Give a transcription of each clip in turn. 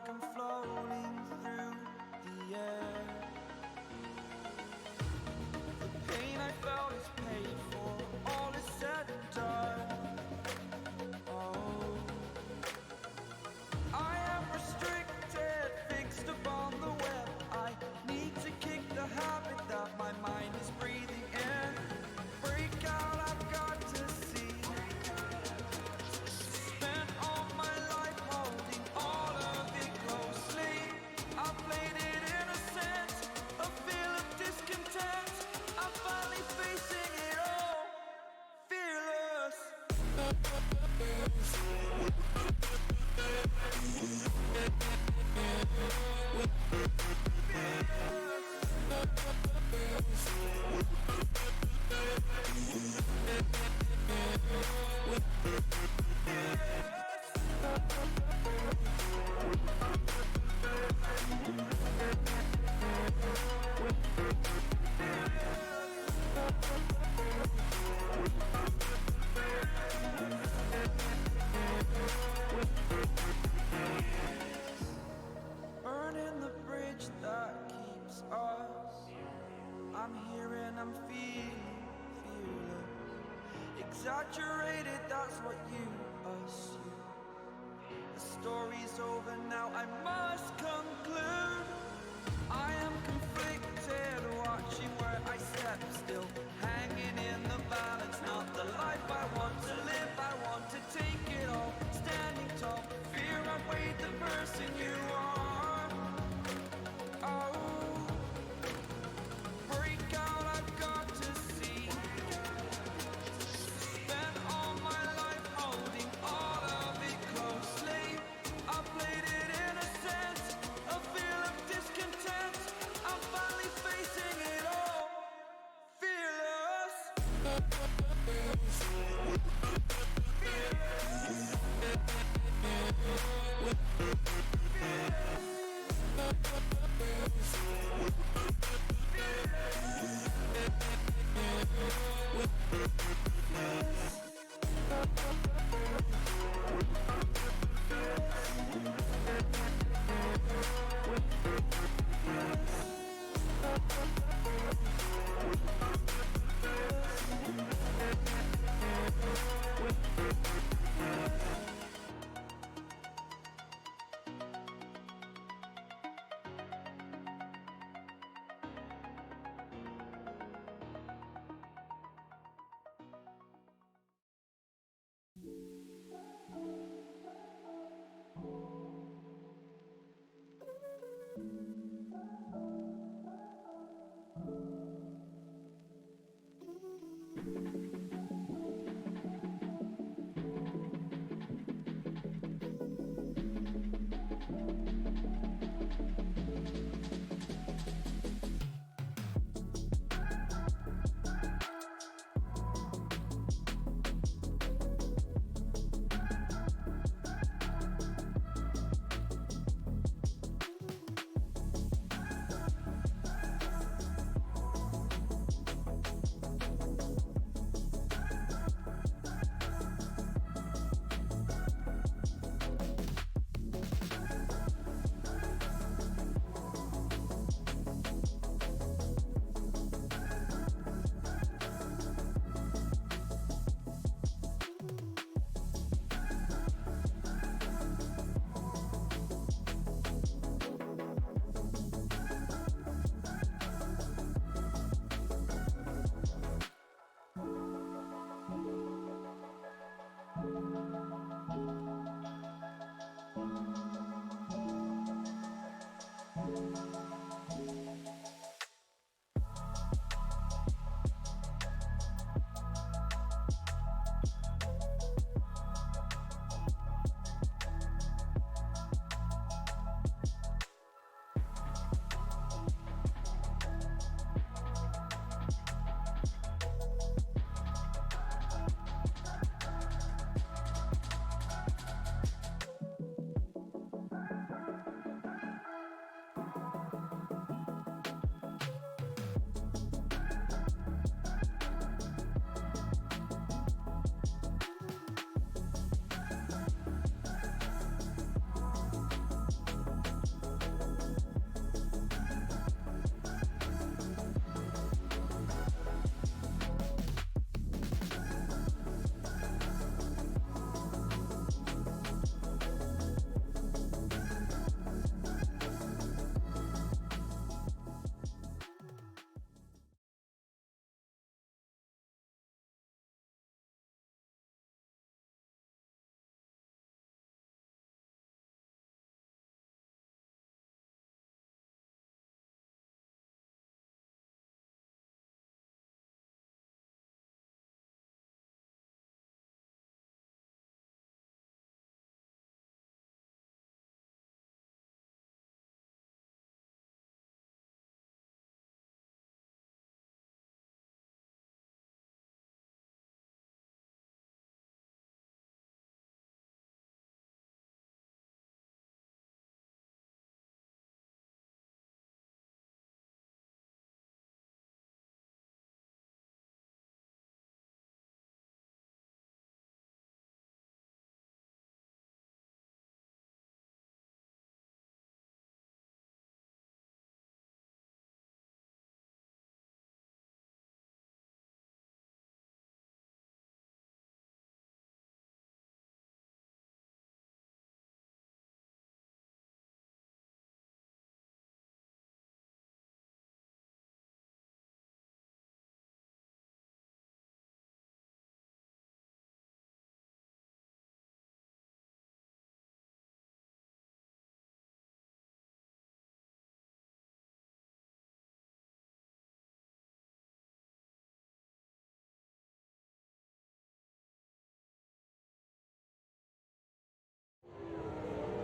like I'm floating through the air. The pain I felt is paid for, all is said and done. Oh, I am restricted, fixed upon the web. I need to kick the habit that my mind is breathing in. Break out, I've got to see. Spent all my life holding all of it closely. I played it innocent, a feel of discontent. I'm finally facing it all, fearless. Burning the bridge that keeps us. I'm here and I'm feeling fearless. Exaggerated, that's what you assume. The story's over now, I must conclude. I am conflicted, watching where I step still, hanging in the balance. Not the life I want to live, I want to take it all. Standing tall, fear I've weighed the person you are. Oh, break out, I've got to see. Spent all my life holding all of it closely. I played it innocent, a feel of discontent. I'm finally facing it all, fearless.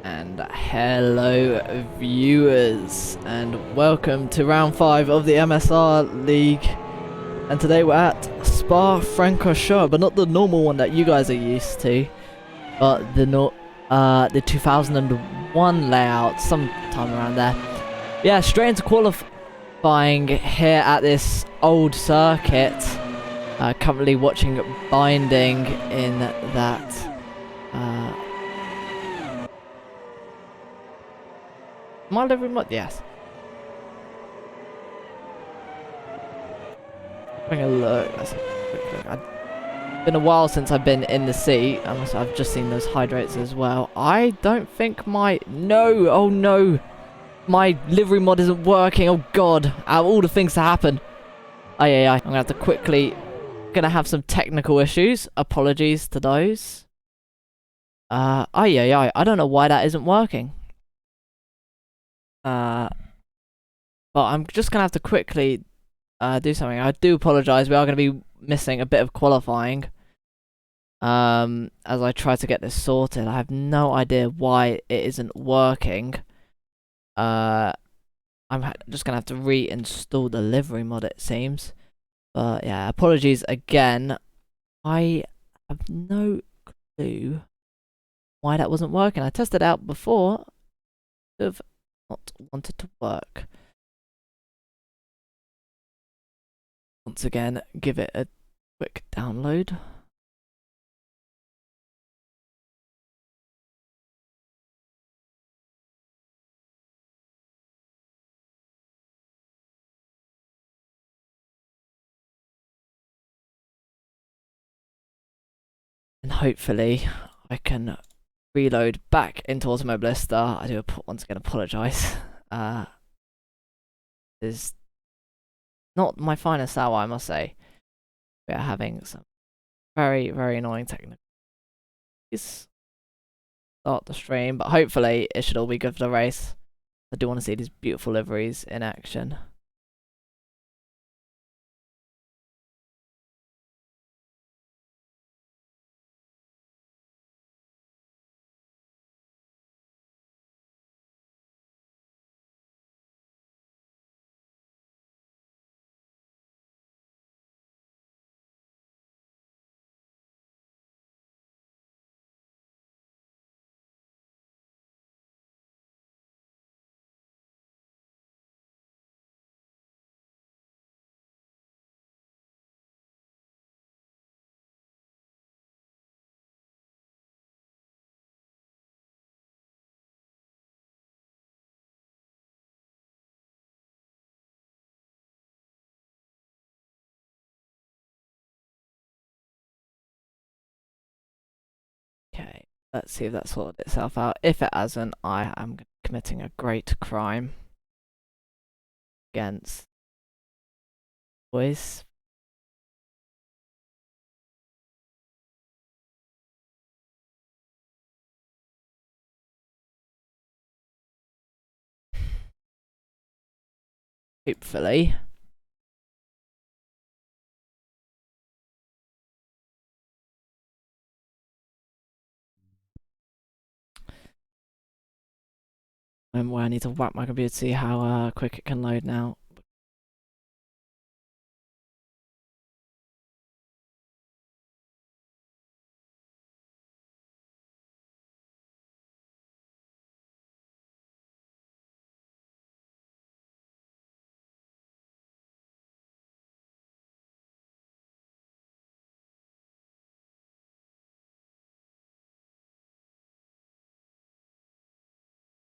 And hello viewers, and welcome to round 5 of the MSR League. And today we're at Spa-Francorchamps, but not the normal one that you guys are used to, but the 2001 layout, sometime around there. Yeah, straight into qualifying here at this old circuit. Currently watching Binding in that my livery mod, yes. Having a look. Let's have a quick look. It's been a while since I've been in the seat. I've just seen those hydrates as well. I don't think my no, my livery mod isn't working. Oh god, out of all the things to happen. I'm gonna have to quickly. Gonna have some technical issues. Apologies to those. I don't know why that isn't working. But I'm just gonna have to quickly do something. I do apologize. We are gonna be missing a bit of qualifying. As I try to get this sorted. I have no idea why it isn't working. I'm just gonna have to reinstall the livery mod, it seems. But yeah, apologies again. I have no clue why that wasn't working. I tested it out before. Have not wanted to work. Once again, give it a quick download. And hopefully I can reload back into Automobilista. I do once again apologise. Is not my finest hour, I must say. We are having some very, very annoying technical issues. Start the stream, but hopefully it should all be good for the race. I do want to see these beautiful liveries in action. Okay, let's see if that sorted itself out. If it hasn't, I am committing a great crime against boys. Hopefully. Where I need to whack my computer to see how quick it can load now.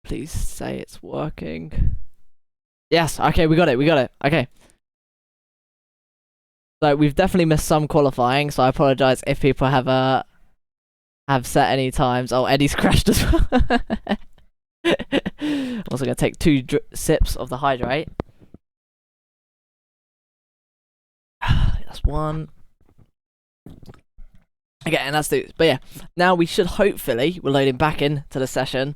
Please say it's working. Yes, okay, we got it. Okay. So we've definitely missed some qualifying, so I apologise if people have set any times. Oh, Eddie's crashed as well. I'm also gonna take 2 sips of the hydrate. That's one. Okay, and that's 2. But yeah, now we should hopefully, we're loading back into the session.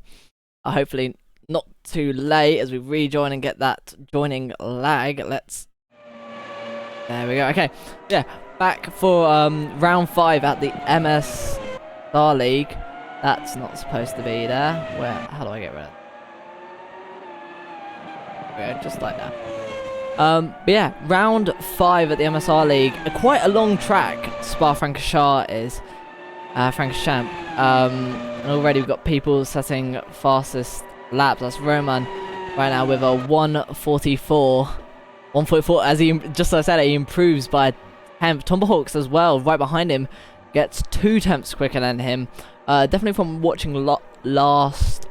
Hopefully not too late as we rejoin and get that joining lag. There we go. Okay, yeah, back for round 5 at the MSR League. That's not supposed to be there. Where? How do I get rid of it? Yeah, just like that. But yeah, round 5 at the MSR League. Quite a long track, Spa-Francorchamps is. Francorchamps. And already we've got people setting fastest laps. That's Roman right now with a 1:44. 1:44, as he, just as I said, he improves by a tenth. Tomahawks as well, right behind him, gets 2 tenths quicker than him. Definitely from watching last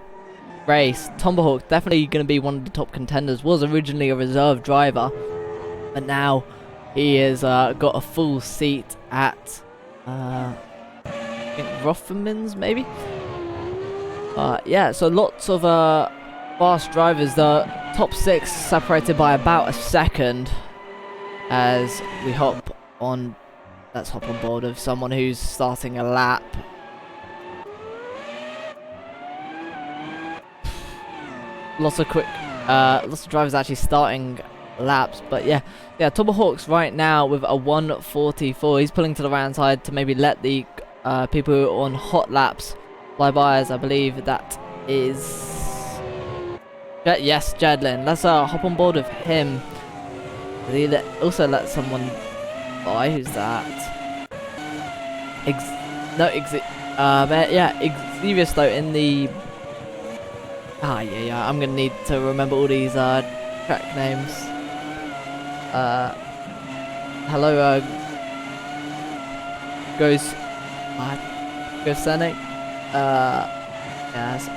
race, Tomahawk definitely going to be one of the top contenders. Was originally a reserve driver, but now he has got a full seat at I think Rothermans maybe. Yeah, so lots of fast drivers. The top 6 separated by about a second. As we hop on, let's hop on board of someone who's starting a lap. Lots of drivers actually starting laps, but yeah, Tomahawk's right now with a 1:44. He's pulling to the right side to maybe let the people on hot laps fly by, as I believe that is yes, Jedlin. Let's hop on board with him. He also let someone by. Who's that? Xavius though in the. Yeah, I'm gonna need to remember all these track names. Hello, Gosenic. Yes.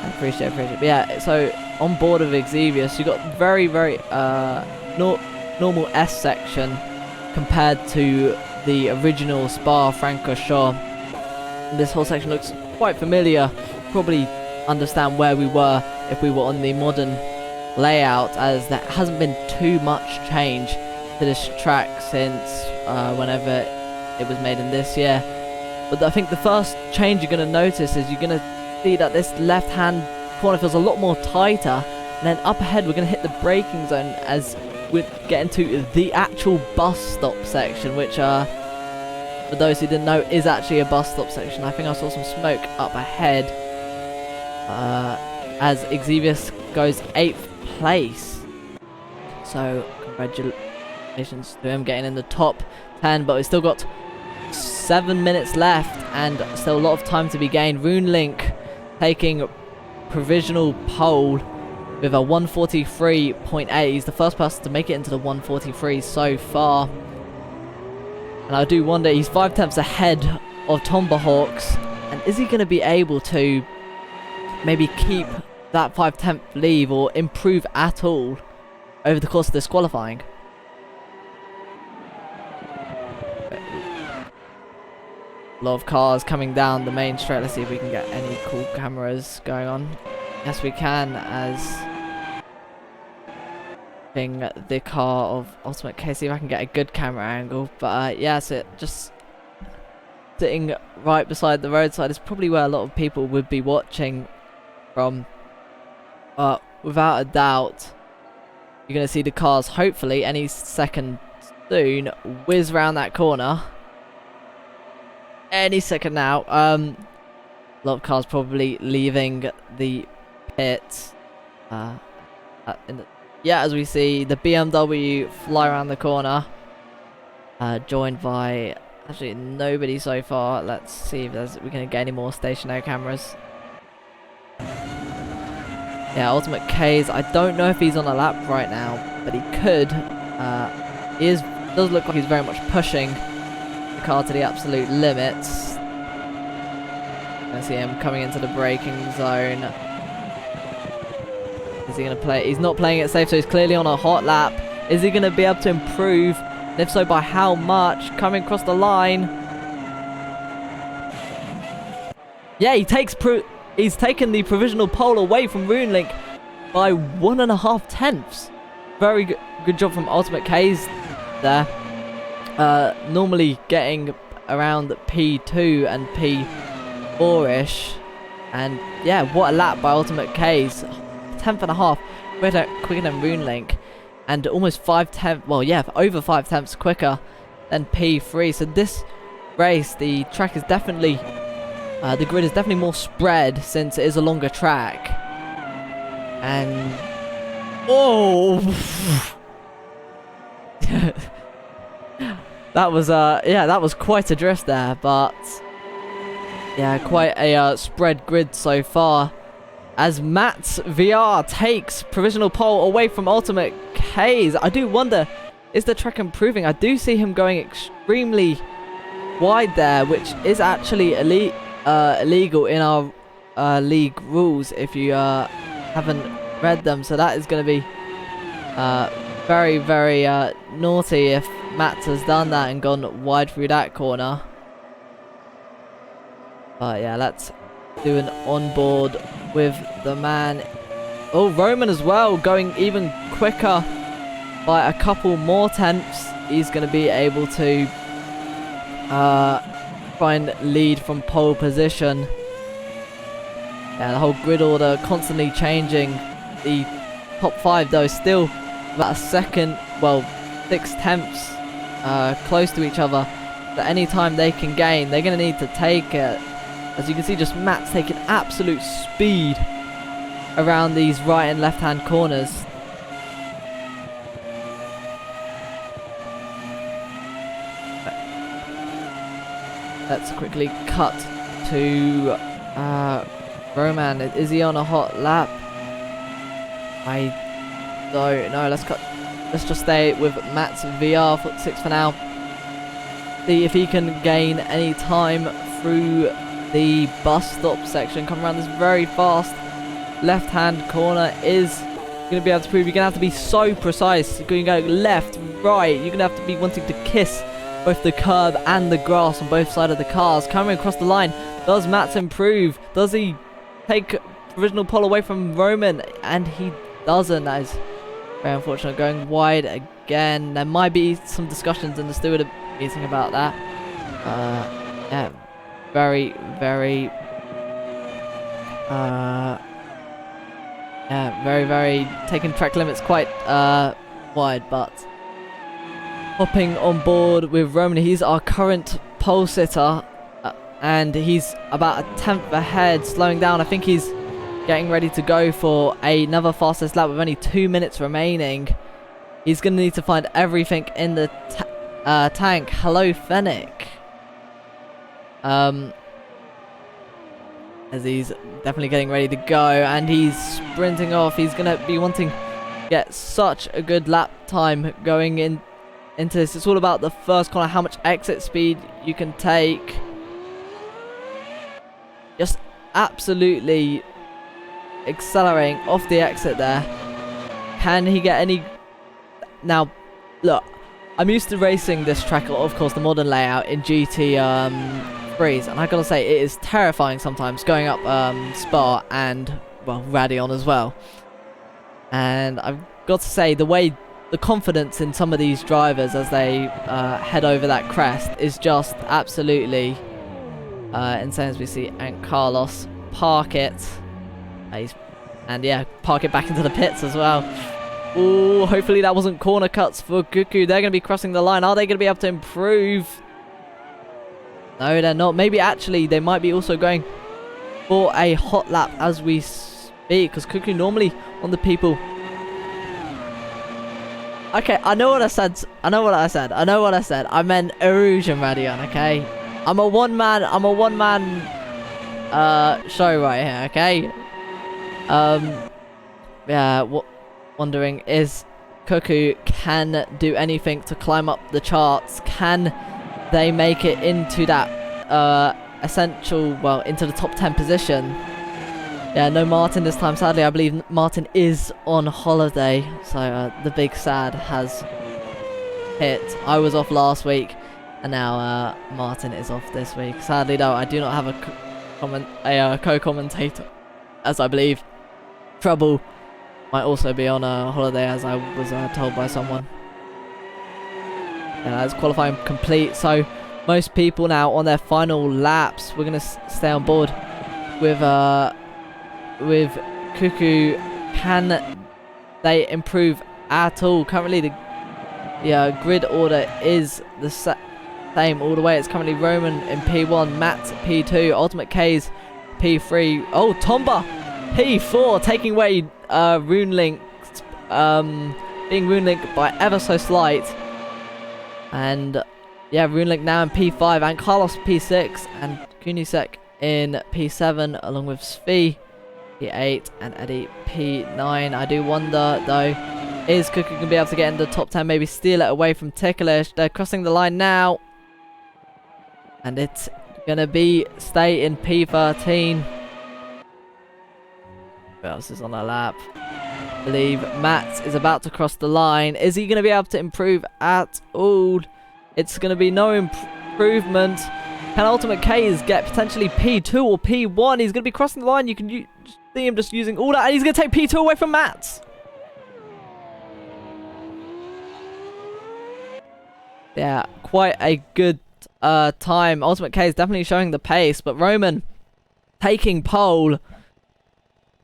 I appreciate it. But yeah, so on board of Xavius, you got very normal S section compared to the original Spa-Francorchamps. This whole section looks quite familiar. Probably understand where we were if we were on the modern layout, as there hasn't been too much change to this track since whenever it was made in this year. But I think the first change you're going to notice is you're going to see that this left hand corner feels a lot more tighter, and then up ahead we're going to hit the braking zone as we get into the actual bus stop section, which for those who didn't know, is actually a bus stop section. I think I saw some smoke up ahead as Xavius goes 8th place. So congratulations to him getting in the top 10, but we've still got 7 minutes left and still a lot of time to be gained. RuneLink taking provisional pole with a 1:43.8. He's the first person to make it into the 1:43 so far. And I do wonder, he's 5 tenths ahead of Tomahawks, and is he going to be able to maybe keep that 5/10 lead or improve at all over the course of this qualifying? A lot of cars coming down the main straight. Let's see if we can get any cool cameras going on. Yes, we can, as the car of Ultimate K. See if I can get a good camera angle. But yeah, so just sitting right beside the roadside is probably where a lot of people would be watching from. Without a doubt, you're going to see the cars hopefully any second soon whiz round that corner. Any second now. A lot of cars probably leaving the pit. Yeah, as we see the BMW fly around the corner, joined by actually nobody so far. Let's see if we can get any more stationary cameras. Yeah, Ultimate K's. I don't know if he's on a lap right now, but he could. He does look like he's very much pushing the car to the absolute limits. I see him coming into the braking zone. Is he going to play? He's not playing it safe, so he's clearly on a hot lap. Is he going to be able to improve? And if so, by how much? Coming across the line. Yeah, he's taken the provisional pole away from RuneLink by 1.5 tenths. Very good job from Ultimate K's there. Normally getting around P2 and P4-ish. And yeah, what a lap by Ultimate K's. 10.5 quicker than RuneLink, and almost 5 tenths, well yeah, over 5 tenths quicker than P3. So this race, the track is definitely, the grid is definitely more spread since it is a longer track. And oh, that was yeah, that was quite a drift there, but yeah, quite a spread grid so far. As Matt's VR takes provisional pole away from Ultimate K's. I do wonder, is the track improving? I do see him going extremely wide there, which is actually illegal in our league rules if you haven't read them. So that is going to be very, very naughty if Matt has done that and gone wide through that corner. But yeah, let's do an onboard with the man. Oh, Roman as well, going even quicker by a couple more tenths. He's going to be able to try and lead from pole position. Yeah, the whole grid order constantly changing. The top 5 though still about a second, well, 6 tenths close to each other. So any time they can gain, they're going to need to take it. As you can see, just Matt's taking absolute speed around these right and left hand corners. Let's quickly cut to Roman. Is he on a hot lap? I don't know. Let's just stay with Matt's VR for 6 for now. See if he can gain any time through the bus stop section. Come around this very fast left hand corner. Is going to be able to prove. You're going to have to be so precise. You're going to go left, right. You're going to have to be wanting to kiss both the curb and the grass on both sides of the cars. Coming across the line. Does Matt improve? Does he take provisional pole away from Roman? And he doesn't. That is very unfortunate. Going wide again. There might be some discussions in the steward meeting about that. Yeah. Very, very, yeah, very, very taking track limits quite wide, but hopping on board with Roman. He's our current pole sitter, and he's about a tenth ahead, slowing down. I think he's getting ready to go for another fastest lap with only 2 minutes remaining. He's going to need to find everything in the tank. Hello, Fennec. As he's definitely getting ready to go, and he's sprinting off. He's going to be wanting to get such a good lap time going into this. It's all about the first corner, how much exit speed you can take. Just absolutely accelerating off the exit there. Can he get any... Now, look, I'm used to racing this track, of course, the modern layout in GT and I gotta say, it is terrifying sometimes going up Spa and, well, Radion as well. And I've got to say, the confidence in some of these drivers as they head over that crest is just absolutely insane. As we see Ant Carlos park it, and yeah, park it back into the pits as well. Ooh, hopefully that wasn't corner cuts for Cuckoo. They're going to be crossing the line. Are they going to be able to improve? No, they're not. Maybe actually they might be also going for a hot lap as we speak, because Cuckoo normally on the people. Okay, I know what I said. I meant Erosion Radion, okay? I'm a one man show right here, okay? Yeah, wondering, is Cuckoo can do anything to climb up the charts? Can they make it into that essential, well, into the top 10 position? Yeah, no Martin this time, sadly. I believe Martin is on holiday, so the big sad has hit. I was off last week, and now Martin is off this week. Sadly though, I do not have a co-commentator, as I believe Trouble might also be on a holiday, as I was told by someone. Yeah, that's qualifying complete. So most people now on their final laps. We're gonna stay on board with Cuckoo. Can they improve at all? Currently, the grid order is same all the way. It's currently Roman in P1, Matt P2, Ultimate K's P3. Oh, Tomba P4, taking away Runelink, being Runelink by ever so slight. And yeah, Runelink now in P5, and Carlos P6, and Kunisek in P7, along with Svi P8 and Eddie P9. I do wonder though, is Cuckoo going to be able to get into the top 10, maybe steal it away from Ticklish? They're crossing the line now, and it's going to be stay in P13. Who else is on our lap? I believe Matt is about to cross the line. Is he going to be able to improve at all? It's going to be no improvement. Can Ultimate K's get potentially P2 or P1? He's going to be crossing the line. You can see him just using all that, and he's going to take P2 away from Matt. Yeah, quite a good time. Ultimate K is definitely showing the pace, but Roman taking pole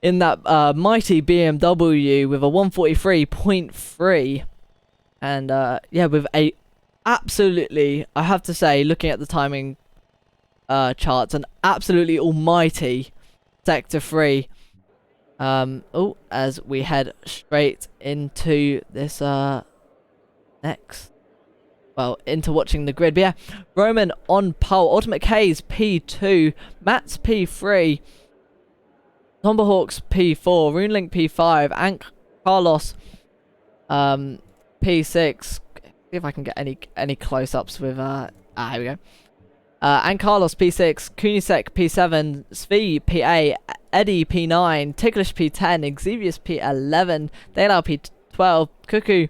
in that mighty BMW with a 143.3. And yeah, with a absolutely, I have to say, looking at the timing charts, an absolutely almighty Sector 3. Oh, as we head straight into this next, well, into watching the grid. But yeah, Roman on pole, Ultimate K's P2, Matt's P3, Tomahawk's P4, Runelink P5, and Carlos P6. See if I can get any close-ups with here we go. And Carlos P6, Kunisek P7, Svi P8, Eddie P9, Ticklish P10, Xevious P11, Daylau P12, Cuckoo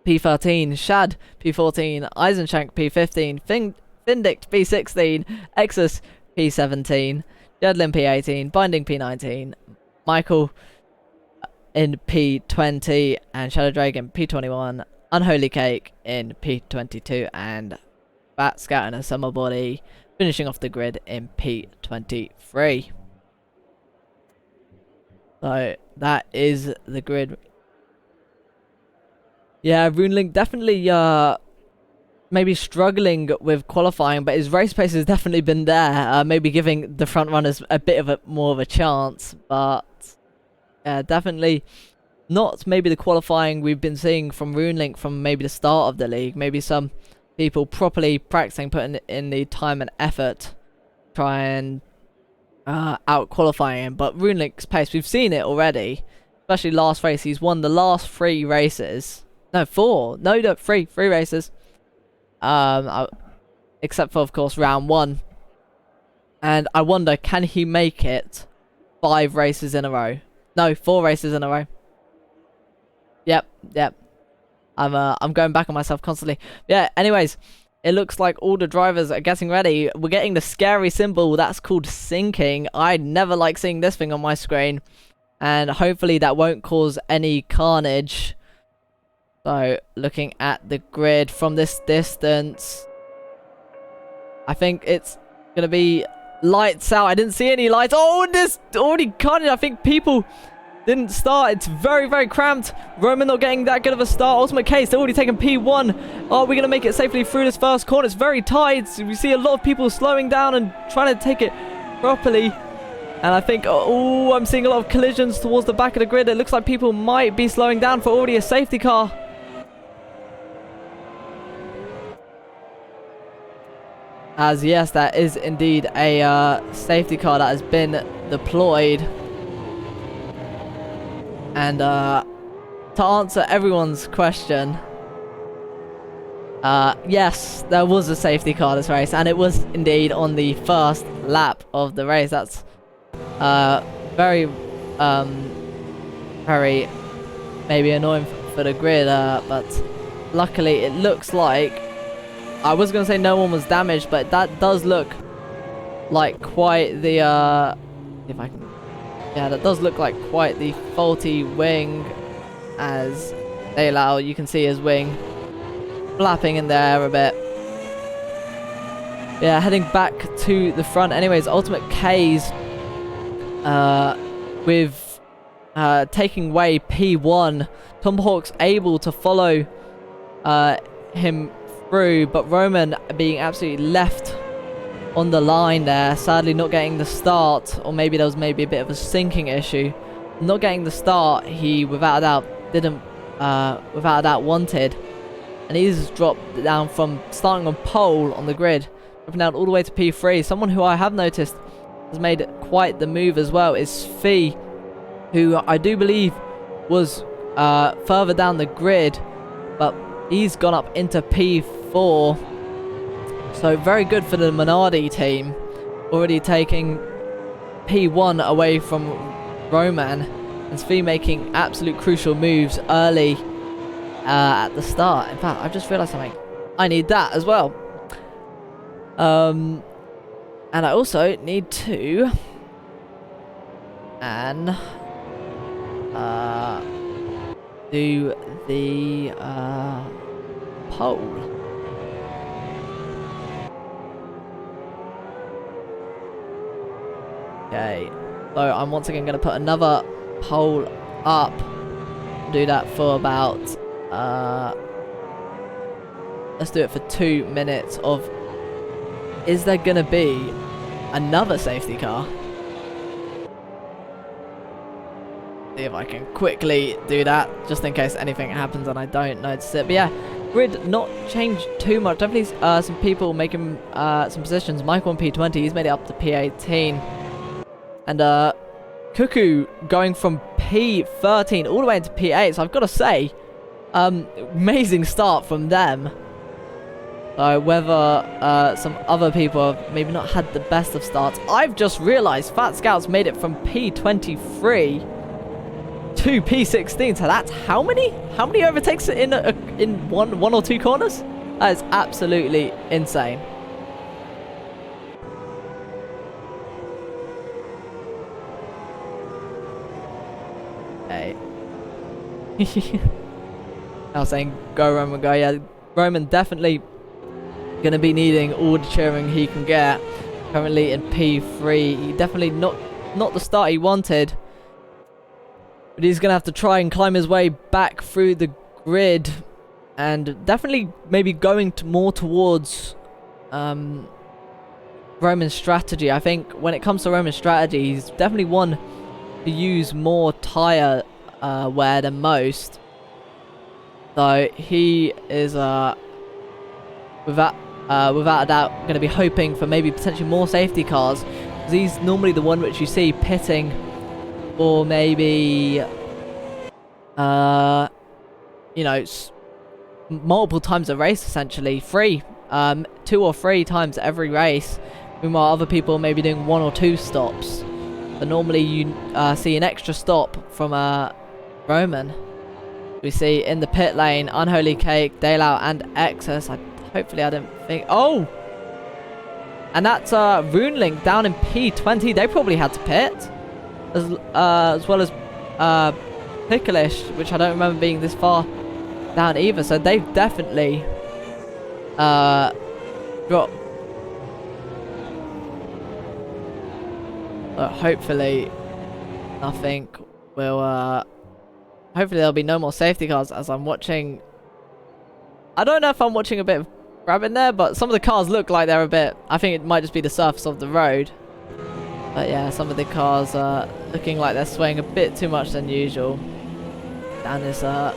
P13, Shad P14, Eisenshank P15, Findict P16, Exus P17, Jedlin P18, Binding P19, Michael in P20, and Shadow Dragon P21, Unholy Cake in P22, and Fat Scout and a Summer Body finishing off the grid in P23. So that is the grid. Yeah, Runelink definitely maybe struggling with qualifying, but his race pace has definitely been there, maybe giving the front runners a bit of more of a chance, but yeah, definitely not maybe the qualifying we've been seeing from Runelink from maybe the start of the league. Maybe some people properly practicing, putting in the time and effort, try and out qualifying him. But Runelink's pace, we've seen it already, especially last race. He's won the last 3 races. No, 4. No, 3 races. Except for, of course, round 1. And I wonder, can he make it 5 races in a row? No, 4 races in a row. Yep. I'm going back on myself constantly. Yeah, anyways, it looks like all the drivers are getting ready. We're getting the scary symbol that's called sinking. I never like seeing this thing on my screen, and hopefully that won't cause any carnage. So, looking at the grid from this distance, I think it's gonna be lights out. I didn't see any lights. Oh, this already carnage. I think people didn't start. It's very, very cramped. Roman not getting that good of a start. Ultimate Case, they're already taking P1. Are we going to make it safely through this first corner? It's very tight. So we see a lot of people slowing down and trying to take it properly. And I think, oh, I'm seeing a lot of collisions towards the back of the grid. It looks like people might be slowing down for already a safety car. As yes, that is indeed a safety car that has been deployed. And to answer everyone's question, yes, there was a safety car this race, and it was indeed on the first lap of the race. That's very maybe annoying for the grid, but luckily it looks like, I was going to say no one was damaged, but that does look like quite the if I can, yeah, that does look like quite the faulty wing, as they allow, you can see his wing flapping in the air a bit. Yeah, heading back to the front. Anyways, Ultimate K's with taking away P1. Tomahawk's able to follow him through, but Roman being absolutely left on the line there, sadly not getting the start, or maybe there was maybe a bit of a sinking issue. Not getting the start, he without a doubt didn't, without a doubt wanted, and he's dropped down from starting on pole on the grid, dropping down all the way to P3. Someone who I have noticed has made quite the move as well is Fee, who I do believe was further down the grid, but he's gone up into P4. So very good for the Minardi team, already taking P1 away from Roman, and Svi making absolute crucial moves early at the start. In fact, I've just realised something. I need that as well. And I also need to do the pole. Okay, so I'm once again going to put another pole up. Do that for about, let's do it for 2 minutes of, is there going to be another safety car? See if I can quickly do that, just in case anything happens and I don't notice it. But yeah, grid not changed too much. Definitely some people making some positions. Michael on P20, he's made it up to P18. And Cuckoo going from P13 all the way into P8. So I've got to say, amazing start from them. So whether some other people have maybe not had the best of starts. I've just realised Fat Scout's made it from P23 to P16. So that's how many? How many overtakes in one or two corners? That is absolutely insane. I was saying go Roman go. Yeah, Roman definitely gonna be needing all the cheering he can get. Currently in P3, he definitely not the start he wanted, but he's gonna have to try and climb his way back through the grid, and definitely maybe going more towards Roman's strategy. I think when it comes to Roman's strategy, he's definitely one to use more tire wear than most. So he is without a doubt going to be hoping for maybe potentially more safety cars, because he's normally the one which you see pitting for maybe you know, multiple times a race, essentially 2 or 3 times every race, meanwhile other people may be doing 1 or 2 stops. So normally you see an extra stop from Roman. We see in the pit lane Unholy Cake, Daylout and Exus. Hopefully I don't think... Oh! And that's Runelink down in P20. They probably had to pit. As well as Picklish, which I don't remember being this far down either. So they've definitely dropped. Hopefully nothing will... hopefully there'll be no more safety cars as I'm watching. I don't know if I'm watching a bit of grab in there, but some of the cars look like they're a bit... I think it might just be the surface of the road. But yeah, some of the cars are looking like they're swaying a bit too much than usual down this or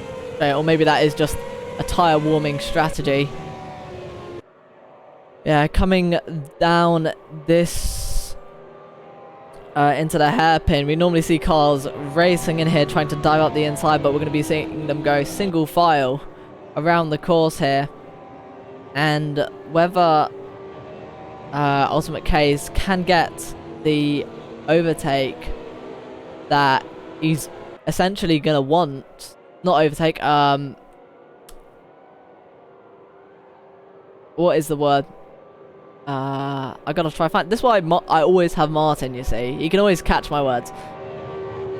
maybe that is just a tyre warming strategy. Yeah, coming down this into the hairpin, we normally see cars racing in here trying to dive up the inside, but we're going to be seeing them go single file around the course here. And whether Ultimate K's can get the overtake that he's essentially going to want, not overtake, what is the word? I gotta try find... This is why I always have Martin, you see. He can always catch my words.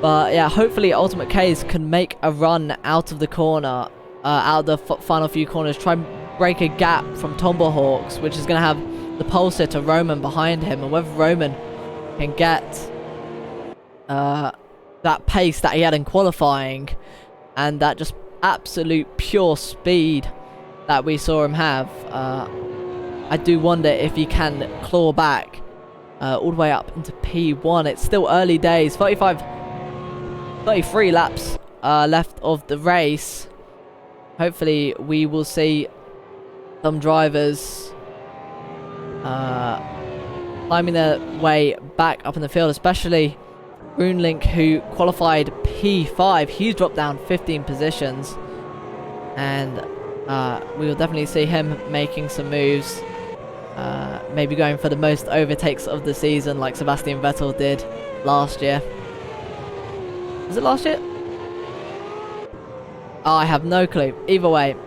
But yeah, hopefully Ultimate K's can make a run out of the corner, out of the final few corners, try and break a gap from Tomahawks, which is going to have the pole sitter Roman behind him, and whether Roman can get that pace that he had in qualifying, and that just absolute pure speed that we saw him have. I do wonder if he can claw back all the way up into P1. It's still early days. 33 laps left of the race. Hopefully we will see some drivers climbing their way back up in the field, especially Groenlink, who qualified P5. He's dropped down 15 positions, and we will definitely see him making some moves, maybe going for the most overtakes of the season like Sebastian Vettel did last year. Was it last year? Oh, I have no clue. Either way.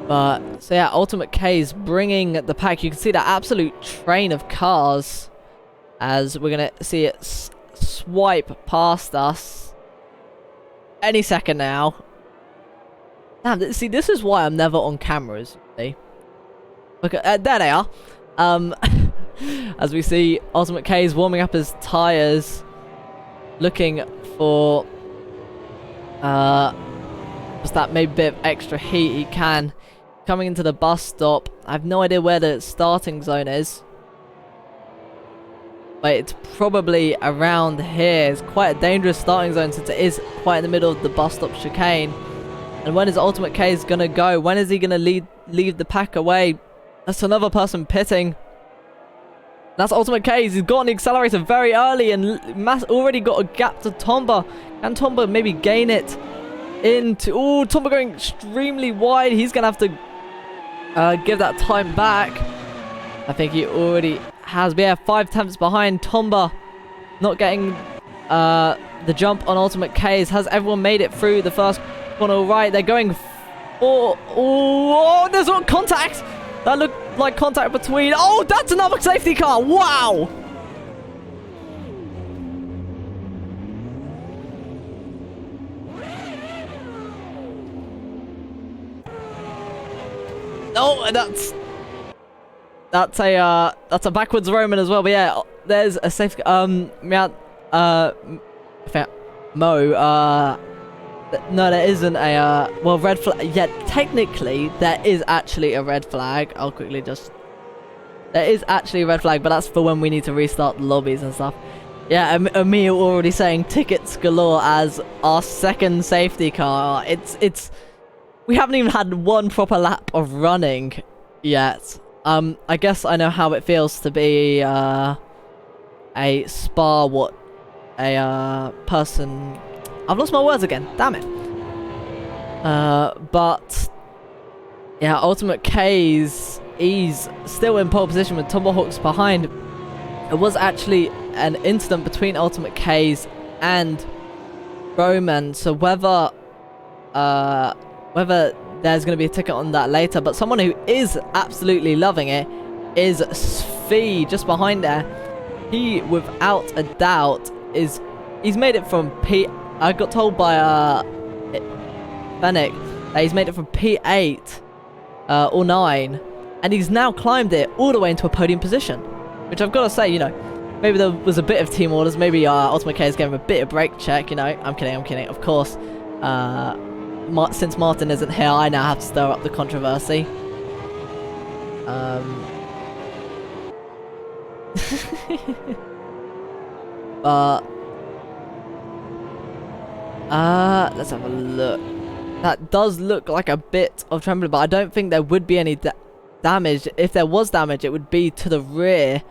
But, so yeah, Ultimate K is bringing the pack. You can see that absolute train of cars as we're going to see it swipe past us any second now. Damn, see, this is why I'm never on cameras. See? Look at, there they are. As we see, Ultimate K is warming up his tyres, looking for just that maybe bit of extra heat he can. Coming into the bus stop. I have no idea where the starting zone is, but it's probably around here. It's quite a dangerous starting zone since it is quite in the middle of the bus stop chicane. And when is Ultimate K is gonna go? When is he gonna leave the pack away? That's another person pitting. That's Ultimate K. He's got an accelerator very early and already got a gap to Tomba. Can Tomba maybe gain it into... Oh, Tomba going extremely wide. He's going to have to give that time back. I think he already has. But yeah, 5/10 behind. Tomba not getting the jump on Ultimate K. Has everyone made it through the first one all right? They're going for... Oh, there's not contact. That looked like contact between... Oh, that's another safety car! Wow! Oh, that's a backwards Roman as well. But yeah, there's a safety... Mo, no, there isn't a, well, red flag. Yeah, technically, there is actually a red flag. I'll quickly just... There is actually a red flag, but that's for when we need to restart the lobbies and stuff. Yeah, Emil already saying tickets galore as our second safety car. It's... We haven't even had one proper lap of running yet. I guess I know how it feels to be, a person... I've lost my words again. Damn it. But yeah, Ultimate K's he's still in pole position with Tomahawks behind. It was actually an incident between Ultimate K's and Roman, so whether there's going to be a ticket on that later, but someone who is absolutely loving it is Svi just behind there. He, without a doubt, he's made it from I got told by Fennec that he's made it from P8 or 9, and he's now climbed it all the way into a podium position, which I've got to say, you know, maybe there was a bit of team orders, maybe Ultimate K is giving him a bit of brake check, you know. I'm kidding, of course. Since Martin isn't here, I now have to stir up the controversy. But let's have a look. That does look like a bit of trembling, but I don't think there would be any damage. If there was damage, it would be to the rear,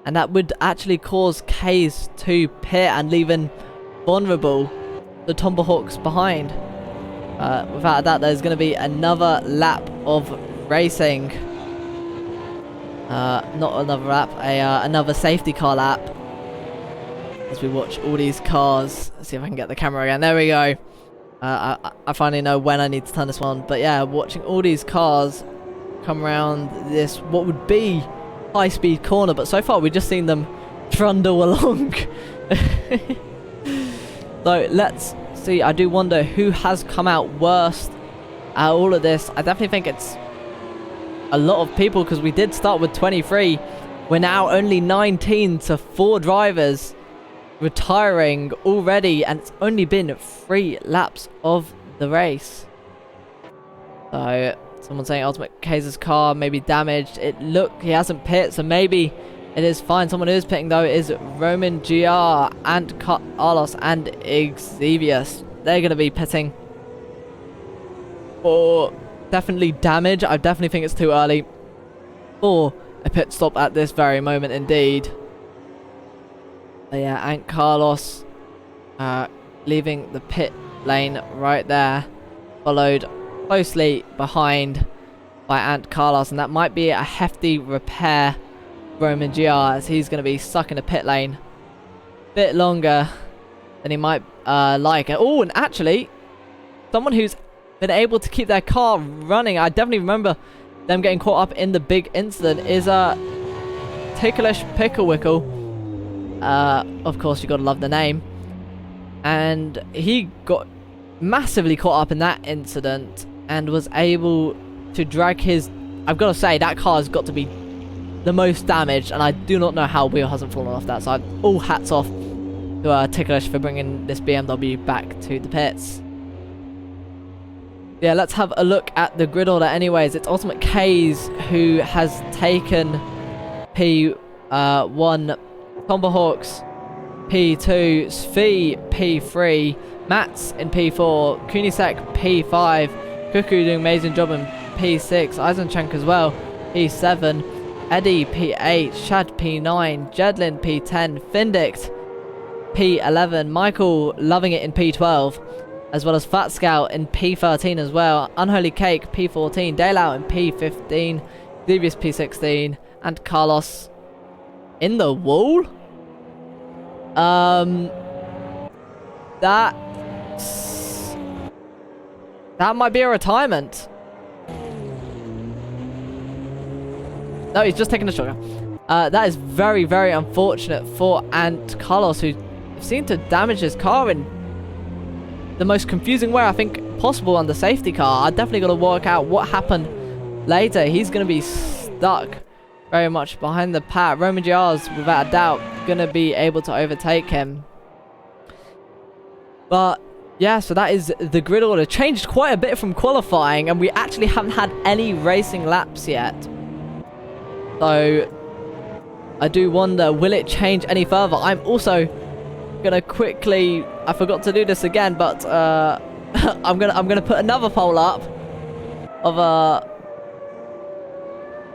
and that would actually cause K's to pit and leaving vulnerable the Tomahawks behind. Without that, there's going to be another lap of racing. Not another lap, another safety car lap. As we watch all these cars. Let's see if I can get the camera again. There we go. I finally know when I need to turn this on. But yeah, watching all these cars come around this, what would be high-speed corner. But so far, we've just seen them trundle along. So let's see. I do wonder who has come out worst out of all of this. I definitely think it's a lot of people, because we did start with 23. We're now only 19 to 4 drivers retiring already, and it's only been 3 laps of the race. So someone saying Ultimate K's car may be damaged. He hasn't pit, so maybe it is fine. Someone who is pitting though is Roman GR and Carlos and Xavius. They're going to be pitting for definitely damage. I definitely think it's too early for a pit stop at this very moment indeed. But yeah, and Carlos leaving the pit lane right there, followed closely behind by Ant Carlos, and that might be a hefty repair Roman GR, as he's going to be stuck in the pit lane a bit longer than he might like. Oh, and actually someone who's been able to keep their car running, I definitely remember them getting caught up in the big incident, is Ticklish Picklewickle. Of course, you gotta love the name. And he got massively caught up in that incident and was able to drag his... I've got to say, that car has got to be the most damaged, and I do not know how wheel hasn't fallen off that. So all hats off to Ticklish for bringing this BMW back to the pits. Yeah, let's have a look at the grid order anyways. It's Ultimate K's who has taken P1, Tomahawks P2, Svi P3, Mats in P4, Kunisek P5, Cuckoo doing amazing job in P6, Eisenchenk as well, P7, Eddie P8, Shad P9, Jedlin P10, Findict P11, Michael loving it in P12, as well as Fat Scout in P13 as well, Unholy Cake P14, Dale Out in P15, Devious P16, and Carlos in the wall? That might be a retirement. No, he's just taking a shotgun. That is very, very unfortunate for Ant Carlos, who seemed to damage his car in the most confusing way I think possible on the safety car. I definitely got to work out what happened later. He's going to be stuck very much behind the pack. Roman GR's without a doubt going to be able to overtake him. But yeah, so that is the grid order. Changed quite a bit from qualifying, and we actually haven't had any racing laps yet. So I do wonder, will it change any further? I'm also gonna quickly, I forgot to do this again, but I'm gonna put another poll up of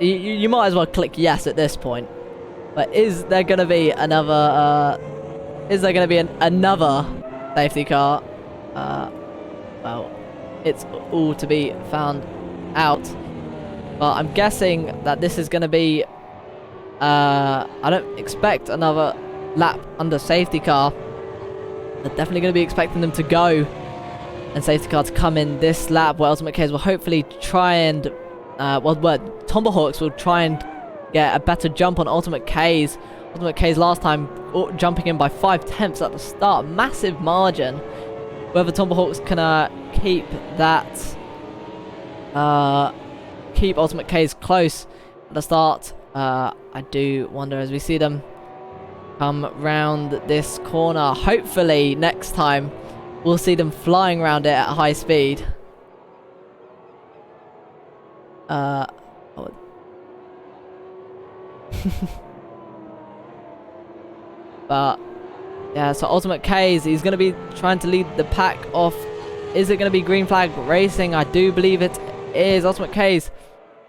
you might as well click yes at this point. But is there gonna be another another safety car? Well, it's all to be found out. But I'm guessing that this is gonna be I don't expect another lap under safety car. They're definitely going to be expecting them to go and safety car to come in this lap, where Ultimate K's will hopefully try and Tomahawks will try and get a better jump on Ultimate K's. Ultimate K's last time jumping in by 5/10 at the start, massive margin. Whether Tomahawks can keep that keep Ultimate K's close at the start, I do wonder, as we see them come round this corner. Hopefully next time we'll see them flying around it at high speed. But yeah, so Ultimate K's, he's going to be trying to lead the pack off. Is it going to be green flag racing? I do believe it is. Ultimate K's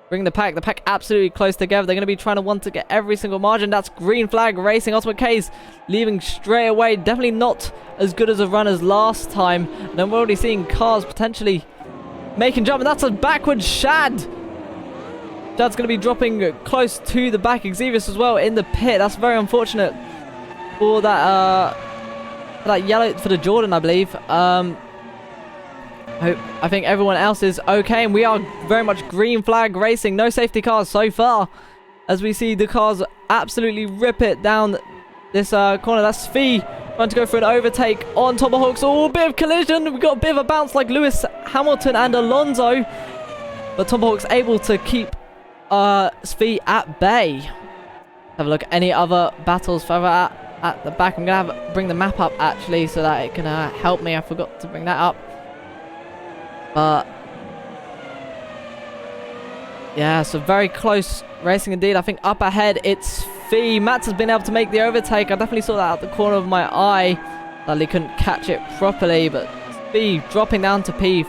bring the pack absolutely close together. They're going to be trying to want to get every single margin. That's green flag racing. Ultimate K's leaving straight away. Definitely not as good as a run as last time. And then we're already seeing cars potentially making jump, and that's a backwards Shad. Shad's going to be dropping close to the back. Xavius as well in the pit. That's very unfortunate for that yellow, for the Jordan, I believe. I think everyone else is okay, and we are very much green flag racing. No safety cars so far, as we see the cars absolutely rip it down this corner. That's Svi trying to go for an overtake on Tomahawks. Oh, a bit of collision. We've got a bit of a bounce like Lewis Hamilton and Alonso, but Tomahawks able to keep Svi at bay. Have a look at any other battles further at the back. I'm gonna bring the map up actually, so that it can help me. I forgot to bring that up. But yeah, so very close racing indeed. I think up ahead it's Fee. Mats has been able to make the overtake. I definitely saw that out the corner of my eye. Sadly couldn't catch it properly, but Fee dropping down to P4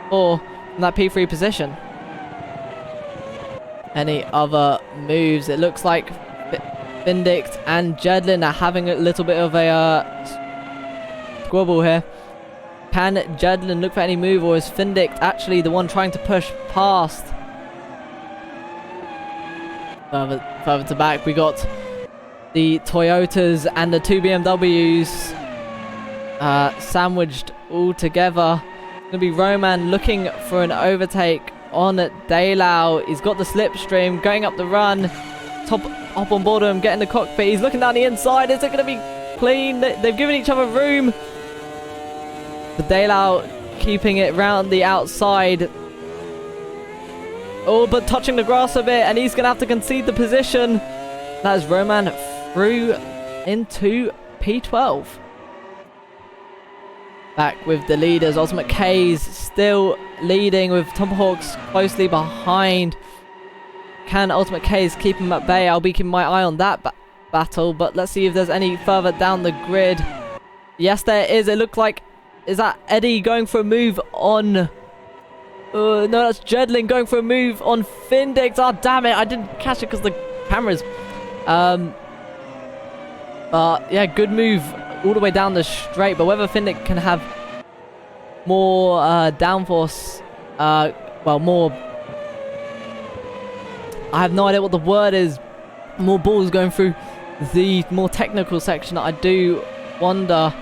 from that P3 position. Any other moves? It looks like Vindict and Jedlin are having a little bit of a squabble here. Can Jedlin look for any move, or is Vindict actually the one trying to push past? Further to back, we got the Toyotas and the two BMWs sandwiched all together. It's gonna be Roman looking for an overtake on Daylau. He's got the slipstream going up the run. Up on board him, getting the cockpit. He's looking down the inside. Is it gonna be clean? They've given each other room. The Daylau keeping it round the outside. Oh, but touching the grass a bit, and he's going to have to concede the position. That is Roman through into P12. Back with the leaders. Ultimate K's still leading with Tomahawks closely behind. Can Ultimate K's keep him at bay? I'll be keeping my eye on that battle, but let's see if there's any further down the grid. Yes, there is. It looked like... Is that Eddie going for a move on... no, that's Jedlin going for a move on Vindict. Oh, damn it. I didn't catch it because the cameras. But, yeah, good move all the way down the straight. But whether Vindict can have more downforce... well, more... I have no idea what the word is. More balls going through the more technical section. I do wonder,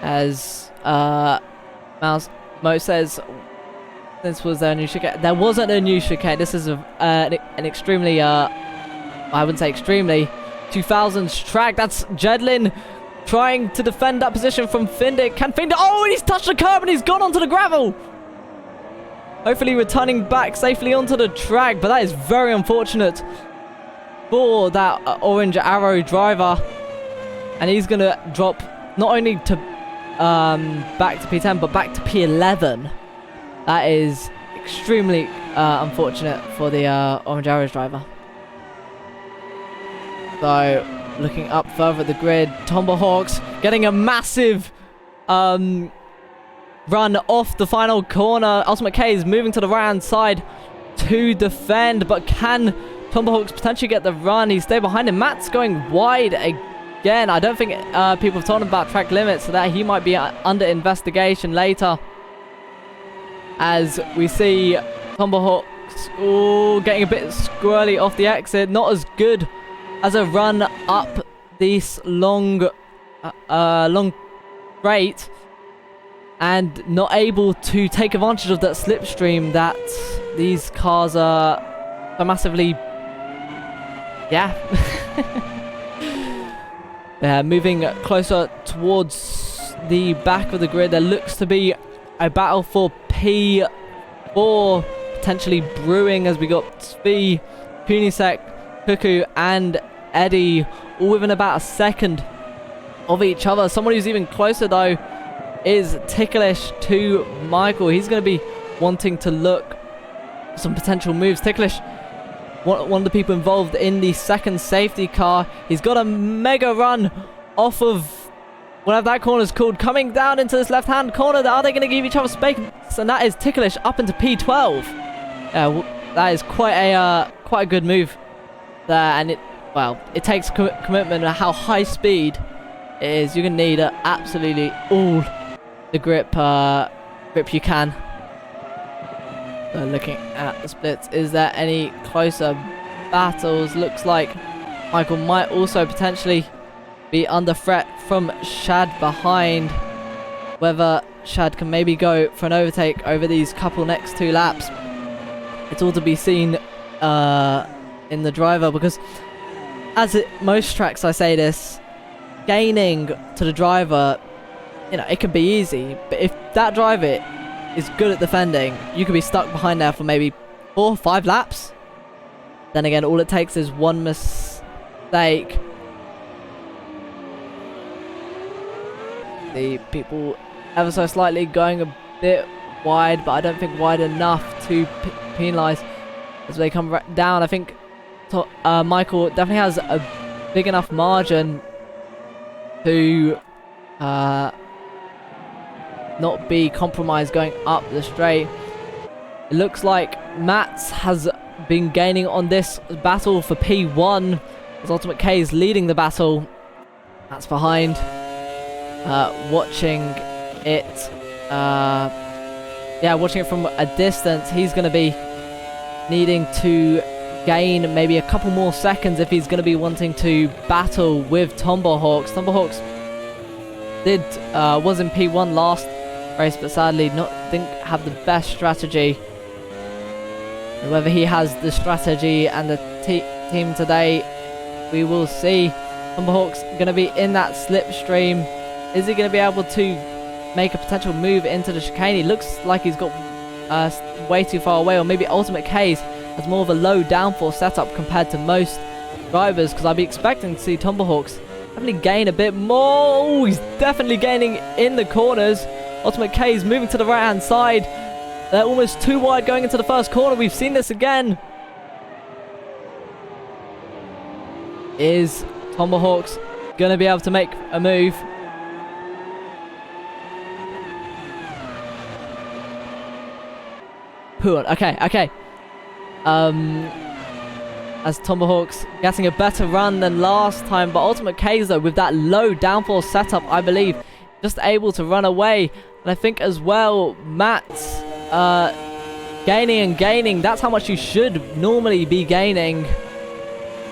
as Mo says, this was a new chicane. There wasn't a new chicane. This is an extremely, I wouldn't say extremely, 2000s track. That's Jedlin trying to defend that position from Vindict. Can Vindict? Oh, and he's touched the curb and he's gone onto the gravel. Hopefully returning back safely onto the track, but that is very unfortunate for that Orange Arrow driver. And he's going to drop not only to back to P10, but back to P11. That is extremely unfortunate for the Orange Arrows driver. So, looking up further at the grid, Tomahawks getting a massive run off the final corner. Ultimate K is moving to the right-hand side to defend, but can Tomahawks potentially get the run? He stayed behind him. Matt's going wide again. I don't think people have told him about track limits, so that he might be under investigation later. As we see Tomahawks getting a bit squirrely off the exit. Not as good as a run up this long straight. And not able to take advantage of that slipstream that these cars are massively... Yeah. Yeah, moving closer towards the back of the grid. There looks to be a battle for P4 potentially brewing, as we got Spi, Punisek, Cuckoo and Eddie all within about a second of each other. Someone who's even closer though is Ticklish to Michael. He's going to be wanting to look some potential moves. Ticklish, one of the people involved in the second safety car. He's got a mega run off of whatever that corner is called, coming down into this left-hand corner. Are they going to give each other space? And that is Ticklish up into P12. That is quite a good move there, and it takes commitment at how high speed it is. You're going to need absolutely all the grip you can. Looking at the splits, is there any closer battles? Looks like Michael might also potentially be under threat from Shad behind. Whether Shad can maybe go for an overtake over these couple next two laps, it's all to be seen in the driver, because most tracks I say this, gaining to the driver, it can be easy, but if that driver is good at defending, you could be stuck behind there for maybe 4 or 5 laps. Then again, all it takes is one mistake. The people ever so slightly going a bit wide, but I don't think wide enough to penalise as they come down. I think Michael definitely has a big enough margin to not be compromised going up the straight. It looks like Mats has been gaining on this battle for P1 as Ultimate K is leading the battle. That's behind, watching it watching it from a distance. He's going to be needing to gain maybe a couple more seconds if he's going to be wanting to battle with Tomahawks. Tomahawks was in P1 last race, but sadly didn't have the best strategy. And whether he has the strategy and the team today, we will see. Tomahawk's going to be in that slipstream. Is he going to be able to make a potential move into the chicane? He looks like he's got way too far away, or maybe Ultimate K's has more of a low downforce setup compared to most drivers, because I'd be expecting to see Tomahawks definitely gain a bit more. Ooh, he's definitely gaining in the corners. Ultimate K is moving to the right hand side. They're almost too wide going into the first corner. We've seen this again. Is Tomahawks going to be able to make a move? Okay. As Tomahawks getting a better run than last time, but Ultimate K's though, with that low downforce setup, I believe, just able to run away. And I think as well, Matt's gaining and gaining. That's how much you should normally be gaining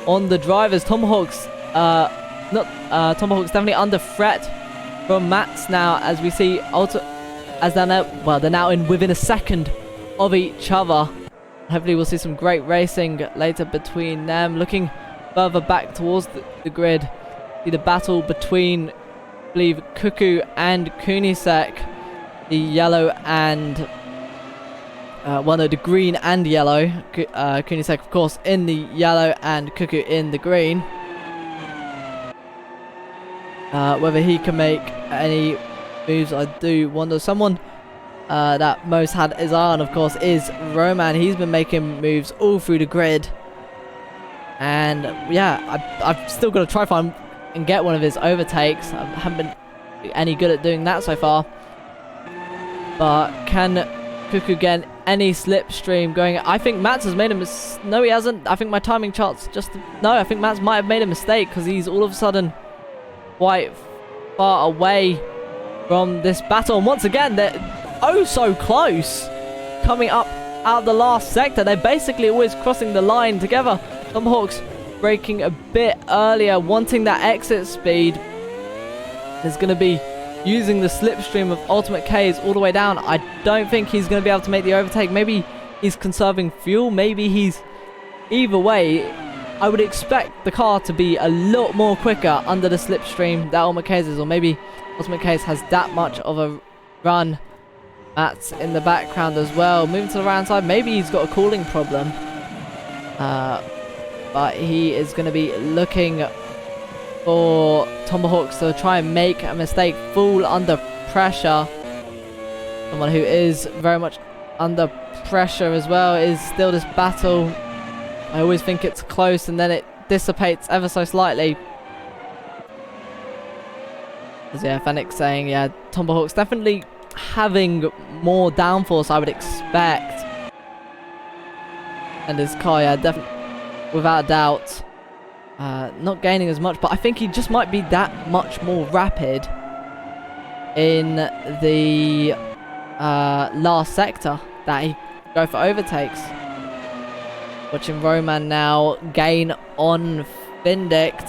on the drivers. Tomahawks, Tomahawks definitely under threat from Matt's now, as we see as they're now in within a second of each other. Hopefully we'll see some great racing later between them. Looking further back towards the grid, see the battle between, I believe, Cuckoo and Kunisek, the yellow and the green and yellow. Kunisek, of course, in the yellow and Cuckoo in the green. Whether he can make any moves, I do wonder. Someone that most had his eye on, of course, is Roman. He's been making moves all through the grid, and yeah, I've still got to try find and get one of his overtakes. I haven't been any good at doing that so far, but can Cuckoo get any slipstream going? I think Mats has made a mistake. No, he hasn't. I think my timing chart's I think Mats might have made a mistake, because he's all of a sudden quite far away from this battle, and once again they're oh so close coming up out of the last sector. They're basically always crossing the line together. Tomahawks braking a bit earlier, wanting that exit speed. Is going to be using the slipstream of Ultimate K's all the way down. I don't think he's going to be able to make the overtake. Maybe he's conserving fuel. Maybe he's... Either way, I would expect the car to be a lot more quicker under the slipstream that Ultimate K's is. Or maybe Ultimate K's has that much of a run. Matt's in the background as well. Moving to the right side. Maybe he's got a cooling problem. But he is going to be looking for Tomahawks to try and make a mistake. Fall under pressure. Someone who is very much under pressure as well is still this battle. I always think it's close and then it dissipates ever so slightly. Yeah, Fenix saying, yeah, Tomahawks definitely having more downforce, I would expect. And his car, yeah, definitely, without a doubt, not gaining as much, but I think he just might be that much more rapid in the last sector that he go for overtakes. Watching Roman now gain on Vindict.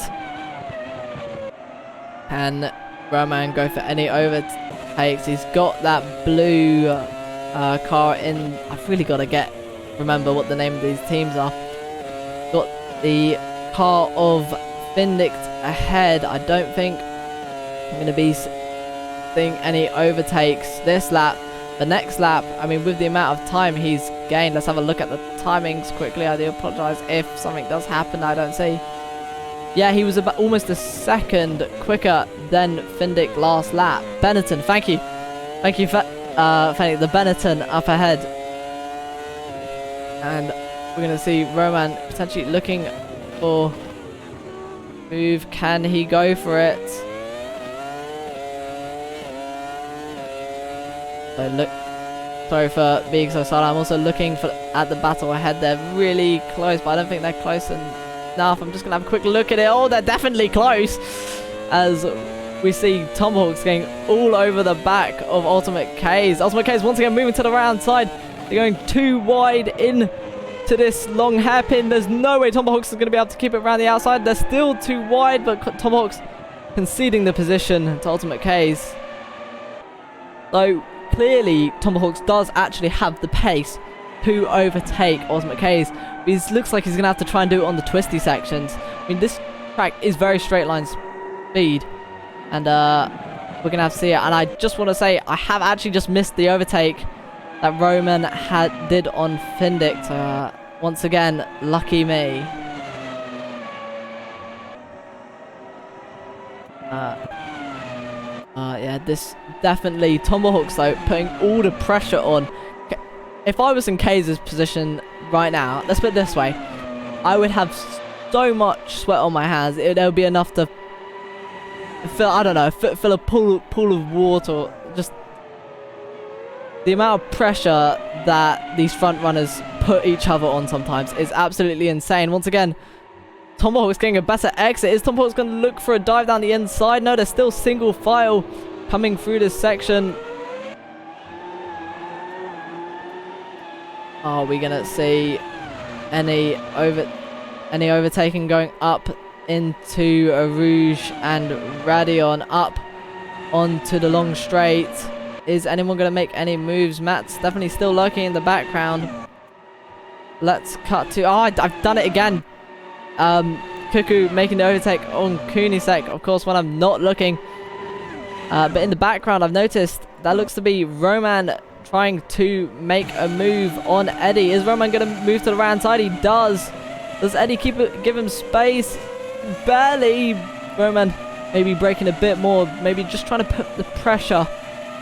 Can Roman go for any overtakes? He's got that blue car in. I've really got to remember what the name of these teams are. Got the car of Vindict ahead. I don't think I'm going to be seeing any overtakes this lap. The next lap, I mean, with the amount of time he's gained, let's have a look at the timings quickly. I do apologise if something does happen I don't see. Yeah, he was about almost a second quicker than Findick last lap. Benetton, thank you. Thank you, the Benetton up ahead. And we're going to see Roman potentially looking for move. Can he go for it? So look, sorry for being so silent. I'm also looking at the battle ahead. They're really close, but I don't think they're close enough. I'm just going to have a quick look at it. Oh, they're definitely close. As we see Tomahawks getting all over the back of Ultimate K's. Ultimate K's once again moving to the right-hand side. They're going too wide in to this long hairpin. There's no way Tomahawks is going to be able to keep it around the outside. They're still too wide, but Tomahawks conceding the position to Ultimate K's. Though clearly Tomahawks does actually have the pace to overtake Ultimate K's. It looks like he's going to have to try and do it on the twisty sections. I mean, this track is very straight line speed. And we're going to have to see it. And I just want to say, I have actually just missed the overtake that Roman did on Findict. Once again, lucky me. Yeah, this definitely Tomahawks though putting all the pressure on. If I was in K's position right now, let's put it this way, I would have so much sweat on my hands. There would be enough to fill, I don't know, fill a pool of water. Just the amount of pressure that these front runners put each other on sometimes is absolutely insane. Once again, Tomahawk's getting a better exit. Is Tomahawk's going to look for a dive down the inside? No, there's still single file coming through this section. Are we going to see any overtaking going up into a Rouge and Radion up onto the long straight? Is anyone going to make any moves? Matt's definitely still lurking in the background. Let's cut to... Oh, I've done it again. Cuckoo making the overtake on Kunisek, of course, when I'm not looking. But in the background, I've noticed that looks to be Roman trying to make a move on Eddie. Is Roman going to move to the right side? He does. Does Eddie give him space? Barely. Roman maybe breaking a bit more. Maybe just trying to put the pressure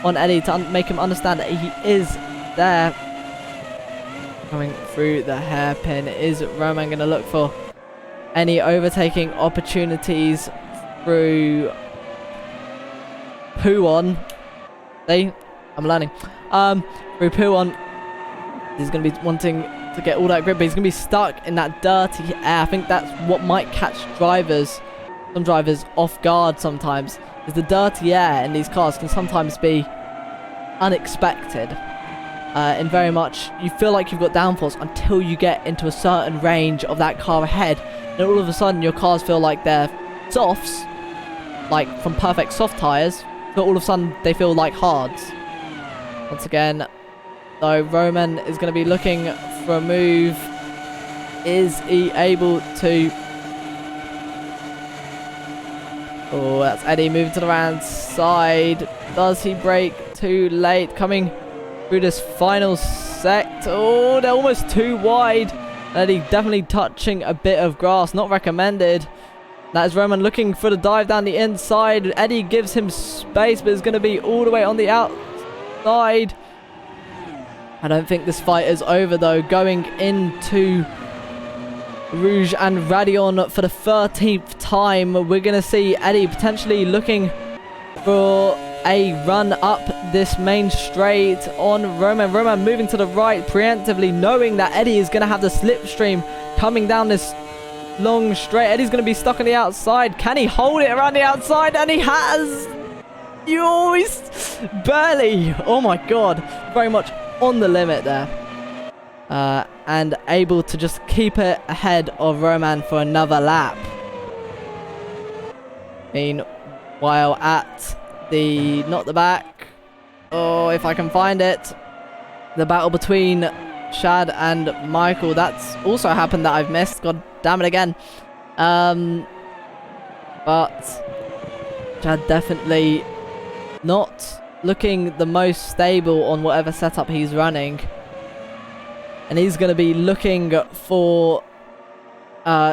on Eddie to make him understand that he is there. Coming through the hairpin. Is Roman going to look for any overtaking opportunities through Puon? See? I'm learning. Through Puon. He's going to be wanting to get all that grip, but he's going to be stuck in that dirty air. I think that's what might catch some drivers off guard sometimes, is the dirty air in these cars can sometimes be unexpected. And very much, you feel like you've got downforce until you get into a certain range of that car ahead. And all of a sudden, your cars feel like they're softs, like from perfect soft tyres, but all of a sudden, they feel like hards. Once again, though, Roman is going to be looking for a move. Is he able to... Oh, that's Eddie moving to the right side. Does he brake too late? Coming through this final sect. Oh, they're almost too wide. Eddie definitely touching a bit of grass. Not recommended. That is Roman looking for the dive down the inside. Eddie gives him space, but it's going to be all the way on the outside. I don't think this fight is over, though. Going into Rouge and Radion for the 13th time. We're going to see Eddie potentially looking for a run up this main straight on Roman. Roman moving to the right preemptively, knowing that Eddie is going to have the slipstream coming down this long straight. Eddie's going to be stuck on the outside. Can he hold it around the outside? And he has! You always... Barely! Oh my god. Very much on the limit there. And able to just keep it ahead of Roman for another lap. Meanwhile at the... Not the back. Oh, if I can find it. The battle between Shad and Michael. That's also happened that I've missed. God damn it again. But Shad definitely not looking the most stable on whatever setup he's running. And he's going to be looking for...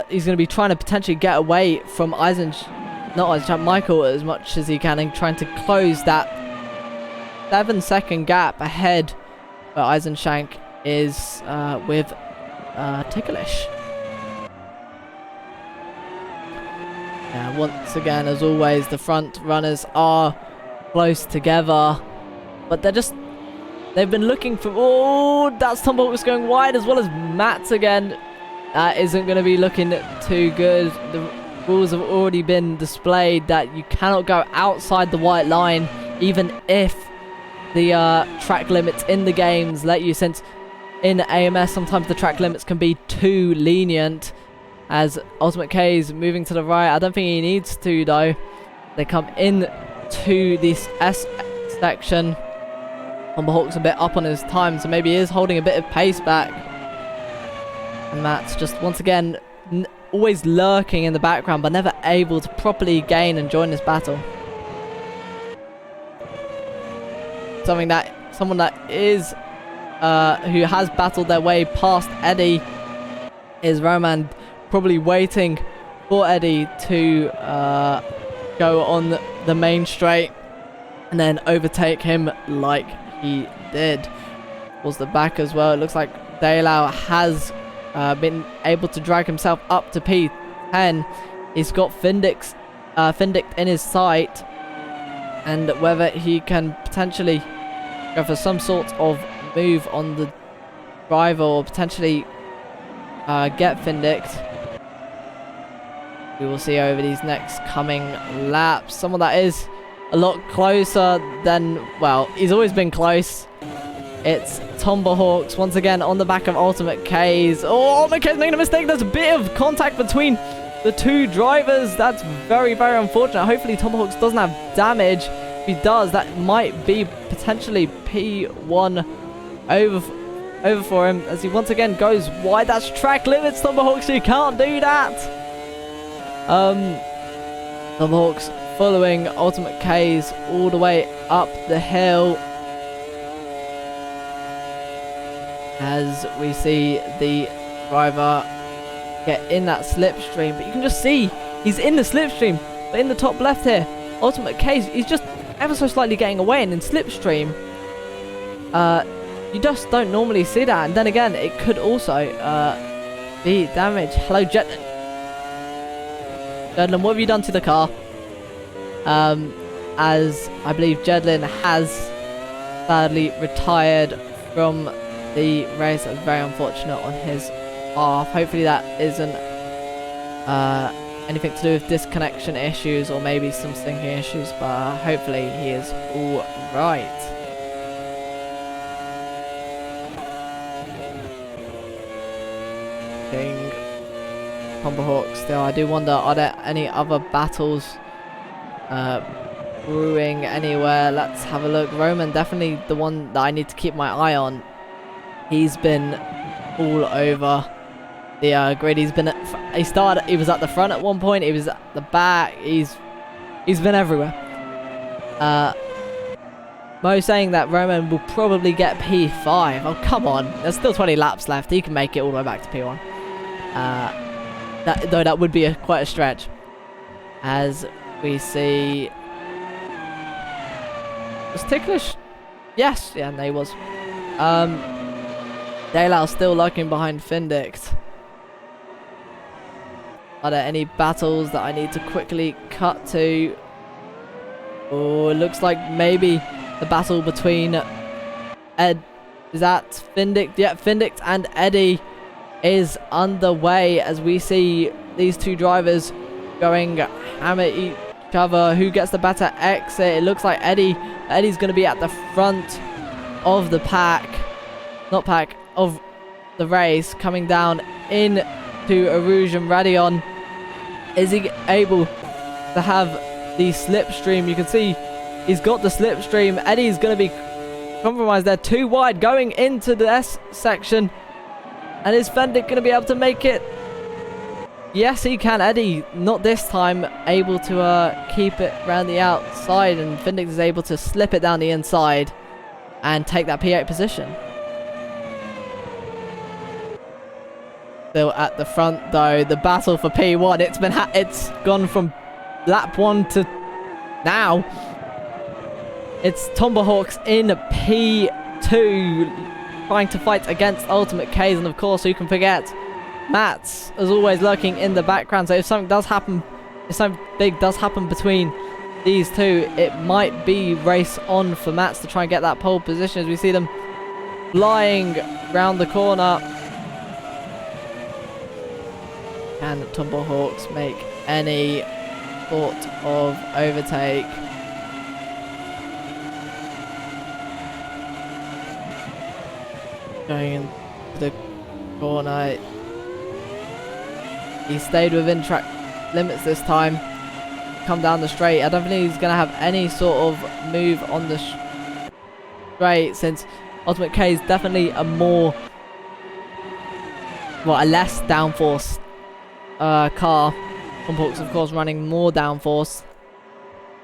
he's going to be trying to potentially get away from Michael as much as he can, and trying to close that 7-second gap ahead where Eisenshank is with Ticklish. Yeah, once again, as always, the front runners are close together, but they've been looking for, oh, that's Tomahawk's going wide, as well as Matt's again. That isn't going to be looking too good. The rules have already been displayed that you cannot go outside the white line, even if the track limits in the games let you, since in AMS sometimes the track limits can be too lenient. As Ultimate K is moving to the right, I don't think he needs to though. They come in to this S section. Tomahawk's a bit up on his time, so maybe he is holding a bit of pace back. And Matt's just once again always lurking in the background, but never able to properly gain and join this battle. Someone that is who has battled their way past Eddie is Roman, probably waiting for Eddie to go on the main straight and then overtake him like he did. Was the back as well. It looks like Daylau has been able to drag himself up to P10. He's got Findict in his sight, and whether he can potentially go for some sort of move on the driver or potentially get Findict, we will see over these next coming laps. Someone that is a lot closer than, well, he's always been close. It's Tomahawks once again on the back of Ultimate K's. Oh, Ultimate K's making a mistake. There's a bit of contact between the two drivers. That's very, very unfortunate. Hopefully Tomahawks doesn't have damage. If he does, that might be potentially P1 over for him, as he once again goes wide. That's track limits, Tomahawks. You can't do that. Tomahawks following Ultimate K's all the way up the hill, as we see the driver get in that slipstream. But you can just see he's in the slipstream, but in the top left here, Ultimate K's, he's just ever so slightly getting away, and in slipstream you just don't normally see that. And then again, it could also be damage. Hello, Jedlin. Jedlin, what have you done to the car? As I believe Jedlin has sadly retired from the race. That's very unfortunate on his behalf. Hopefully that isn't anything to do with disconnection issues or maybe some syncing issues, but hopefully he is all right. King Tomahawk still. I do wonder, are there any other battles brewing anywhere? Let's have a look. Roman, definitely the one that I need to keep my eye on. He's been all over the grid. He was at the front at one point, he was at the back, he's been everywhere. Mo saying that Roman will probably get P5. Oh, come on, there's still 20 laps left. He can make it all the way back to P1. Though that would be quite a stretch. As we see, was Ticklish? Yes, yeah, no, he was. Daylau still lurking behind Findict. Are there any battles that I need to quickly cut to? Oh, it looks like maybe the battle between is that Findict? Yeah, Findict and Eddie is underway, as we see these two drivers going hammer each other. Who gets the better exit? It looks like Eddie's going to be at the front of the of the race, coming down into Erosion. Radion, is he able to have the slipstream? You can see he's got the slipstream. Eddie's going to be compromised there, too wide going into the S section. And is Findict going to be able to make it? Yes, he can. Eddie, not this time, able to keep it around the outside, and Findict is able to slip it down the inside and take that P8 position. Still at the front though, the battle for P1. It's gone from lap 1 to now. It's Tomahawks in P2 trying to fight against Ultimate K's, and of course, who can forget Mats is always lurking in the background. So if something does happen, if something big does happen between these two, it might be race on for Mats to try and get that pole position as we see them flying round the corner. Can Tomahawks make any sort of overtake? Going into the corner. He stayed within track limits this time. Come down the straight. I don't think he's going to have any sort of move on the straight, since Ultimate K is definitely a more, well, a less downforce car. Tomahawks, of course, running more downforce.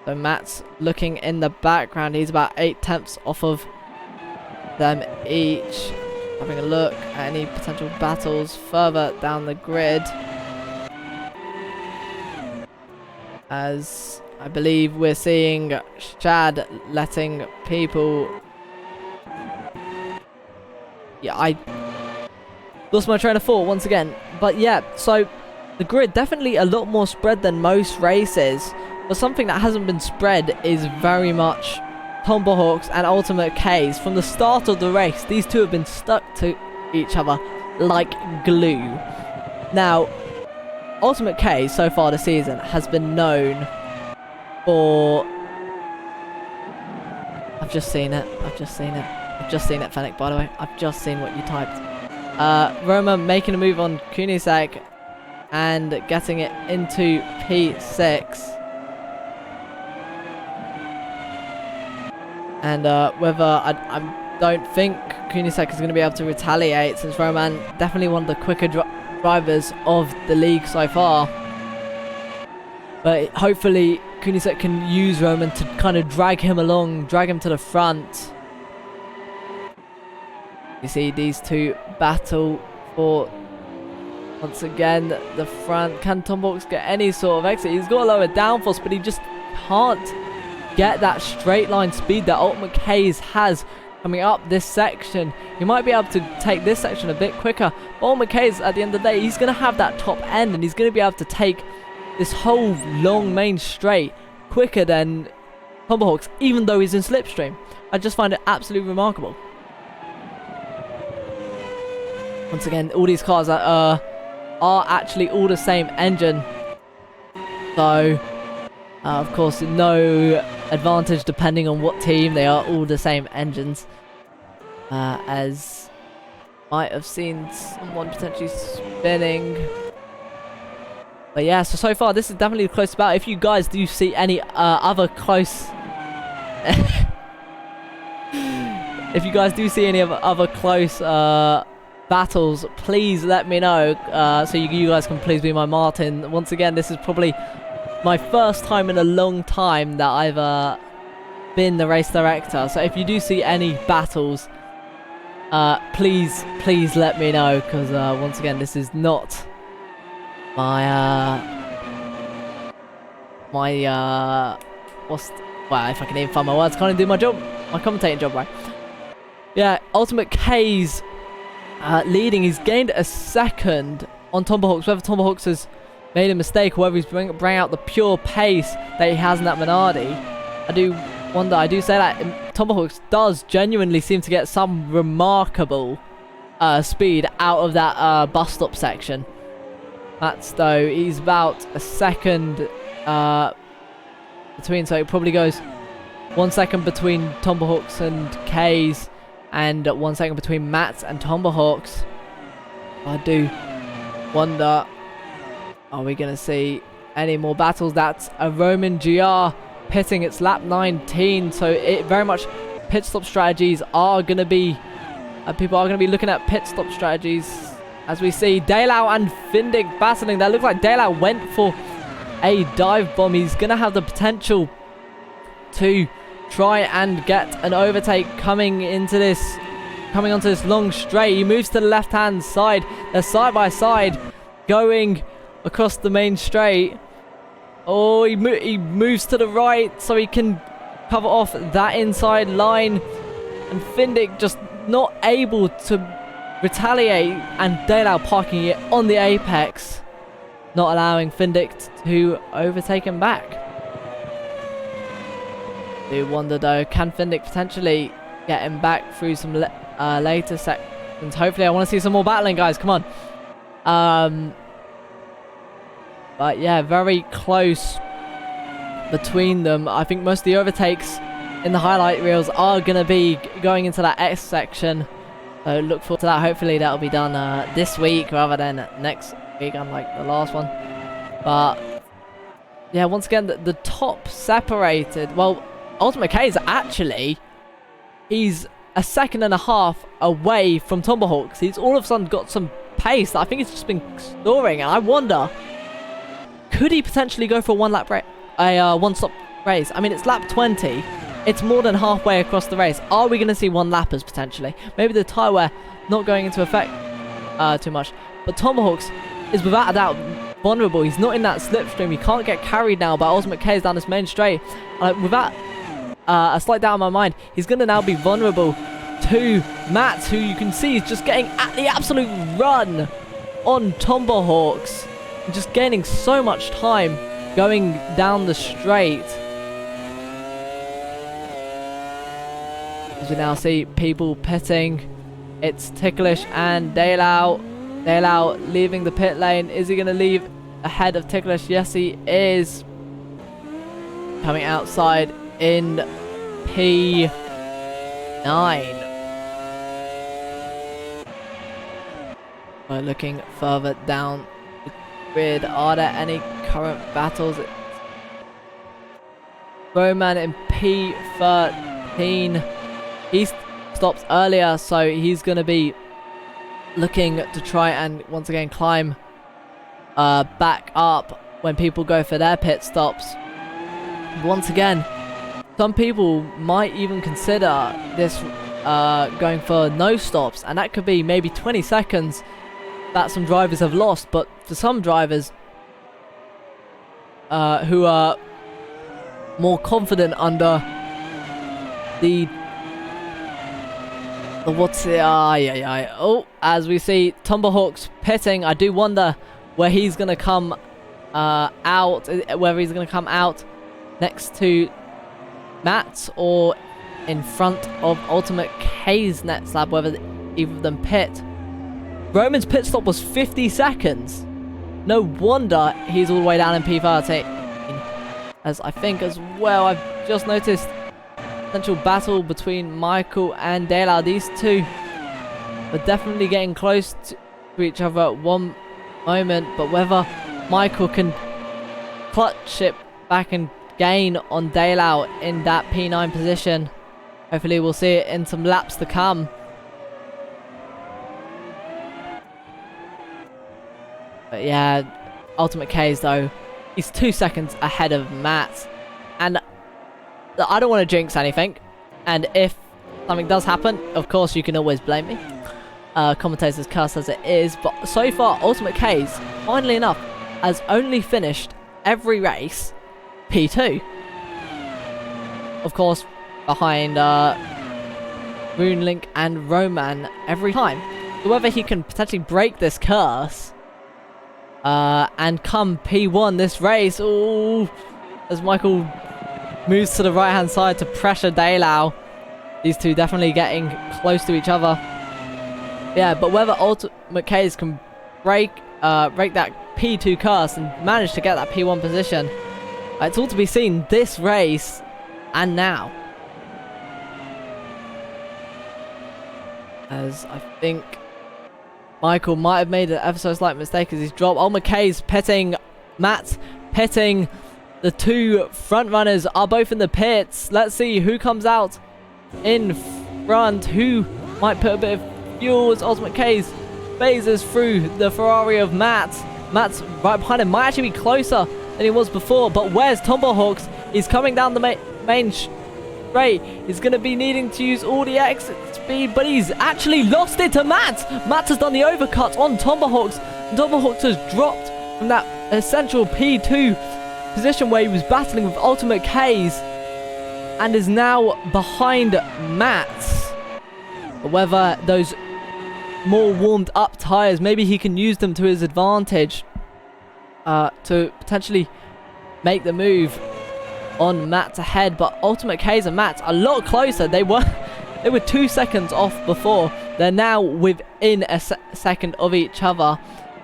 So Matt's looking in the background. He's about 8/10 off of them each. Having a look at any potential battles further down the grid, as I believe we're seeing Shad letting people... Yeah, I lost my train of thought once again. But yeah, so the grid definitely a lot more spread than most races, but something that hasn't been spread is very much Tomahawks and Ultimate K's. From the start of the race, these two have been stuck to each other like glue. Now, Ultimate K so far this season has been known for... I've just seen it, Fennec, by the way. I've just seen what you typed. Roma making a move on Kunisek and getting it into P6. And whether I don't think Kunisek is going to be able to retaliate, since Roman definitely one of the quicker drivers of the league so far. But hopefully Kunisek can use Roman to kind of drag him along, drag him to the front. You see these two battle for, once again, the front. Can Tomahawks get any sort of exit? He's got a lower downforce, but he just can't get that straight line speed that Ultimate K's has coming up this section. He might be able to take this section a bit quicker, but Ultimate K's, at the end of the day, he's going to have that top end, and he's going to be able to take this whole long main straight quicker than Tomahawks, even though he's in slipstream. I just find it absolutely remarkable. Once again, all these cars are actually all the same engine, so of course, no advantage depending on what team. They are all the same engines. As might have seen someone potentially spinning. But yeah, so far this is definitely the closest battle. If you guys do see any other close... if you guys do see any other close battles, please let me know. So you guys can please be my Martin. Once again, this is probably my first time in a long time that I've been the race director. So if you do see any battles, please let me know, because once again, this is not my well, if I can even find my words, can't even do my job, my commentating job right. Yeah, Ultimate K's leading. He's gained a second on Tomahawks. Whether Tomahawks has made a mistake, or whether he's bring out the pure pace that he has in that Minardi, I do wonder. I do say that Tomahawks does genuinely seem to get some remarkable speed out of that bus stop section. That's though, he's about a second between, so it probably goes 1 second between Tomahawks and K's, and 1 second between Mats and Tomahawks. I do wonder, are we going to see any more battles? That's a Roman GR pitting its lap 19, so it very much, pit stop strategies are going to be, people are going to be looking at pit stop strategies, as we see Daylau and Findig battling. That looks like Daylau went for a dive bomb. He's going to have the potential to try and get an overtake coming onto this long straight. He moves to the left hand side. They're side by side going across the main straight. Oh, he moves to the right so he can cover off that inside line, and Findick just not able to retaliate, and Daylau parking it on the apex, not allowing Findick to overtake him back. Do wonder though, can Findick potentially get him back through some later sections? Hopefully. I want to see some more battling, guys, come on. But yeah, very close between them. I think most of the overtakes in the highlight reels are going to be going into that X section. So look forward to that. Hopefully that'll be done this week rather than next week, unlike the last one. But yeah, once again, the top separated. Well, Ultimate K is actually, he's a second and a half away from Tomahawks. He's all of a sudden got some pace that I think he's just been storing. And I wonder, could he potentially go for a one-stop race? I mean, it's lap 20. It's more than halfway across the race. Are we going to see one-lappers potentially? Maybe the tyre wear not going into effect too much. But Tomahawks is without a doubt vulnerable. He's not in that slipstream. He can't get carried now by Ultimate K's down this main straight. Without a slight doubt in my mind, he's going to now be vulnerable to Matt, who you can see is just getting at the absolute run on Tomahawks. Just gaining so much time going down the straight. As we now see people pitting, it's Ticklish and Daylau. Daylau leaving the pit lane. Is he going to leave ahead of Ticklish? Yes, he is. Coming outside in P9. We're looking further down the grid. Are there any current battles? Roman in P13. He stops earlier, so he's going to be looking to try and once again climb back up when people go for their pit stops. Once again, some people might even consider this going for no stops, and that could be maybe 20 seconds that some drivers have lost. But for some drivers who are more confident under the as we see Tomahawks pitting, I do wonder where he's going to come out, whether he's going to come out next to Matt or in front of Ultimate K's net slab, whether either of them pit. Roman's pit stop was 50 seconds. No wonder he's all the way down in P13. As I think as well, I've just noticed potential battle between Michael and Daylau. These two are definitely getting close to each other at one moment, but whether Michael can clutch it back and gain on Daylau in that P9 position, hopefully we'll see it in some laps to come. But yeah, Ultimate K's though, he's 2 seconds ahead of Matt, and I don't want to jinx anything, and if something does happen, of course you can always blame me. Commentators curse as it is, but so far Ultimate K's, finally enough, has only finished every race P2. Of course, behind Runelink and Roman every time. So whether he can potentially break this curse and come P1 this race, ooh, as Michael moves to the right hand side to pressure Daylau. These two definitely getting close to each other. Yeah, but whether Ultimate K's can break that P2 curse and manage to get that P1 position, it's all to be seen this race and now. As I think Michael might have made an ever so slight mistake as he's dropped. Ultimate K's pitting, Matt pitting. The two front runners are both in the pits. Let's see who comes out in front. Who might put a bit of fuel as Ultimate K's phases through the Ferrari of Matt. Matt's right behind him. Might actually be closer than he was before. But where's Tomahawks? He's coming down the main straight. He's going to be needing to use all the exit speed. But he's actually lost it to Matt. Matt has done the overcut on Tomahawks. And Tomahawks has dropped from that essential P2 position where he was battling with Ultimate K's. and is now behind Matt. Whether those more warmed up tyres, maybe he can use them to his advantage to potentially make the move on Matt ahead. But Ultimate K's and Matt a lot closer. They were 2 seconds off before. They're now within a second of each other.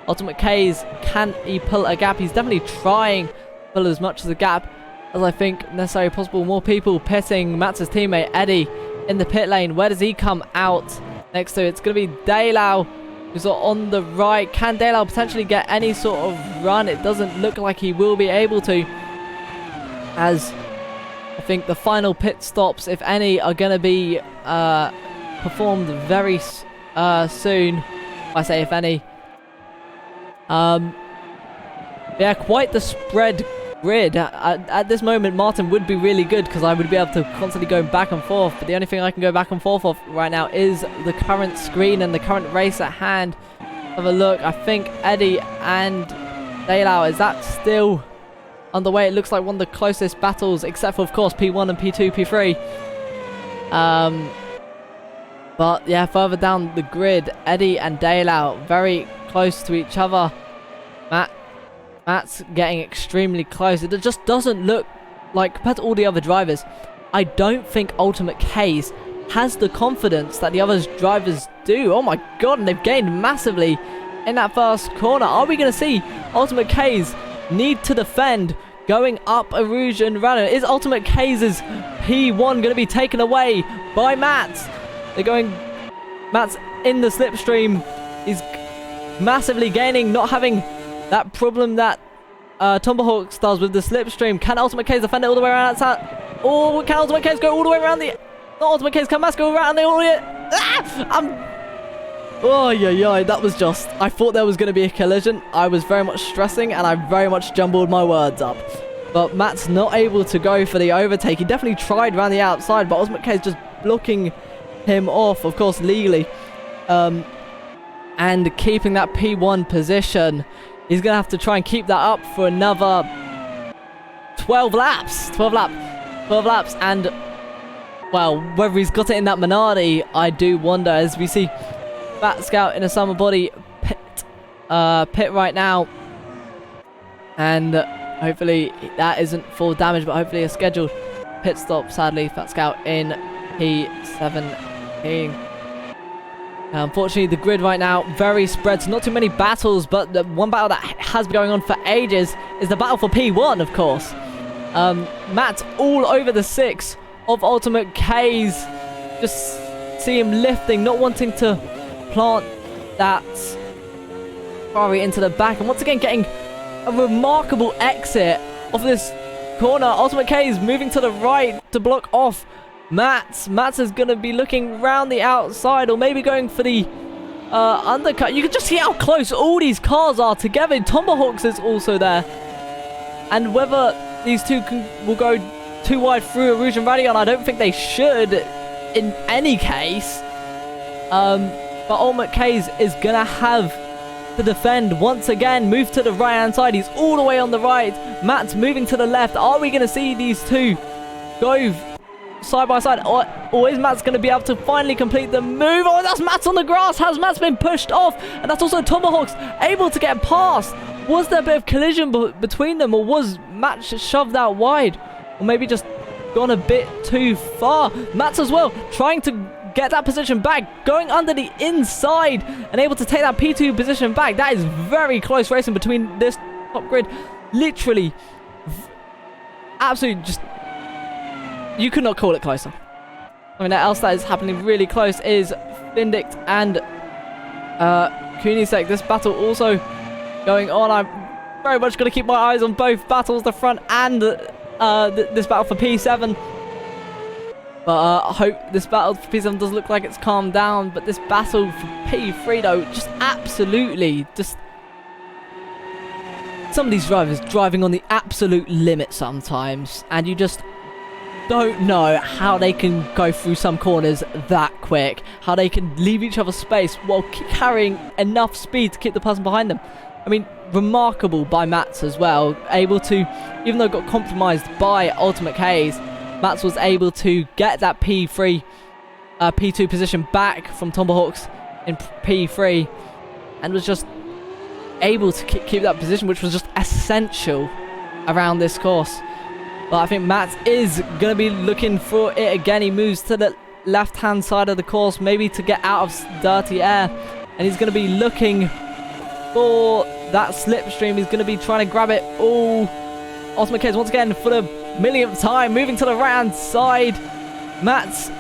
Ultimate K's, can he pull a gap? He's definitely trying to pull as much as a gap as I think necessarily possible. More people pitting. Matt's teammate Eddie in the pit lane. Where does he come out next to? It's going to be Daylau, who's on the right. Can Daylau potentially get any sort of run? It doesn't look like he will be able to, as I think the final pit stops, if any, are going to be performed very soon. I say if any. Yeah, quite the spread grid. At this moment, Martin would be really good because I would be able to constantly go back and forth. But the only thing I can go back and forth of right now is the current screen and the current race at hand. Have a look. I think Eddie and Daylau, is that still underway? It looks like one of the closest battles, except for, of course, P1 and P2, P3. But yeah, further down the grid, Eddie and Daylau very close to each other. Matt's getting extremely close. It just doesn't look like, compared to all the other drivers, I don't think Ultimate K's has the confidence that the other drivers do. Oh my god, and they've gained massively in that first corner. Are we going to see Ultimate K's need to defend going up Erosion Run? Is Ultimate K's P1 going to be taken away by Matt? They're going... Matt's in the slipstream. He's massively gaining, not having that problem that Tomahawks does with the slipstream. Can Ultimate K's defend it all the way around outside? Or can Ultimate K's go all the way around the... Not Ultimate K's, can Matt go around the... Oh, yeah, that was just... I thought there was going to be a collision. I was very much stressing, and I very much jumbled my words up. But Matt's not able to go for the overtake. He definitely tried around the outside, but Ultimate K's just blocking him off, of course, legally. And keeping that P1 position. He's going to have to try and keep that up for another 12 laps. 12 laps. And, well, whether he's got it in that Minardi, I do wonder, as we see Bat Scout in a summer body pit right now. And hopefully that isn't full damage, but hopefully a scheduled pit stop, sadly. Bat Scout in P17. Unfortunately, the grid right now very spread, so not too many battles, but the one battle that has been going on for ages is the battle for P1, of course. Matt's all over the 6 of Ultimate K's. Just see him lifting, not wanting to plant that Ferrari into the back, and once again getting a remarkable exit off this corner. Ultimate K's moving to the right to block off Matt's is going to be looking round the outside, or maybe going for the undercut. You can just see how close all these cars are together. Tomahawks is also there. And whether these two will go too wide through Erosion Radion, I don't think they should in any case. But Ultimate K's is going to have to defend once again. Move to the right hand side. He's all the way on the right. Matt's moving to the left. Are we going to see these two go side by side, or is Matt's going to be able to finally complete the move? Oh, that's Matt's on the grass. Has Matt's been pushed off? And that's also Tomahawks able to get past. Was there a bit of collision between them, or was Matt shoved out wide, or maybe just gone a bit too far? Matt's as well trying to get that position back, going under the inside and able to take that P2 position back. That is very close racing between this top grid. Literally absolutely just, you could not call it closer. I mean, else that is happening really close is Vindict and Kunisek. This battle also going on. I'm very much going to keep my eyes on both battles, the front and this battle for P7. But I hope this battle for P7 does look like it's calmed down. But this battle for P3, though, just absolutely just... Some of these drivers driving on the absolute limit sometimes, and you just don't know how they can go through some corners that quick, how they can leave each other space while carrying enough speed to keep the person behind them. I mean, remarkable by Mats as well, able to, even though got compromised by Ultimate K's, Mats was able to get that P3, P2 position back from Tomahawks in P3, and was just able to keep that position, which was just essential around this course. But I think Mats is going to be looking for it again. He moves to the left-hand side of the course, maybe to get out of dirty air. And he's going to be looking for that slipstream. He's going to be trying to grab it. Oh, Ultimate Kids once again for the millionth time, moving to the right-hand side. Mats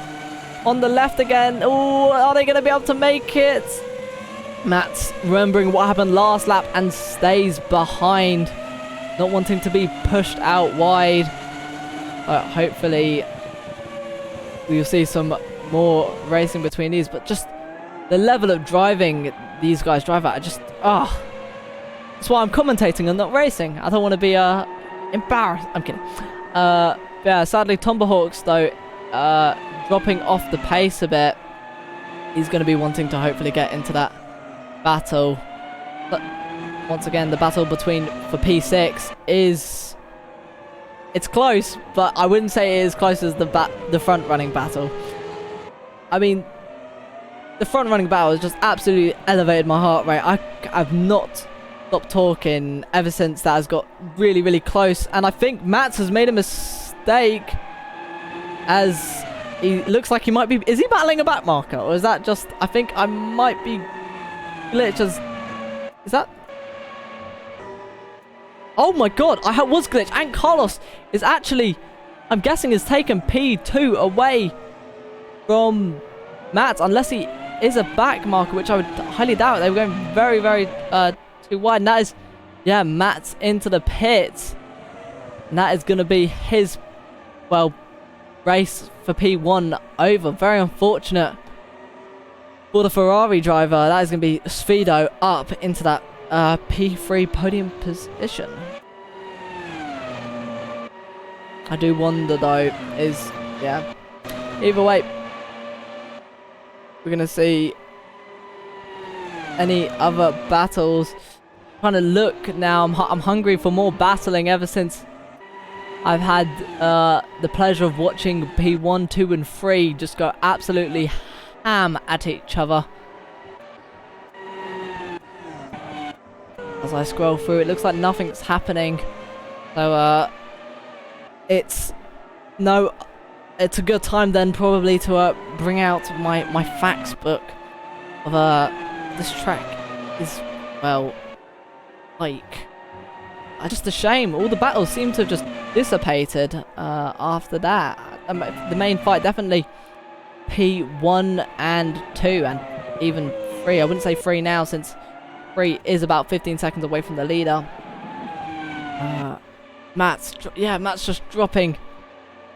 on the left again. Oh, are they going to be able to make it? Mats remembering what happened last lap and stays behind, not wanting to be pushed out wide. Hopefully we'll see some more racing between these, but just the level of driving these guys drive at, that's why I'm commentating and not racing. I don't want to be embarrassed. I'm kidding. Yeah, sadly Tomahawks though dropping off the pace a bit. He's going to be wanting to hopefully get into that battle, but once again the battle for P6 is, it's close, but I wouldn't say it is close as the front running battle. I mean, the front running battle has just absolutely elevated my heart rate. I've not stopped talking ever since that has got really, really close, and I think Mats has made a mistake, as he looks like he might be, is he battling a back marker, or is that just, I think I might be glitches. Is that? Oh my god, I was glitched. And Carlos is actually, I'm guessing, has taken P2 away from Mats, unless he is a back marker, which I would highly doubt. They were going very, very too wide. And that is, yeah, Mats into the pits. And that is going to be his, well, race for P1 over. Very unfortunate for the Ferrari driver. That is going to be Sfido up into that P3 podium position. I do wonder though, yeah, either way, we're going to see any other battles. Trying to look now, I'm hungry for more battling ever since I've had the pleasure of watching P1, 2 and 3 just go absolutely ham at each other. As I scroll through, it looks like nothing's happening. So it's a good time then probably to bring out my facts book of this track is, well, like, just a shame. All the battles seem to have just dissipated after that. The main fight definitely P1 and 2 and even 3. I wouldn't say 3 now, since 3 is about 15 seconds away from the leader. Mats just dropping.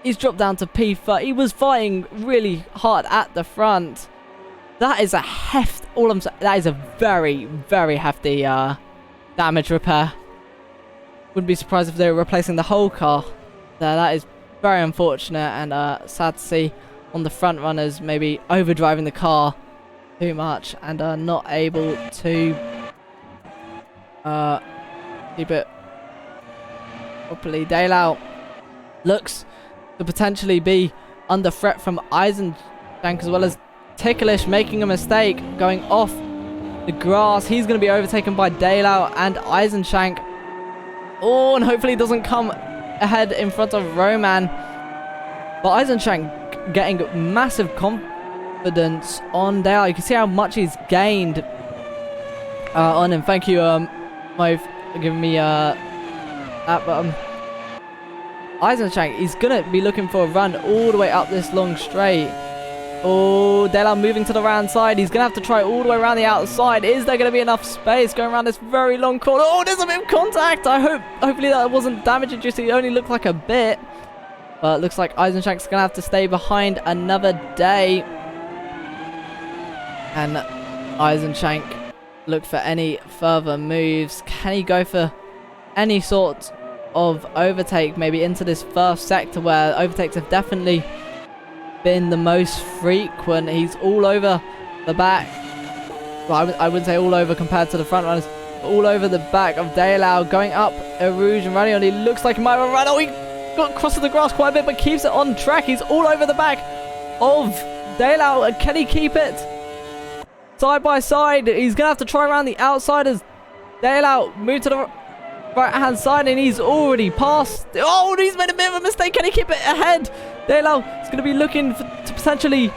He's dropped down to P4. He was fighting really hard at the front. That is a that is a very, very hefty damage repair. Wouldn't be surprised if they were replacing the whole car there. That is very unfortunate and sad to see on the front runners maybe overdriving the car too much and not able to keep it properly. Dale looks to potentially be under threat from Eisenschank, as well as Ticklish making a mistake going off the grass. He's going to be overtaken by Dale and Eisenschank. Oh, and hopefully doesn't come ahead in front of Roman. But Eisenschank getting massive confidence on Dale. You can see how much he's gained on him. Thank you, Mo, for giving me that. But Eisenschank, he's going to be looking for a run all the way up this long straight. Oh, Dale moving to the round side. He's going to have to try all the way around the outside. Is there going to be enough space going around this very long corner? Oh, there's a bit of contact. Hopefully that wasn't damage induced. It only looked like a bit. But it looks like Eisenschank going to have to stay behind another day. And Eisenschank look for any further moves. Can he go for any sort of overtake, maybe into this first sector where overtakes have definitely been the most frequent? He's all over the back. Well, I wouldn't say all over compared to the front runners. All over the back of Dale, going up Erosion running on. He looks like he might have run. Oh, got crosses the grass quite a bit, but keeps it on track. He's all over the back of Daylau. Can he keep it? Side by side. He's going to have to try around the outside as Daylau move to the right-hand side, and he's already passed. Oh, he's made a bit of a mistake. Can he keep it ahead? Daylau is going to be looking to potentially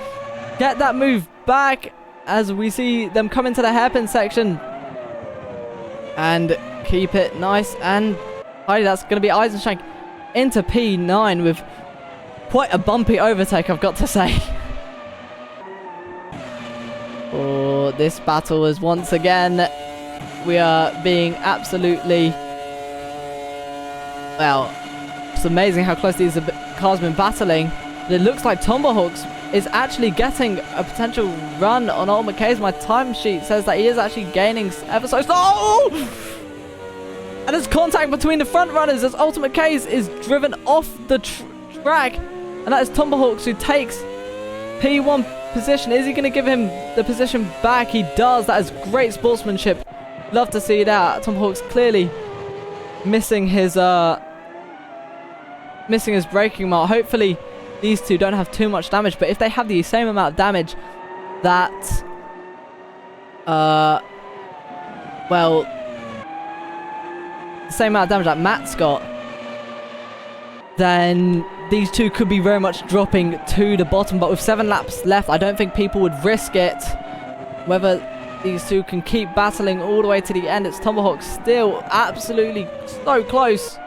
get that move back as we see them come into the hairpin section and keep it nice and tidy. That's going to be Eisenschenk into P9 with quite a bumpy overtake, I've got to say. Oh, this battle is once again, we are being absolutely, well, it's amazing how close these cars have been battling. But it looks like Tomahawks is actually getting a potential run on Ultimate K's. My timesheet says that he is actually gaining ever so slow. Oh! And there's contact between the front runners as Ultimate K's is driven off the track. And that is Tomahawks who takes P1 position. Is he going to give him the position back? He does. That is great sportsmanship. Love to see that. Tomahawks clearly missing his braking mark. Hopefully these two don't have too much damage, but if they have the same amount of damage that well, the same amount of damage that Matt's got, then these two could be very much dropping to the bottom. But with 7 laps left, I don't think people would risk it. Whether these two can keep battling all the way to the end. It's Tomahawk still absolutely so close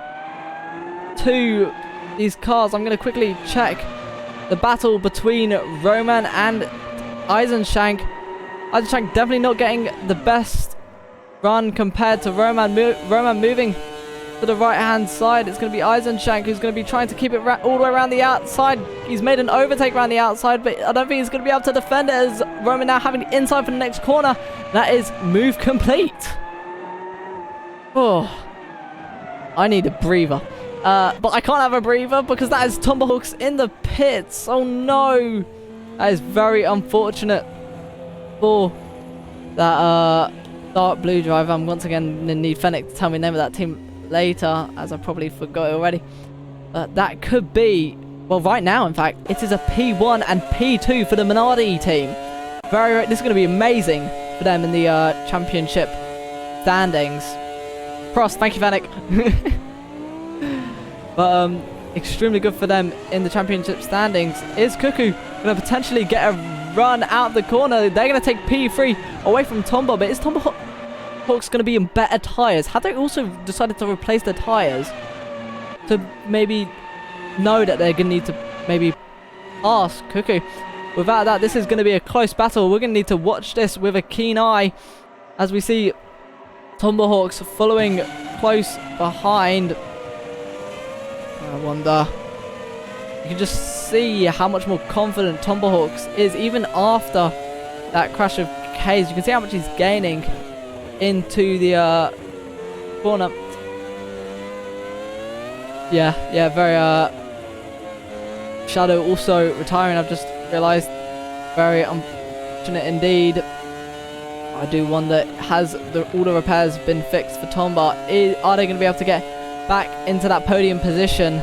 to these cars. I'm going to quickly check the battle between Roman and Eisenschenk. Eisenschenk definitely not getting the best run compared to Roman. Roman moving to the right hand side. It's going to be Eisenschenk who's going to be trying to keep it all the way around the outside. He's made an overtake around the outside, but I don't think he's going to be able to defend it as Roman now having the inside for the next corner. That is move complete. Oh, I need a breather. But I can't have a breather because that is Tomahawks in the pits. Oh no. That is very unfortunate for that dark blue driver. I'm once again going to need Fennec to tell me the name of that team later, as I probably forgot it already. That could be, well, right now in fact, it is a P1 and P2 for the Minardi team. This is going to be amazing for them in the championship standings. Cross, thank you Fennec. But extremely good for them in the championship standings. Is Cuckoo going to potentially get a run out of the corner? They're going to take P3 away from Tomba, but is Tomahawk's going to be in better tyres? Have they also decided to replace their tyres to maybe know that they're going to need to maybe ask Cuckoo? Without that, this is going to be a close battle. We're going to need to watch this with a keen eye as we see Tomahawks following close behind. I wonder. You can just see how much more confident Tomahawks is even after that crash of K's. You can see how much he's gaining into the corner. Yeah, very Shadow also retiring, I've just realised. Very unfortunate indeed. I do wonder, has all the repairs been fixed for Tomba? Are they going to be able to get back into that podium position?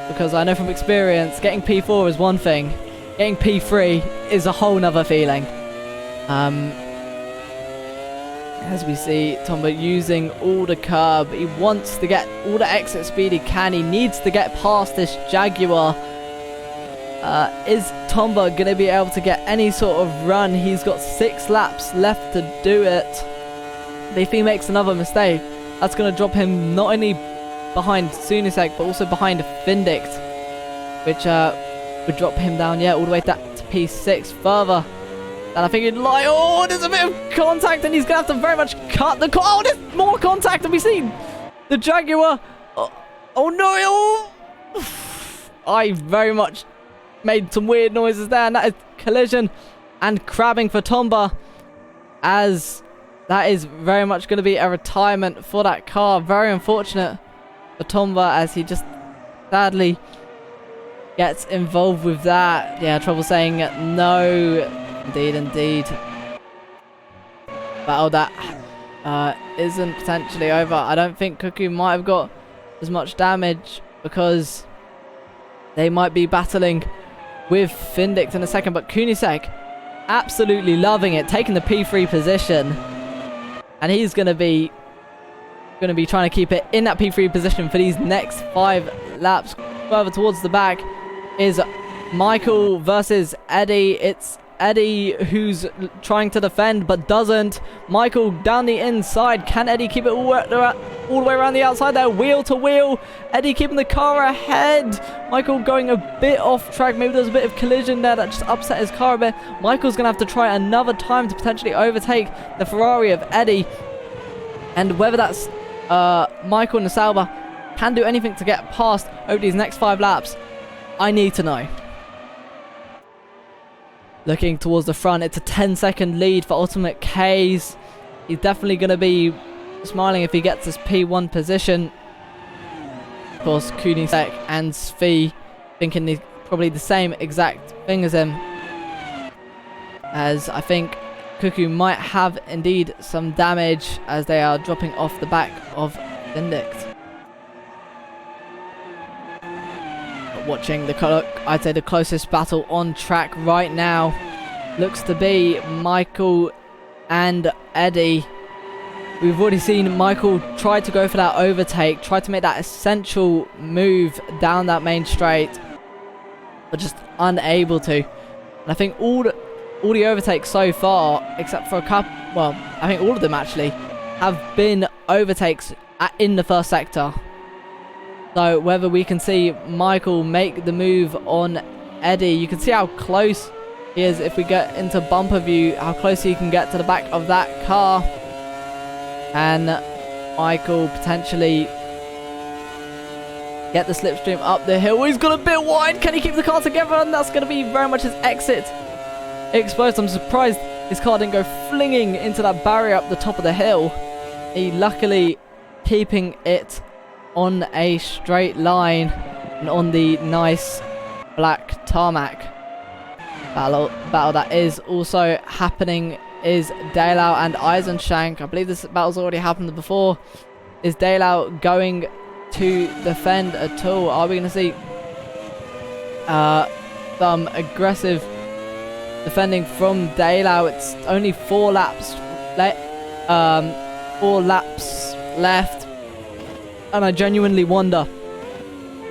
Because I know from experience, getting P4 is one thing, getting P3 is a whole nother feeling. As we see Tomba using all the curb, he wants to get all the exit speed he can. He needs to get past this Jaguar. Is Tomba going to be able to get any sort of run? He's got 6 laps left to do it. But if he makes another mistake, that's going to drop him not only behind Sunisek, but also behind Findict, which would drop him down, all the way to P6 further. And I think he'd like, oh, there's a bit of contact, and he's going to have to very much cut the oh, there's more contact, and we see the Jaguar. Oh no, I very much made some weird noises there, and that is collision and crabbing for Tomba, as that is very much going to be a retirement for that car. Very unfortunate for Tomba, as he just sadly gets involved with that. Yeah, trouble saying no. Indeed. Battle that isn't potentially over. I don't think Cuckoo might have got as much damage because They might be battling with Findict in a second, but Kunisek absolutely loving it, taking the P3 position. And he's going to be trying to keep it in that P3 position for these next 5 laps. Further towards the back is Michael versus Eddie. It's Eddie who's trying to defend but doesn't. Michael down the inside. Can Eddie keep it all the way around the outside there? Wheel to wheel. Eddie keeping the car ahead. Michael going a bit off track. Maybe there's a bit of collision there that just upset his car a bit. Michael's going to have to try another time to potentially overtake the Ferrari of Eddie. And whether that's Michael Nasalba can do anything to get past over these next 5 laps, I need to know. Looking towards the front, it's a 10-second lead for Ultimate K's. He's definitely going to be smiling if he gets this P1 position. Of course, Kunisek and Svi thinking probably the same exact thing as him. As I think Cuckoo might have indeed some damage as they are dropping off the back of Vindict. Watching I'd say the closest battle on track right now looks to be Michael and Eddie. We've already seen Michael try to go for that overtake, try to make that essential move down that main straight, but just unable to. And I think all the overtakes so far, except for a couple, well, I think all of them actually, have been overtakes in the first sector. So whether we can see Michael make the move on Eddie, you can see how close he is if we get into bumper view, how close he can get to the back of that car. And Michael potentially get the slipstream up the hill. He's got a bit wide. Can he keep the car together? And that's going to be very much his exit exposed. I'm surprised his car didn't go flinging into that barrier up the top of the hill. He luckily keeping it on a straight line and on the nice black tarmac. Battle that is also happening is Daylau and Eisenshank. I believe this battle's already happened before. Is Daylau going to defend at all? Are we going to see some aggressive defending from Daylau? It's only 4 laps left. And I genuinely wonder,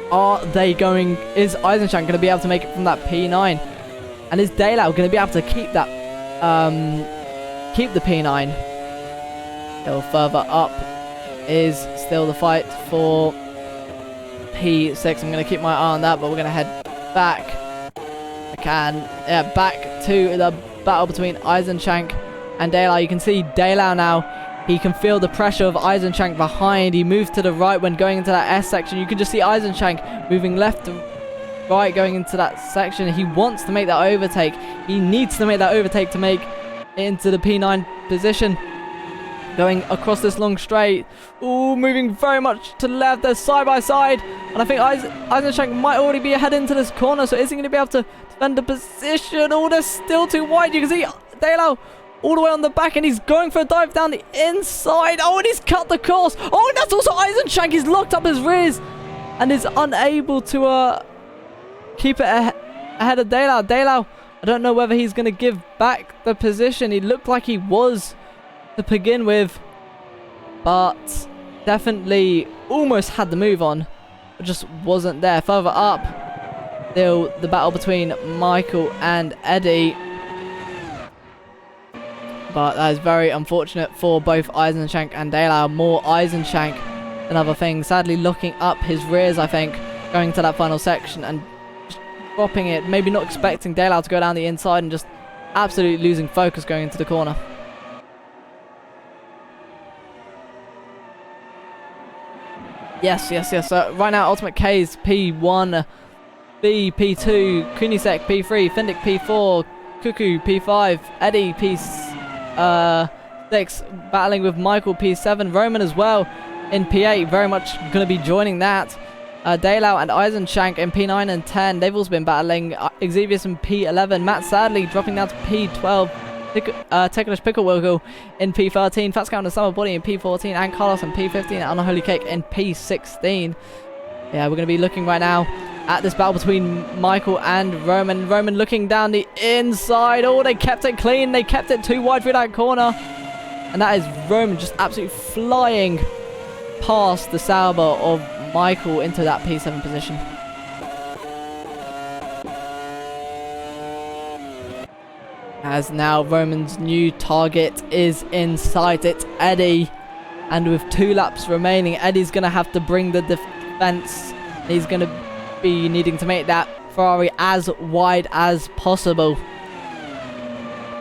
is Eisenshank going to be able to make it from that P9? And is Daylau going to be able to keep that, keep the P9? Still further up is still the fight for P6. I'm going to keep my eye on that, but we're going to head back. Back to the battle between Eisenshank and Daylau. You can see Daylau now. He can feel the pressure of Eisenshank behind. He moved to the right when going into that S section. You can just see Eisenshank moving left to right going into that section. He wants to make that overtake. He needs to make that overtake to make it into the P9 position. Going across this long straight. Ooh, moving very much to the left. They're side by side. And I think Eisenshank might already be ahead into this corner. So is he going to be able to defend the position? Oh, they're still too wide. You can see Daylau all the way on the back, and he's going for a dive down the inside. Oh, and he's cut the course. Oh, and that's also Eisenshank. He's locked up his rears and is unable to keep it ahead of Daylau. Daylau, I don't know whether he's going to give back the position. He looked like he was to begin with, but definitely almost had the move on, but just wasn't there. Further up, still the battle between Michael and Eddie. But that is very unfortunate for both Eisenshank and Daylau. More Eisenshank than other things. Sadly locking up his rears, I think, going to that final section and just dropping it. Maybe not expecting Daylau to go down the inside and just absolutely losing focus going into the corner. Yes. So right now, Ultimate K's P1, B P2, Kunisek P3, Findic P4, Cuckoo P5, Eddie P6, battling with Michael P7, Roman as well in P8, very much going to be joining that. Daylau and Eisenshank in P9 and 10, they've also been battling. Xavius in P11, Matt sadly dropping down to P12, Teklish Picklewiggle in P13, Fat Scout and Summer Body in P14, and Carlos in P15, and Unholy Cake in P16. Yeah, we're going to be looking right now at this battle between Michael and Roman. Roman looking down the inside. Oh, they kept it clean. They kept it too wide through that corner. And that is Roman just absolutely flying past the Sauber of Michael into that P7 position. As now Roman's new target is in sight. It's Eddie. And with 2 laps remaining, Eddie's going to have to bring the defense. He's going to be needing to make that Ferrari as wide as possible.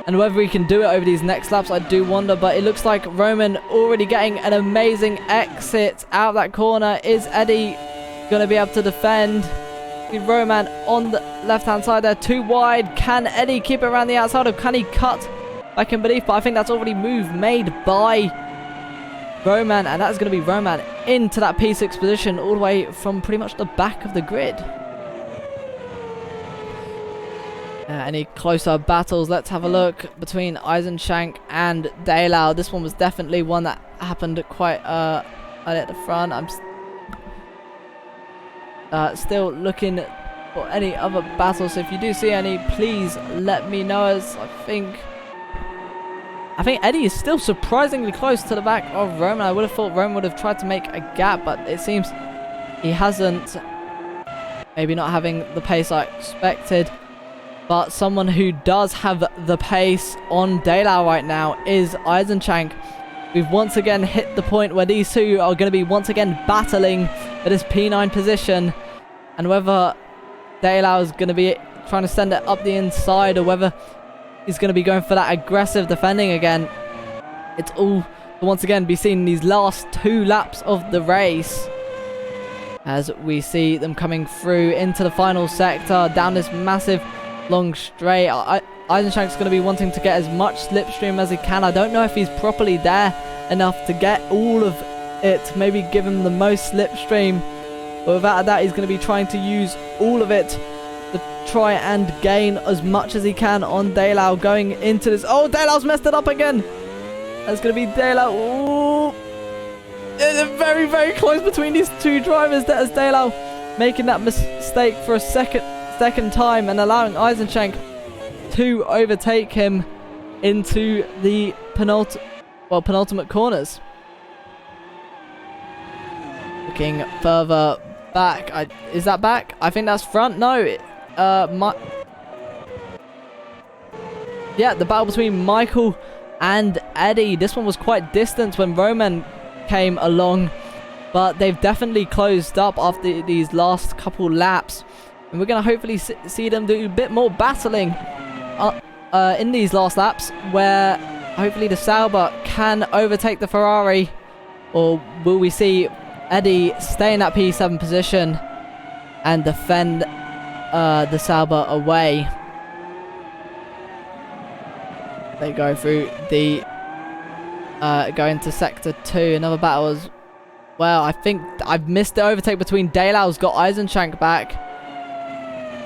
And whether he can do it over these next laps, I do wonder. But it looks like Roman already getting an amazing exit out of that corner. Is Eddie going to be able to defend? Roman on the left-hand side there, too wide. Can Eddie keep it around the outside, or can he cut back in beneath? But I think that's already move made by Roman, and that's going to be Roman into that P6 position all the way from pretty much the back of the grid. Any closer battles? Let's have a look between Eisenschank and Daylau. This one was definitely one that happened quite early at the front. I'm still looking for any other battles, so if you do see any, please let me know, as I think Eddie is still surprisingly close to the back of Roman. I would have thought Roman would have tried to make a gap, but it seems he hasn't. Maybe not having the pace I expected. But someone who does have the pace on Daylau right now is Eisenschank. We've once again hit the point where these two are going to be once again battling for this P9 position. And whether Daylau is going to be trying to send it up the inside, or whether he's going to be going for that aggressive defending again, it's all to once again be seen in these last 2 laps of the race. As we see them coming through into the final sector, down this massive long straight. Eisenschank is going to be wanting to get as much slipstream as he can. I don't know if he's properly there enough to get all of it. Maybe give him the most slipstream. But without a doubt, he's going to be trying to use all of it to try and gain as much as he can on Daylau going into this. Oh, Daylau's messed it up again. That's going to be Daylau. Ooh. It's very, very close between these 2 drivers. That is Daylau making that mistake for a second time and allowing Eisenschank to overtake him into the penultimate corners. Looking further back, is that back? I think that's front. No, yeah, the battle between Michael and Eddie. This one was quite distant when Roman came along, but they've definitely closed up after these last couple laps. And we're going to hopefully see them do a bit more battling in these last laps, where hopefully the Sauber can overtake the Ferrari. Or will we see Eddie stay in that P7 position and defend the Sauber away? They go through the... go into Sector 2. Another battle as well. I think I've missed the overtake between Daylau's got Eisenschank back.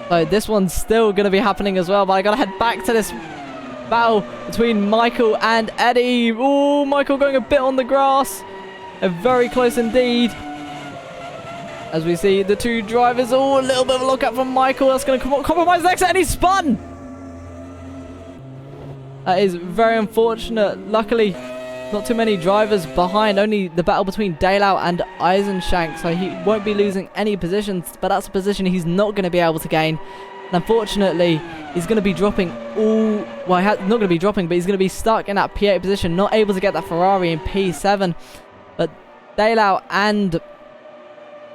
So this one's still going to be happening as well, but I got to head back to this battle between Michael and Eddie. Oh, Michael going a bit on the grass. Very close indeed. As we see the 2 drivers. Oh, a little bit of a lookout from Michael. That's going to compromise the exit, and he spun. That is very unfortunate. Luckily, not too many drivers behind. Only the battle between Daylau and Eisenschank, so he won't be losing any positions, but that's a position he's not going to be able to gain. And unfortunately, he's going to be dropping all... Well, not going to be dropping, but he's going to be stuck in that P8 position, not able to get that Ferrari in P7. But Daylau and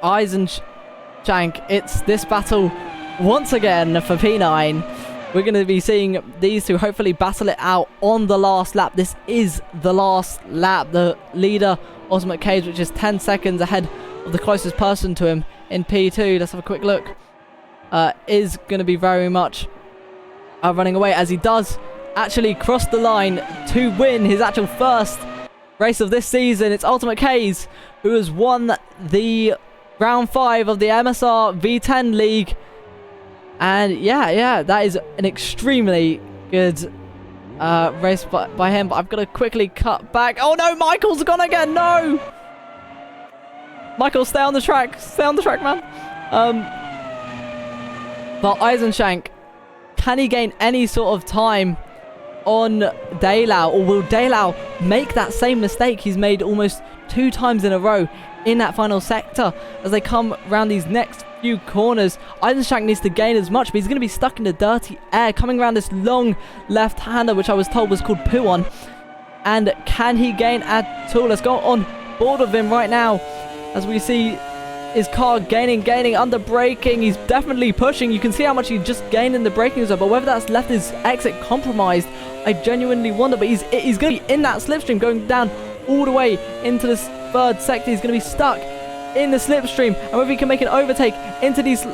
Eisenschank, it's this battle once again for P9. We're going to be seeing these two hopefully battle it out on the last lap. This is the last lap. The leader, Ultimate Cage, which is 10 seconds ahead of the closest person to him in P2. Let's have a quick look. Is going to be very much running away, as he does actually cross the line to win his actual first race of this season. It's Ultimate Cage who has won the round 5 of the MSR V10 League. And yeah, that is an extremely good race by him. But I've got to quickly cut back. Oh no, Michael's gone again. No! Michael, stay on the track. Stay on the track, man. But Eisenschank, can he gain any sort of time on Daylau, or will Daylau make that same mistake he's made almost 2 times in a row in that final sector as they come around these next few corners? Eisenschank needs to gain as much, but he's going to be stuck in the dirty air coming around this long left-hander, which I was told was called Puon. And can he gain at all? Let's go on board of him right now as we see his car gaining, under braking. He's definitely pushing. You can see how much he just gained in the braking zone, but whether that's left his exit compromised, I genuinely wonder. But he's going to be in that slipstream going down all the way into this 3rd sector. He's going to be stuck in the slipstream, and whether he can make an overtake into these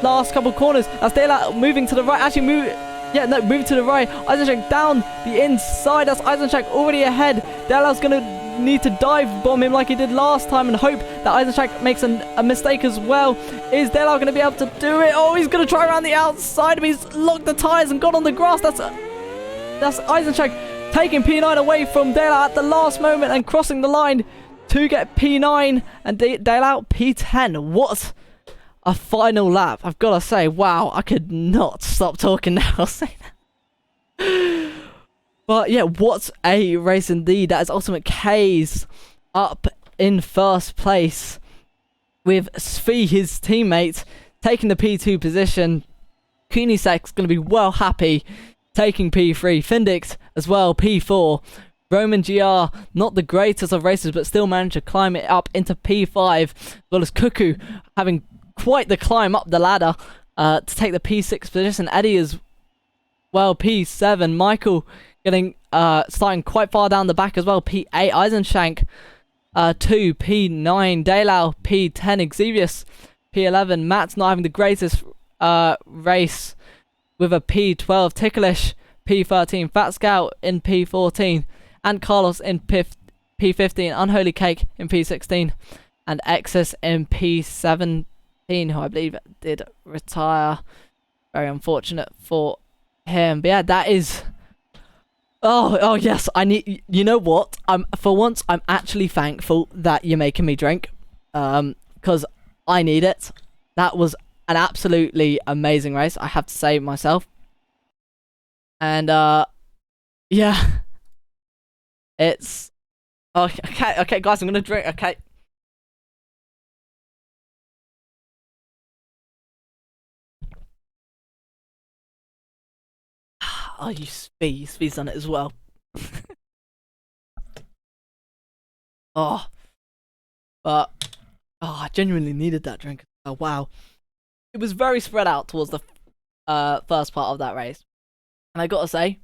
last couple corners. That's Daylau moving to the right. Moving to the right. Eisenschank down the inside. That's Eisenschank already ahead. Daylau's going to need to dive bomb him like he did last time and hope that Eisenschank makes a mistake as well. Is Daylau going to be able to do it? Oh, he's going to try around the outside, but he's locked the tyres and got on the grass. That's Eisenschank taking P9 away from Daylau at the last moment and crossing the line to get P9 and Daylau P10. What a final lap, I've got to say. Wow, I could not stop talking now. I'll say that. But yeah, what a race indeed. That is Ultimate K's up in 1st place with Svi, his teammate, taking the P2 position. Kunisek's going to be well happy taking P3. Findix as well, P4. Roman GR, not the greatest of races, but still managed to climb it up into P5. As well as Cuckoo having quite the climb up the ladder to take the P6 position. Eddie as well, P7. Michael getting starting quite far down the back as well, P8. Eisenschank 2, P9. Daylau P10. Xevious P11. Matt's not having the greatest race with a P12. Ticklish P13. Fat Scout in P14. And Carlos in P15. Unholy Cake in P16. And Exus in P17, who I believe did retire. Very unfortunate for him. But yeah, that is... Oh yes, I need... You know what? For once, I'm actually thankful that you're making me drink. Because I need it. That was an absolutely amazing race, I have to say myself. And, yeah. It's... Okay, guys, I'm gonna drink, okay. Oh, you Speed's done it as well. Oh. But, I genuinely needed that drink. Oh, wow. It was very spread out towards the first part of that race. And I gotta say,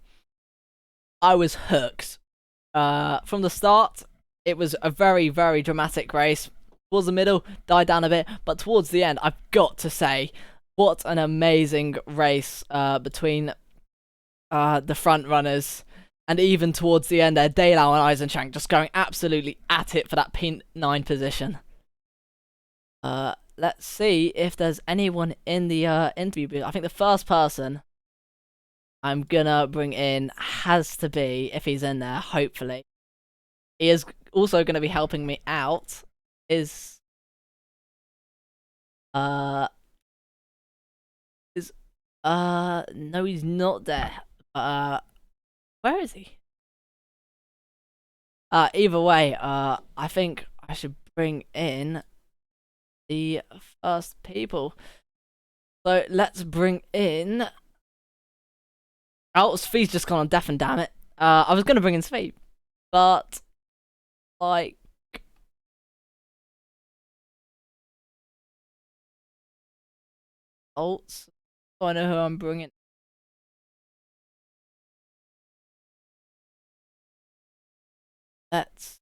I was hooked. From the start, it was a very, very dramatic race. Towards the middle, died down a bit. But towards the end, I've got to say, what an amazing race between the front runners. And even towards the end there, Daylau and Eisenschank just going absolutely at it for that P9 position. Let's see if there's anyone in the interview booth. I think the first person I'm gonna bring in has to be, if he's in there, hopefully. He is also gonna be helping me out. No, he's not there. Where is he? Either way, I think I should bring in the first people. So let's bring in... Oh, Svi's just gone on deaf and damn it. I was gonna bring in Svi, but like... Alts. So I know who I'm bringing. Let's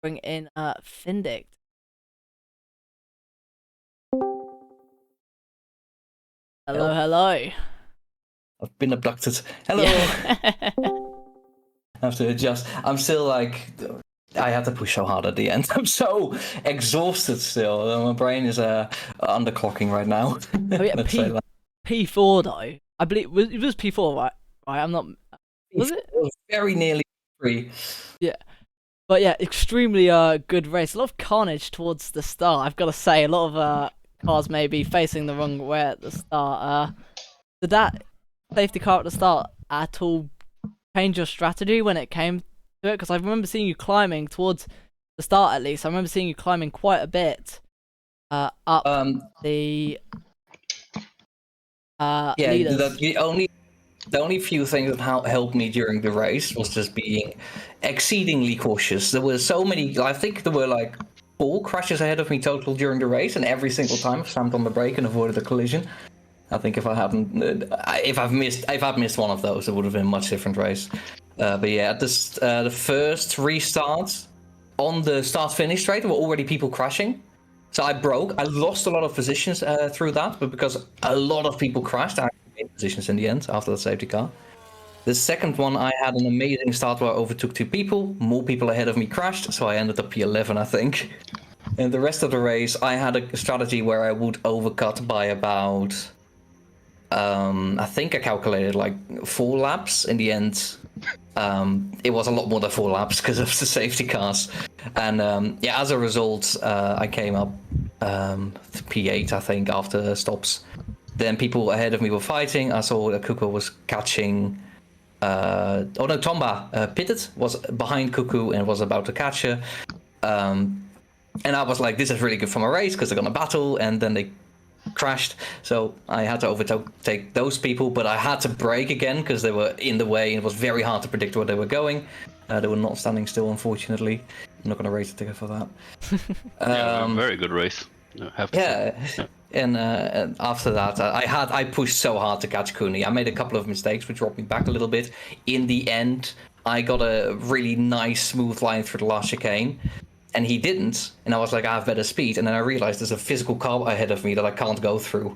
bring in Findict. Hello. I've been abducted. Hello. Yeah. I have to adjust. I'm still like, I had to push so hard at the end. I'm so exhausted still. My brain is underclocking right now. Oh yeah, P4 though. I believe it was P4, right? I'm not. Was it? It was very nearly 3. Yeah. But yeah, extremely good race. A lot of carnage towards the start. I've got to say, a lot of cars may be facing the wrong way at the start. Did that safety car at the start at all change your strategy when it came to it? Because I remember seeing you climbing towards the start, at least. I remember seeing you climbing quite a bit up the leaders. The only few things that helped me during the race was just being exceedingly cautious. There were so many. I think there were like 4 crashes ahead of me total during the race, and every single time I slammed on the brake and avoided a collision. I think if I've missed one of those, it would have been a much different race. But yeah, at the first restart on the start-finish straight, there were already people crashing. So I lost a lot of positions through that, but because a lot of people crashed, I gained positions in the end after the safety car. The second one, I had an amazing start where I overtook 2 people. More people ahead of me crashed, so I ended up P11, I think. And the rest of the race, I had a strategy where I would overcut by about, I think I calculated like 4 laps. In the end, it was a lot more than 4 laps because of the safety cars. And yeah, as a result, I came up to P8, I think, after stops. Then people ahead of me were fighting. I saw that Cuckoo was catching. Tomba pitted, was behind Cuckoo and was about to catch her. And I was like, this is really good for my race because they're going to battle. And then they crashed. So I had to overtake those people, but I had to brake again because they were in the way and it was very hard to predict where they were going. They were not standing still, unfortunately. I'm not going to race a ticket for that. Very good race. And after that, I pushed so hard to catch Cooney. I made a couple of mistakes, which dropped me back a little bit. In the end, I got a really nice, smooth line through the last chicane, and he didn't. And I was like, I have better speed. And then I realized there's a physical car ahead of me that I can't go through.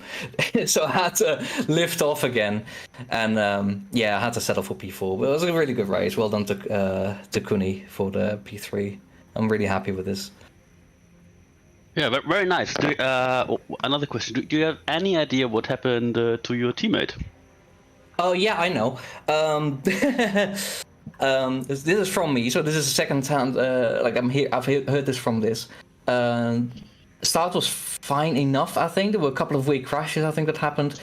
So I had to lift off again. And I had to settle for P4. But it was a really good race. Well done to Cooney for the P3. I'm really happy with this. Yeah, very nice. Another question. Do you have any idea what happened to your teammate? Oh, yeah, I know. This is from me, so this is the second time. I've heard this from this. Start was fine enough, I think. There were a couple of weird crashes, I think, that happened.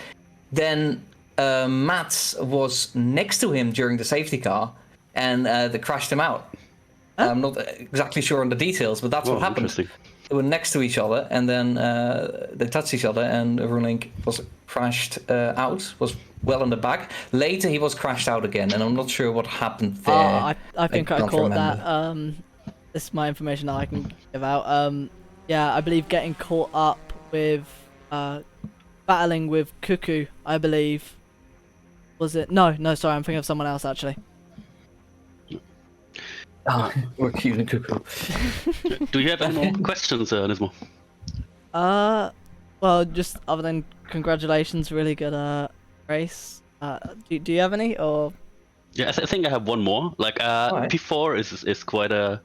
Then Matt was next to him during the safety car, and they crashed him out. Huh? I'm not exactly sure on the details, but that's what happened. They were next to each other, and then they touched each other, and Runink was crashed out, was well in the back. Later, he was crashed out again, and I'm not sure what happened there. I think I caught that. This is my information that I can give out. I believe getting caught up with battling with Cuckoo, I believe. Was it? No, sorry, I'm thinking of someone else, actually. We're cute and Cuckoo. Do you have any more questions, Nismo? Well, just other than congratulations, really good race. Do you have any, or? Yeah, I think I have one more. Like right. P4 is quite a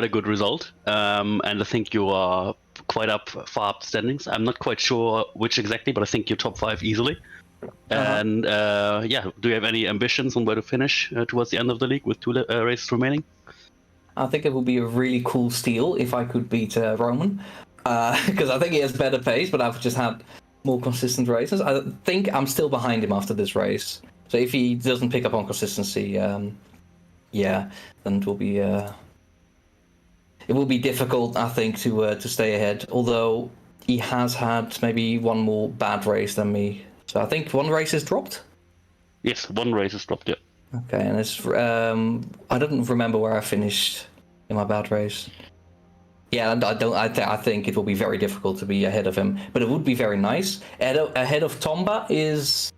good result, and I think you are quite far up standings. I'm not quite sure which exactly, but I think you're top 5 easily. And do you have any ambitions on where to finish towards the end of the league with 2 races remaining? I think it would be a really cool steal if I could beat Roman, because I think he has better pace, but I've just had more consistent races. I think I'm still behind him after this race. So if he doesn't pick up on consistency, then it will be difficult, I think, to stay ahead. Although he has had maybe one more bad race than me. So I think 1 race is dropped? Yes, 1 race is dropped, yeah. Okay, and it's I don't remember where I finished in my bad race. Yeah, I think it will be very difficult to be ahead of him, but it would be very nice. Ahead of Tomba is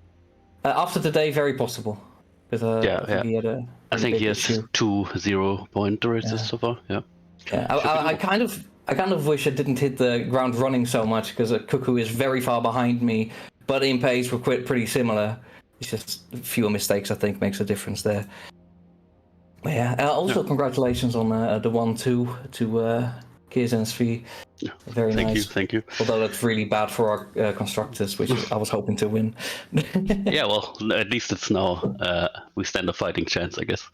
after today very possible. Because I think he has 2 0-point races so far. Yeah. I kind of wish I didn't hit the ground running so much because Cuckoo is very far behind me. But in pace, we're pretty similar. It's just fewer mistakes, I think, makes a difference there. But yeah, also congratulations on the 1-2 to Kiers and Svi. Very nice. Thank you. Although that's really bad for our constructors, which I was hoping to win. Yeah, well, at least it's now we stand a fighting chance, I guess.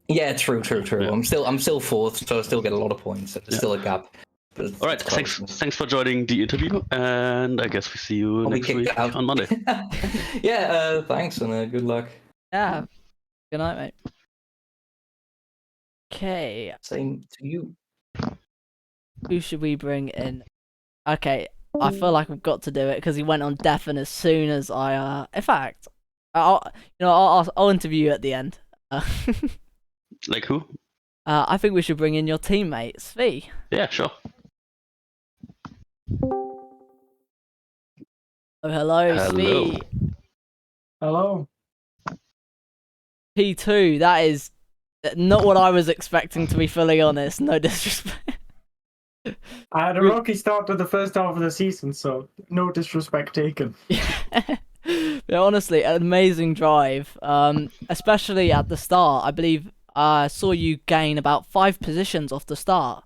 Yeah, true. Yeah. I'm still 4th, so I still get a lot of points. There's still a gap. But All right, thanks for joining the interview, and I guess we see you I'll be next kicked week out on Monday. Yeah, thanks and good luck. Yeah. Good night, mate. Okay, Same to you. who should we bring in? Okay, I feel like we've got to do it because he went on deafen as soon as I. In fact, I'll interview you at the end. Like who? I think we should bring in your teammate, Svi. Yeah, sure. Oh, hello, Hello. Svi. Hello. P2. That is not what I was expecting, to be fully honest. No disrespect. I had a rocky start to the first half of the season, so no disrespect taken. But honestly, an amazing drive. Especially at the start. I believe I saw you gain about 5 positions off the start.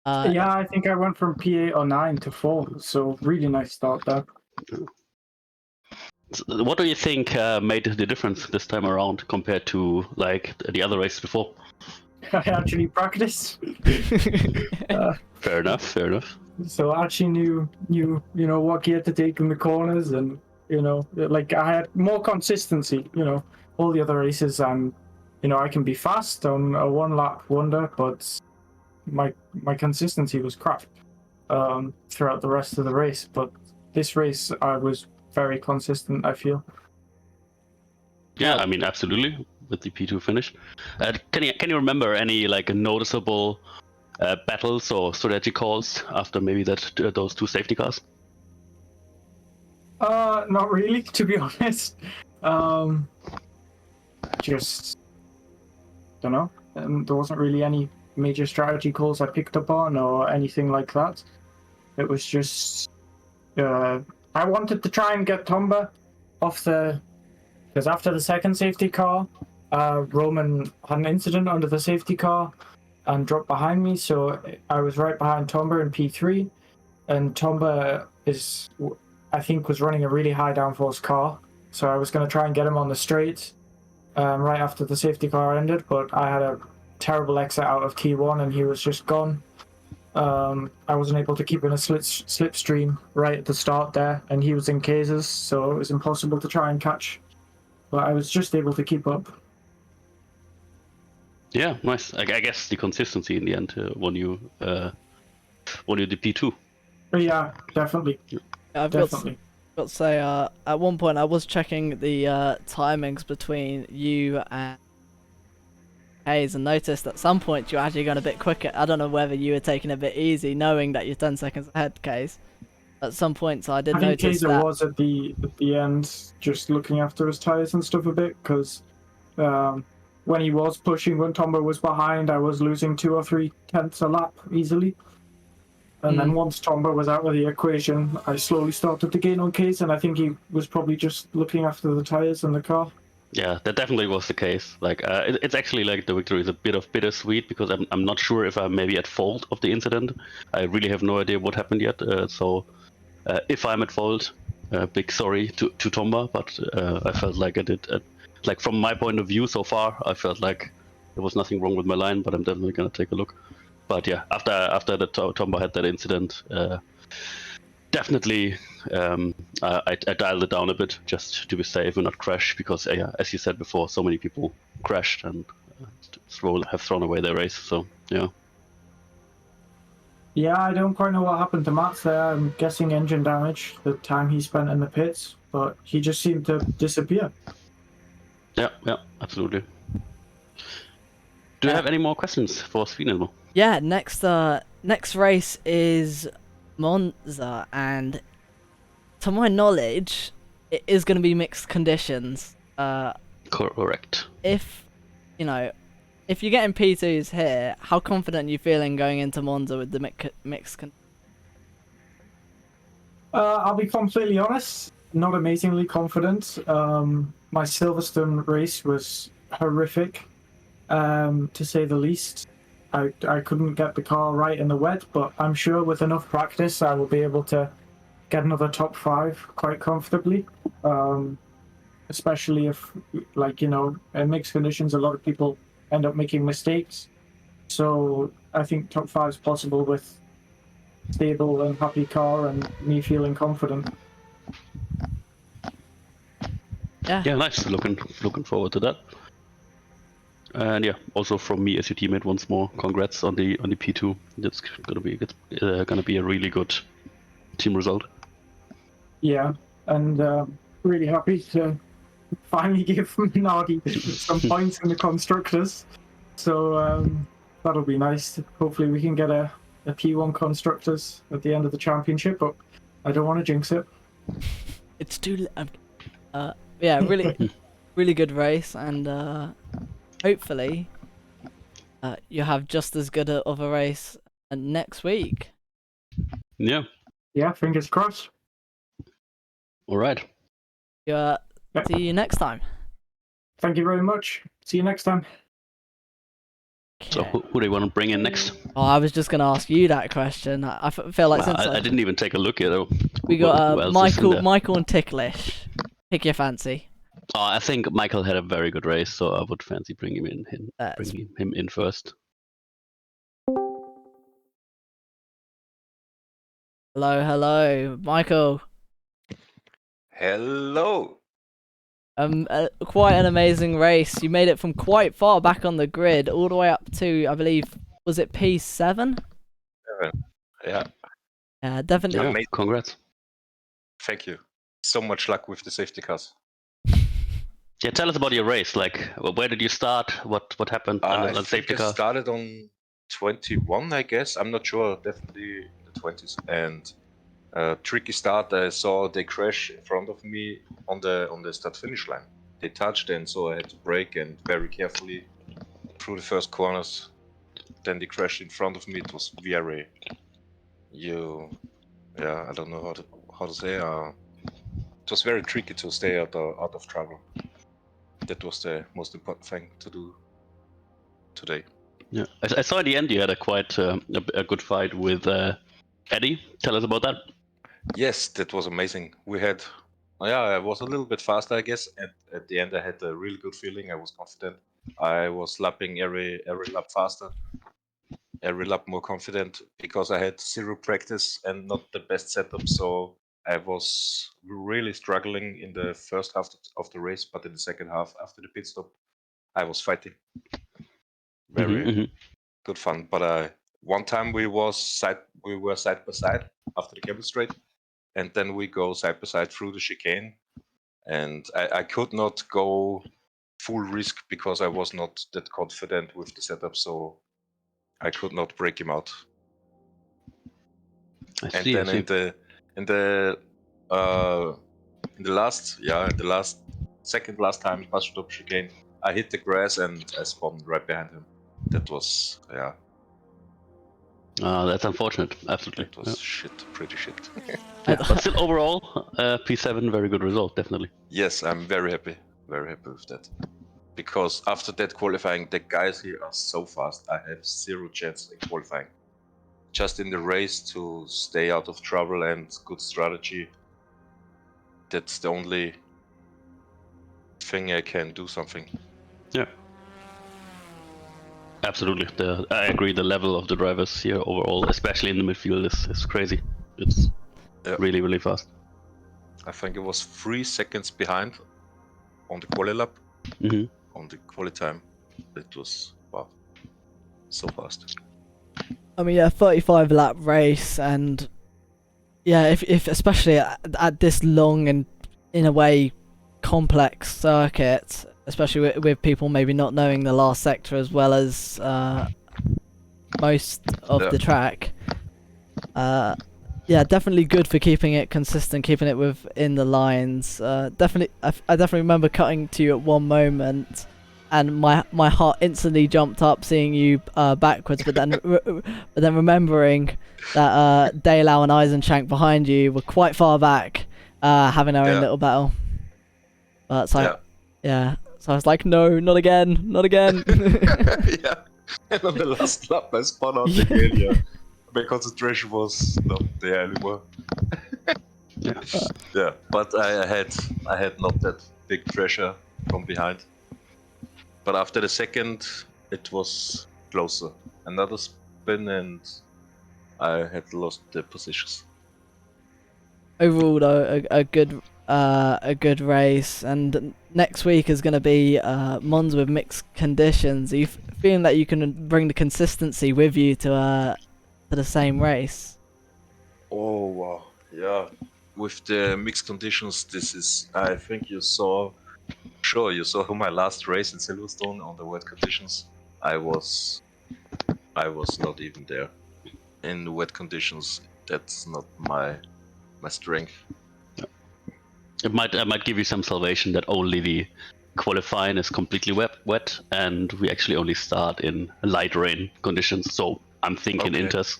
Yeah, I think I went from P8 or 9 to 4, so really nice start there. So what do you think made the difference this time around compared to like the other races before? I actually practiced, Fair enough. so I actually knew what gear to take in the corners, and like I had more consistency. All the other races, I can be fast on a one-lap wonder, but my consistency was crap throughout the rest of the race. But this race, I was very consistent, I feel. Yeah, I mean, absolutely, with the P2 finish. Can you remember any like noticeable battles or strategy calls after maybe those 2 safety cars? Not really, to be honest. Just don't know. There wasn't really any major strategy calls I picked up on or anything like that. It was just I wanted to try and get Tomba off because after the second safety car, Roman had an incident under the safety car and dropped behind me, so I was right behind Tomba in P3, and Tomba I think was running a really high downforce car, so I was going to try and get him on the straight right after the safety car ended, but I had a terrible exit out of T1 and he was just gone. I wasn't able to keep in a slipstream right at the start there, and he was in cases, so it was impossible to try and catch, but I was just able to keep up. Yeah, nice. I guess the consistency in the end won you the P2. But yeah, definitely. I've Definitely. got to say, at one point I was checking the timings between you and Hayes and noticed at some point you're actually going a bit quicker. I don't know whether you were taking it a bit easy, knowing that you're 10 seconds ahead, Case. At some points I did I think notice Kaiser that. was at the end, just looking after his tires and stuff a bit, because when he was pushing, when Tomba was behind, I was losing 2 or 3 tenths a lap easily. And then once Tomba was out of the equation, I slowly started to gain on Case, and I think he was probably just looking after the tires and the car. Yeah, that definitely was the case. Like, it's actually like the victory is a bit of bittersweet because I'm not sure if I'm maybe at fault of the incident. I really have no idea what happened yet. So if I'm at fault, big sorry to Tomba, but I felt like I did. Like from my point of view so far, I felt like there was nothing wrong with my line, but I'm definitely gonna take a look. But yeah, after the Tomba had that incident, definitely I dialed it down a bit just to be safe and not crash, because yeah, as you said before, so many people crashed and have thrown away their race. So yeah. Yeah, I don't quite know what happened to Matt there. I'm guessing engine damage, the time he spent in the pits, but he just seemed to disappear. Yeah, absolutely. Do you have any more questions for Svinelmo? Yeah, next race is Monza, and to my knowledge, it is going to be mixed conditions. Correct. If you're getting P2s here, how confident are you feeling going into Monza with the mixed conditions? I'll be completely honest, not amazingly confident. My Silverstone race was horrific, to say the least. I couldn't get the car right in the wet, but I'm sure with enough practice I will be able to get another top 5 quite comfortably. Especially if, in mixed conditions, a lot of people end up making mistakes. So I think top 5 is possible with stable and happy car, and me feeling confident. Yeah, nice. Looking forward to that. And yeah, also from me as your teammate, once more, congrats on the P2. That's gonna be a really good team result. Yeah, and really happy to finally give Nagi some points in the constructors. So that'll be nice. Hopefully we can get a P1 constructors at the end of the championship, but I don't want to jinx it. It's too. Yeah, really good race, and hopefully you have just as good of a race next week. Yeah. Yeah, fingers crossed. All right. Yeah. Yeah. See you next time. Thank you very much. See you next time. So Okay. who do you want to bring in next? Oh, I was just gonna ask you that question. I feel like Well, since I didn't even take a look at it. we Who got else is in there? Michael and Ticklish. Pick your fancy. I think Michael had a very good race, so I would fancy bringing That's him in first. hello, Michael. Hello. Quite an amazing race. You made it from quite far back on the grid, all the way up to, I believe, was it P7? Yeah, Yeah, definitely. Yeah, Amazing. congrats. thank you. So much luck with the safety cars. Yeah, tell us about your race. Like, where did you start? What happened I on the think safety I car? started on 21, I guess. I'm not sure. Definitely the 20s. And tricky start. I saw they crash in front of me on the start finish line. They touched, and so I had to brake and very carefully through the first corners. Then they crashed in front of me. It was very, I don't know how to say. It was very tricky to stay out of trouble. That was the most important thing to do today. Yeah, I saw at the end you had a quite a good fight with Eddie. Tell us about that. Yes, that was amazing. We had, I was a little bit faster, I guess. At the end, I had a really good feeling. I was confident. I was lapping every lap faster, every lap more confident because I had zero practice and not the best setup. So I was really struggling in the first half of the race, but in the second half, after the pit stop, I was fighting. Very good fun. But one time we were side by side after the cable straight, and then we go side by side through the chicane, and I could not go full risk because I was not that confident with the setup, so I could not break him out. I And see. then in the second last time bus stop chicane, I hit the grass and I spawned right behind him. That was That's unfortunate. Absolutely. that was pretty shit. Yeah, but still, overall, P7, very good result, definitely. Yes, I'm very happy with that. Because after that qualifying, the guys here are so fast. I have zero chance in qualifying. Just in the race to stay out of trouble and good strategy. That's the only thing I can do something. Yeah. Absolutely. I agree. The level of the drivers here overall, especially in the midfield, is crazy. It's really, really fast. I think it was 3 seconds behind on the quali lap. On the quali time, it was wow, so fast. I mean, yeah, 35 lap race, and yeah, if especially at this long and in a way complex circuit, especially with people maybe not knowing the last sector as well as most of the track. Yeah, definitely good for keeping it consistent, keeping it within the lines. Definitely, I definitely remember cutting to you at one moment, and my heart instantly jumped up seeing you backwards. But then remembering that Daylau and Eisenchank behind you were quite far back, having their own little battle. But so so I was like, no, not again, not again. Yeah, and on the last lap I spun out again. Yeah. My concentration was not there anymore. Yeah, but I had not that big pressure from behind. But after the second, it was closer. Another spin and I had lost the positions. Overall, though, a good race, and next week is going to be Mons with mixed conditions. Are you feeling that you can bring the consistency with you to the same race? Oh wow, yeah. With the mixed conditions, this is. I think you saw. Sure, you saw my last race in Silverstone on the wet conditions. I was not even there. In wet conditions, that's not my strength. It might give you some salvation that only the qualifying is completely wet, and we actually only start in light rain conditions. So I'm thinking Okay. Inters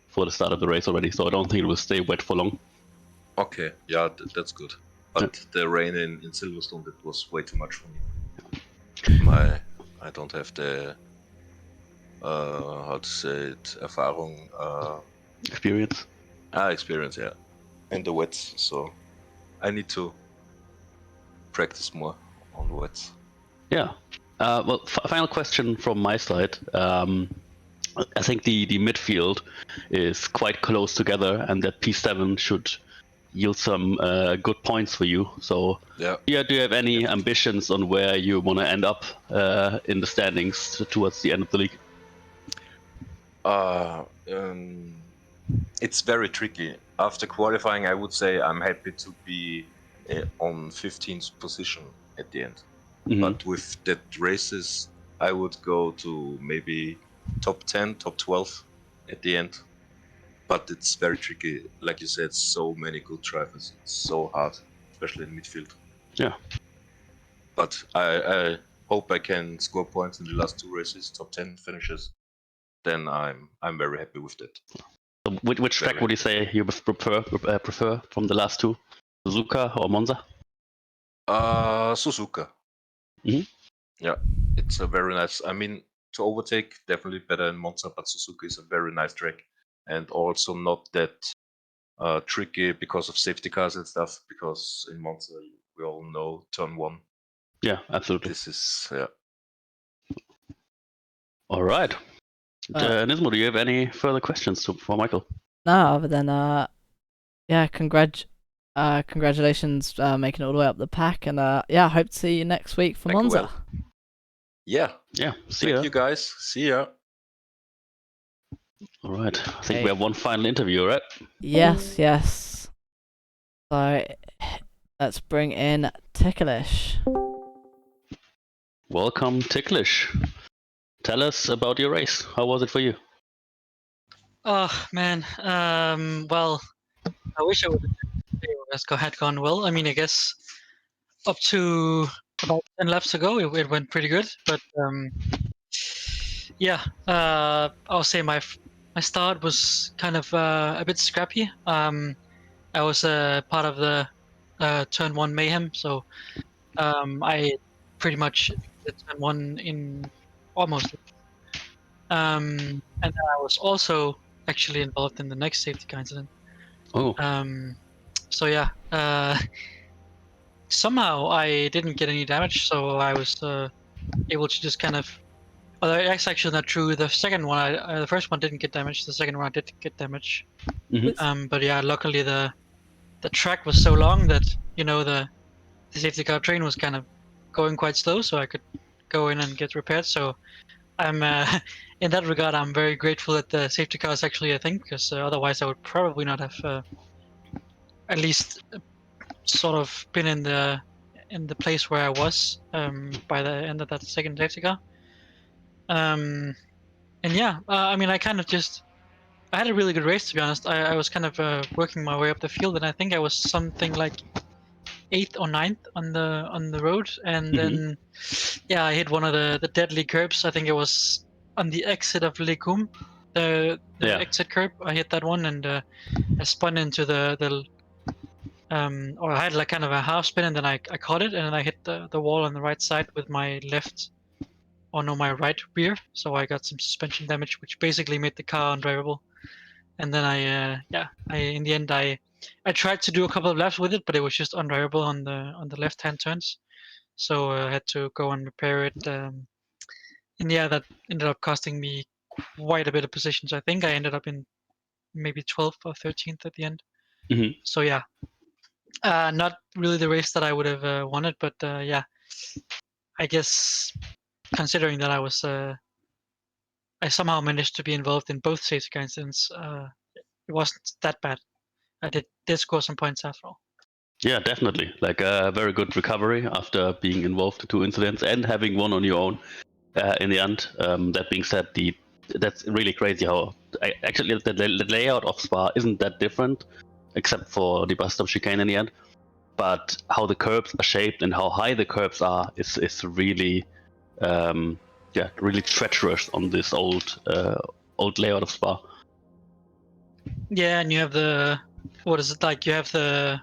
for the start of the race already. So I don't think it will stay wet for long. Okay, yeah, that's good. But the rain in Silverstone, that was way too much for me. I don't have the how to say it, Erfahrung, Experience. experience, yeah, in the wets. So I need to practice more on the wets. Yeah. Well, final question from my side. I think the midfield is quite close together, and that P7 should yield some good points for you. So, Yeah. do you have any ambitions on where you want to end up in the standings towards the end of the league? It's very tricky. After qualifying, I would say I'm happy to be on 15th position at the end. Mhm. But with that races, I would go to maybe top 10, top 12 at the end. But it's very tricky. Like you said, so many good drivers. It's so hard, especially in midfield. Yeah. But I hope I can score points in the last two races, top 10 finishes. Then I'm very happy with that. So which track would you say you prefer from the last two, Suzuka or Monza? Suzuka. Mhm. Yeah, it's a very nice. I mean, to overtake, definitely better in Monza, but Suzuka is a very nice track, and also not that tricky because of safety cars and stuff. Because in Monza, we all know turn one. Yeah, absolutely. This is yeah. All right. Nismo, do you have any further questions for Michael? No, other than yeah, congratulations making it all the way up the pack, and yeah, I hope to see you next week for Thank you, Monza. Will. Yeah. Yeah. See Thank ya. you guys. See ya. All right. I think Okay. we have one final interview, right? Yes, yes. So let's bring in Ticklish. Welcome, Ticklish. Tell us about your race. How was it for you? Oh man, well, I wish I would have had gone well. I mean, I guess up to about 10 laps ago, it went pretty good. But yeah, I'll say my start was kind of a bit scrappy. I was part of the turn one mayhem, so I pretty much did turn one in almost. And then I was also actually involved in the next safety car incident. Oh. So yeah, somehow I didn't get any damage, so I was able to just kind of. Well, that's actually not true. The second one, the first one didn't get damaged. The second one I did get damage. Mhm. But yeah, luckily the track was so long that the safety car train was kind of going quite slow, so I could go in and get repaired. So I'm in that regard, I'm very grateful that the safety car is actually a thing, because otherwise I would probably not have at least sort of been in the place where I was by the end of that second safety car. And yeah, I mean, I kind of just I had a really good race, to be honest. I was kind of working my way up the field, and I think I was something like 8th or 9th on the road, and then yeah, I hit one of the deadly curbs. I think it was on the exit of Lecum, the Yeah. exit curb. I hit that one, and I spun into the or I had like kind of a half spin, and then I caught it, and then I hit the wall on the right side with my left, or no, my right rear. So I got some suspension damage, which basically made the car undrivable. And then in the end I tried to do a couple of laps with it, but it was just undrivable on the left-hand turns. So I had to go and repair it. And yeah, that ended up costing me quite a bit of positions. I think I ended up in maybe 12th or 13th at the end. Mhm. So yeah, not really the race that I would have wanted, but yeah, I guess considering that I somehow managed to be involved in both safety car incidents, it wasn't that bad. I did score some points after all. Yeah, definitely. Like a very good recovery after being involved in 2 incidents and having one on your own in the end. That being said, that's really crazy how actually the layout of Spa isn't that different, except for the bus stop chicane in the end. But how the curbs are shaped and how high the curbs are is really, really treacherous on this old layout of Spa. Yeah, and you have what is it like? You have the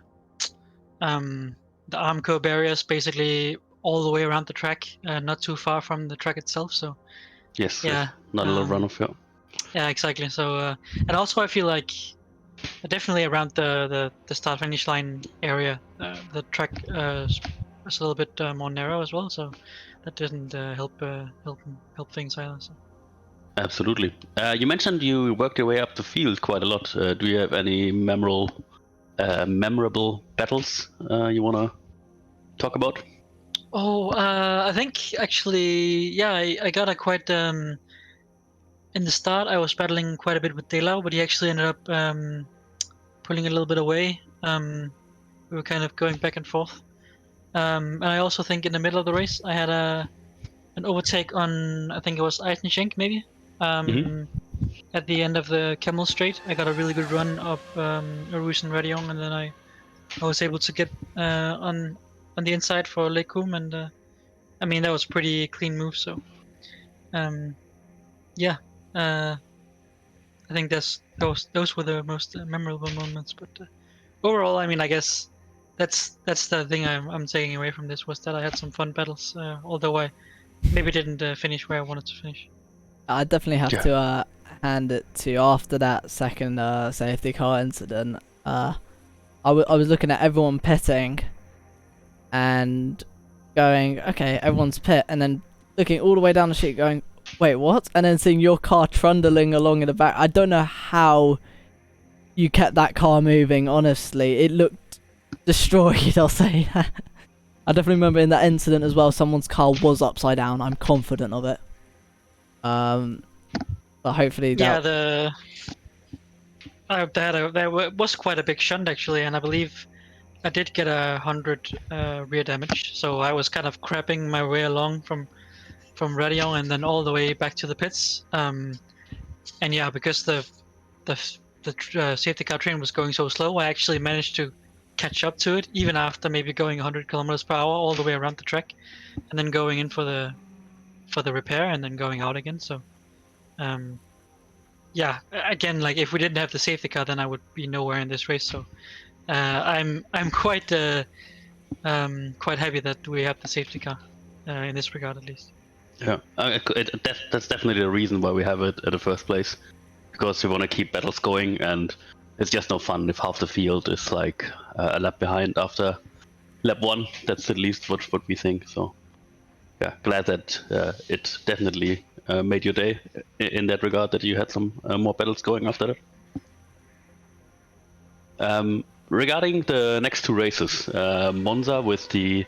Armco barriers basically all the way around the track, not too far from the track itself. So Yes, yeah, not a lot of runoff. Yeah. yeah, exactly. So and also I feel like definitely around the start finish line area, the track is a little bit more narrow as well. So that didn't help things either. So. Absolutely. You mentioned you worked your way up the field quite a lot. Do you have any memorable battles you want to talk about? Oh, I think actually, yeah, I got a quite in the start. I was battling quite a bit with Delau, but he actually ended up pulling a little bit away. We were kind of going back and forth. And I also think in the middle of the race, I had an overtake on, I think it was Eisenschenk maybe. Mhm. At the end of the Camel Straight, I got a really good run up Arouche and Radion, and then I was able to get on the inside for Lake Coom, and I mean that was a pretty clean move. So yeah, I think those were the most memorable moments. But overall, I mean, I guess that's the thing I'm taking away from this was that I had some fun battles, although I maybe didn't finish where I wanted to finish. I definitely have Yeah. to hand it to you after that second safety car incident. I was looking at everyone pitting and going, okay, everyone's pit, and then looking all the way down the sheet going, wait, what? And then seeing your car trundling along in the back. I don't know how you kept that car moving, honestly. It looked destroyed, I'll say that. I definitely remember in that incident as well, someone's car was upside down. I'm confident of it. But hopefully Yeah, that... there was quite a big shunt actually, and I believe I did get 100 rear damage. So I was kind of crapping my way along from Radion and then all the way back to the pits. And yeah, because the safety car train was going so slow, I actually managed to catch up to it even after maybe going 100 kilometers per hour all the way around the track, and then going in for the repair and then going out again. So yeah, again, like if we didn't have the safety car, then I would be nowhere in this race. So I'm quite happy that we have the safety car in this regard at least. Yeah, that's definitely the reason why we have it in the first place, because we want to keep battles going, and it's just no fun if half the field is like a lap behind after lap 1. That's at least what we think. So yeah, glad that it definitely made your day in that regard, that you had some more battles going after that. Regarding the next 2 races, Monza with the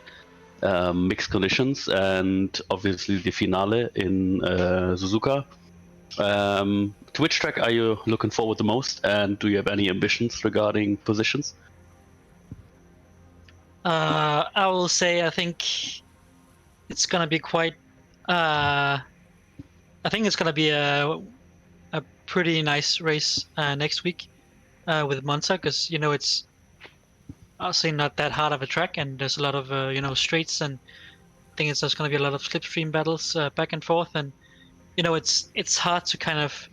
mixed conditions, and obviously the finale in Suzuka. To which track are you looking forward the most, and do you have any ambitions regarding positions? I will say I think it's gonna be quite. I think it's gonna be a pretty nice race next week with Monza, because it's obviously not that hard of a track, and there's a lot of straights, and I think there's gonna be a lot of slipstream battles back and forth, and it's hard to kind of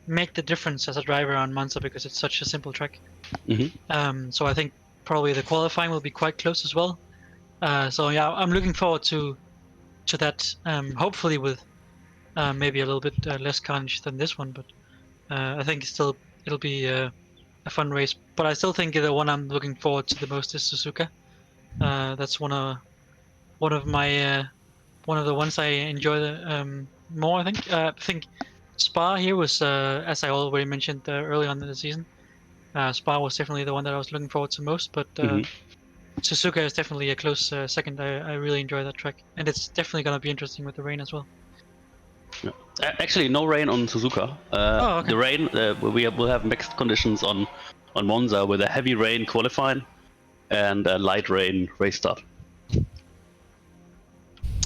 make the difference as a driver on Monza because it's such a simple track. So I think probably the qualifying will be quite close as well. So yeah, I'm looking forward to that. Hopefully with maybe a little bit less carnage than this one, but I think it'll be a fun race. But I still think the one I'm looking forward to the most is Suzuka. That's one of my one of the ones I enjoy the more. I think Spa here was, as I already mentioned early on in the season, Spa was definitely the one that I was looking forward to most, but Suzuka is definitely a close second. I really enjoy that track, and it's definitely going to be interesting with the rain as well. Actually, no rain on Suzuka. Oh, okay. The rain, will have mixed conditions on Monza with a heavy rain qualifying and a light rain race start.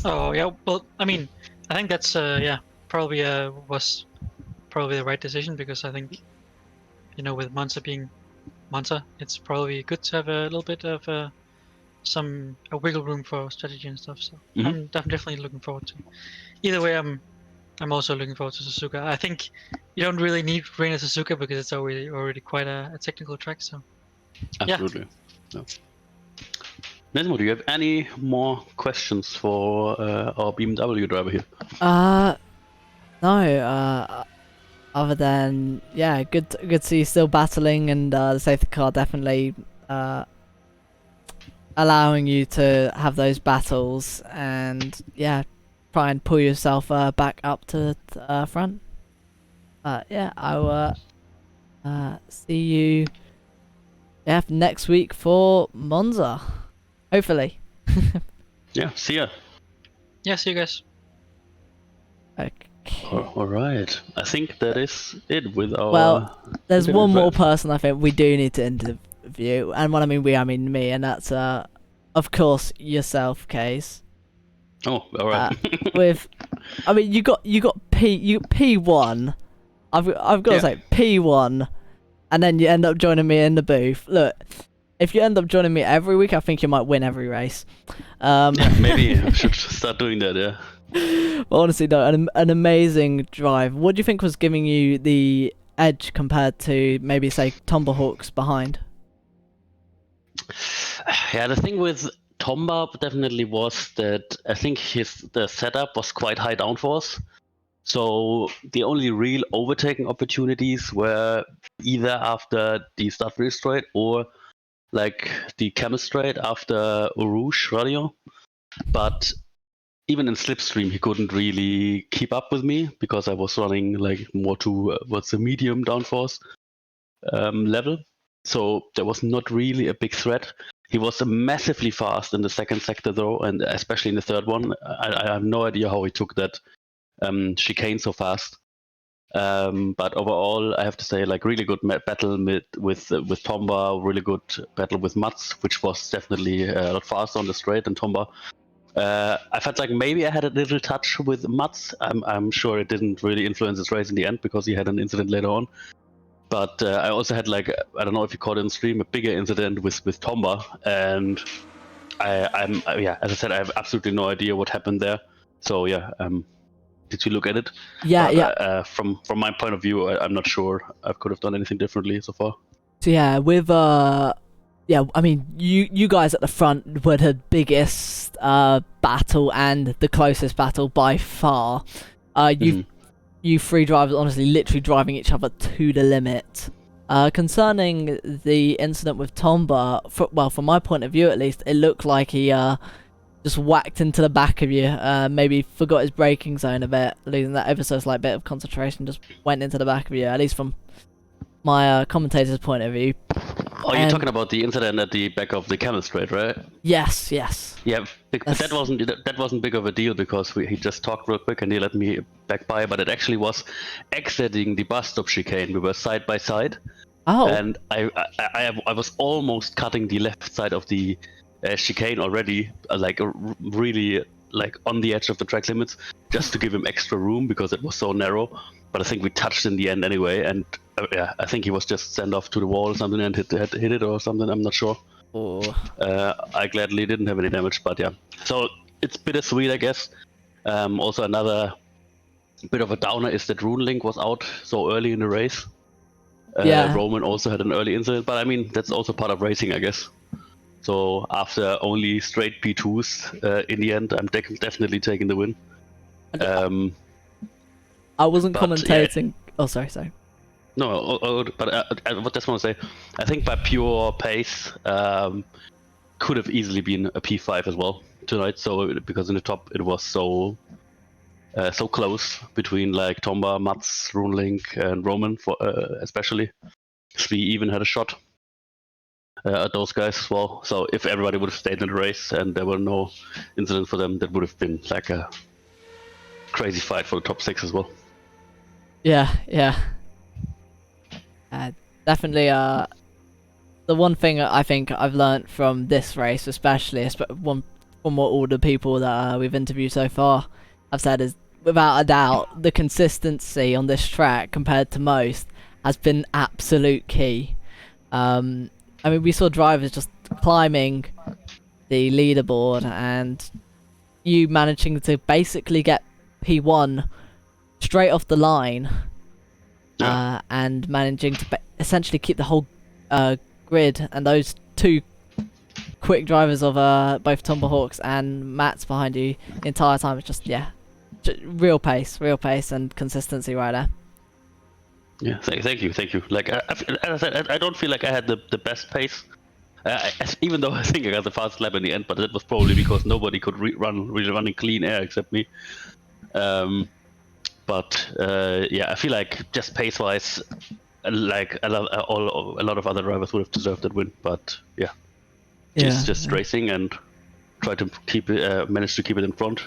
Oh yeah, well, I mean, I think that's probably was probably the right decision, because I think, with Monza being Monza, it's probably good to have a little bit of a wiggle room for strategy and stuff. So I'm definitely looking forward to. Either way, I'm also looking forward to Suzuka. I think you don't really need rain at Suzuka because it's already quite a technical track. So Absolutely. Yeah. Nesmo, do you have any more questions for our BMW driver here? No. Other than good to see you still battling, and the safety car definitely allowing you to have those battles, and try and pull yourself back up to the front. I will see you next week for Monza, hopefully. Yeah, see ya. yeah, see you guys. Okay. All right. I think that is it with our. Well, there's interview one more drive. person I think we do need to interview, and when I mean we, I mean me, and that's of course yourself, Case. Oh, all right. You got P1. I've got to say P1, and then you end up joining me in the booth. Look, if you end up joining me every week, I think you might win every race. Maybe I should start doing that. Yeah. But honestly, though, an amazing drive. What do you think was giving you the edge compared to maybe say Tomahawks behind? Yeah, the thing with Tomba definitely was that I think the setup was quite high downforce. So the only real overtaking opportunities were either after the Stafford straight or like the Camel straight after Rouge Radio. But even in slipstream, he couldn't really keep up with me because I was running like more to what's the medium downforce level. So there was not really a big threat. He was massively fast in the second sector though, and especially in the third one. I have no idea how he took that chicane so fast. But overall, I have to say, like really good battle with Tomba, really good battle with Mats, which was definitely a lot faster on the straight than Tomba. I felt like maybe I had a little touch with Mats. I'm sure it didn't really influence his race in the end because he had an incident later on. But I also had like, I don't know if you caught it on stream, a bigger incident with Tomba, and as I said, I have absolutely no idea what happened there. So did you look at it? Yeah. From my point of view, I'm not sure I could have done anything differently so far. So with I mean you guys at the front were the biggest battle and the closest battle by far. You three drivers honestly literally driving each other to the limit. Concerning the incident with Tomba, from my point of view at least, it looked like he just whacked into the back of you, maybe forgot his braking zone a bit, losing that ever so slight bit of concentration, just went into the back of you, at least from my commentator's point of view. Oh, you're talking about the incident at the back of the Camel Straight, right? Yes. Yeah, but that wasn't big of a deal because he just talked real quick and he let me back by, but it actually was exiting the bus stop chicane. We were side by side. Oh. And I was almost cutting the left side of the chicane already, really like on the edge of the track limits, just to give him extra room because it was so narrow. But I think we touched in the end anyway, and I think he was just sent off to the wall or something and hit it or something. I'm not sure. Oh. I gladly didn't have any damage, but yeah. So it's bittersweet, I guess. Also, another bit of a downer is that RuneLink was out so early in the race. Roman also had an early incident, but I mean that's also part of racing, I guess. So after only straight P2s, in the end, I'm definitely taking the win. I wasn't commentating. Yeah. Oh, sorry. No, but I just want to say, I think by pure pace, could have easily been a P5 as well tonight. So because in the top it was so so close between like Tomba, Mats, Runelink, and Roman, for especially. We even had a shot at those guys as well. So if everybody would have stayed in the race and there were no incidents for them, that would have been like a crazy fight for the top 6 as well. Yeah. Definitely. The one thing I think I've learnt from this race, especially from what all the people that we've interviewed so far have said, is without a doubt the consistency on this track compared to most has been absolute key. I mean, we saw drivers just climbing the leaderboard and you managing to basically get P1 straight off the line, and managing to essentially keep the whole grid, and those two quick drivers of both Tomahawks and Mats behind you the entire time. It's just real pace and consistency right there. Yeah, thank you. Like as I said, I don't feel like I had the best pace, even though I think I got the fastest lap in the end. But that was probably because nobody could really run in clean air except me. But I feel like just pace-wise, like a lot of other drivers would have deserved that win. But just racing and try to manage to keep it in front.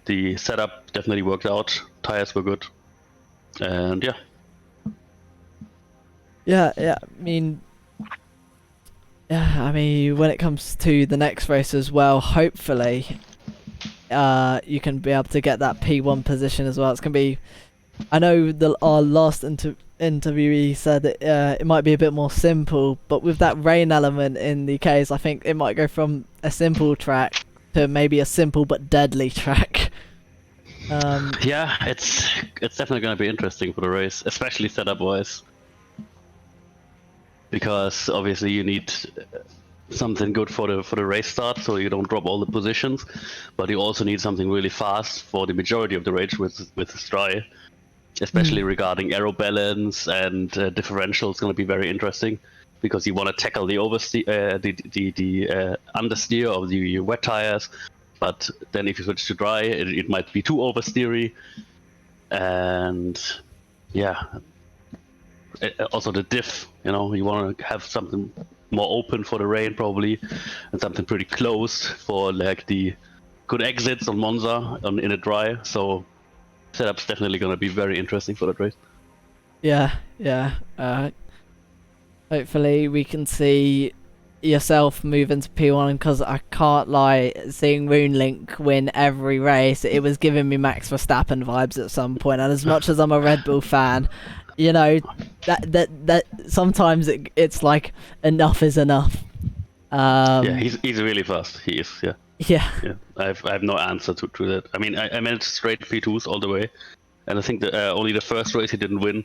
The setup definitely worked out. Tires were good, and I mean, when it comes to the next race as well, hopefully, you can be able to get that P1 position as well. It's gonna be. I know our last interviewee said that it might be a bit more simple, but with that rain element in the case, I think it might go from a simple track to maybe a simple but deadly track. It's definitely going to be interesting for the race, especially setup wise, because obviously you need something good for the race start, so you don't drop all the positions, but you also need something really fast for the majority of the race with this dry. Especially regarding aero balance and differential is going to be very interesting, because you want to tackle the oversteer, the understeer of the wet tires, but then if you switch to dry, it might be too oversteery, and also the diff. You want to have something more open for the rain probably, and something pretty close for like the good exits on Monza in a dry. So setup's definitely going to be very interesting for that race. Hopefully we can see yourself move into P1, because I can't lie, seeing Runelink win every race, it was giving me Max Verstappen vibes at some point. And as much as I'm a Red Bull fan, that sometimes it's like enough is enough. He's really fast. He is. Yeah. I have no answer to that. I mean, I managed straight P2s all the way, and I think that only the first race he didn't win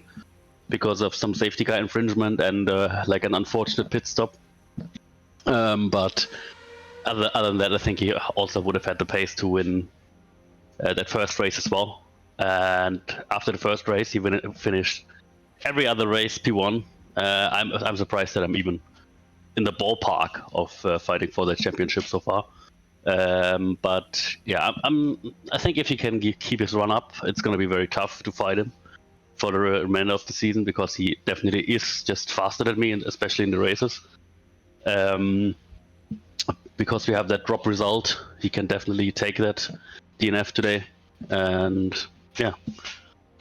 because of some safety car infringement and like an unfortunate pit stop. But other than that, I think he also would have had the pace to win that first race as well. And after the first race, he finished every other race P1. I'm surprised that I'm even in the ballpark of fighting for the championship so far. But I think if he can keep his run up, it's going to be very tough to fight him for the remainder of the season, because he definitely is just faster than me, and especially in the races. Because we have that drop result, he can definitely take that DNF today, and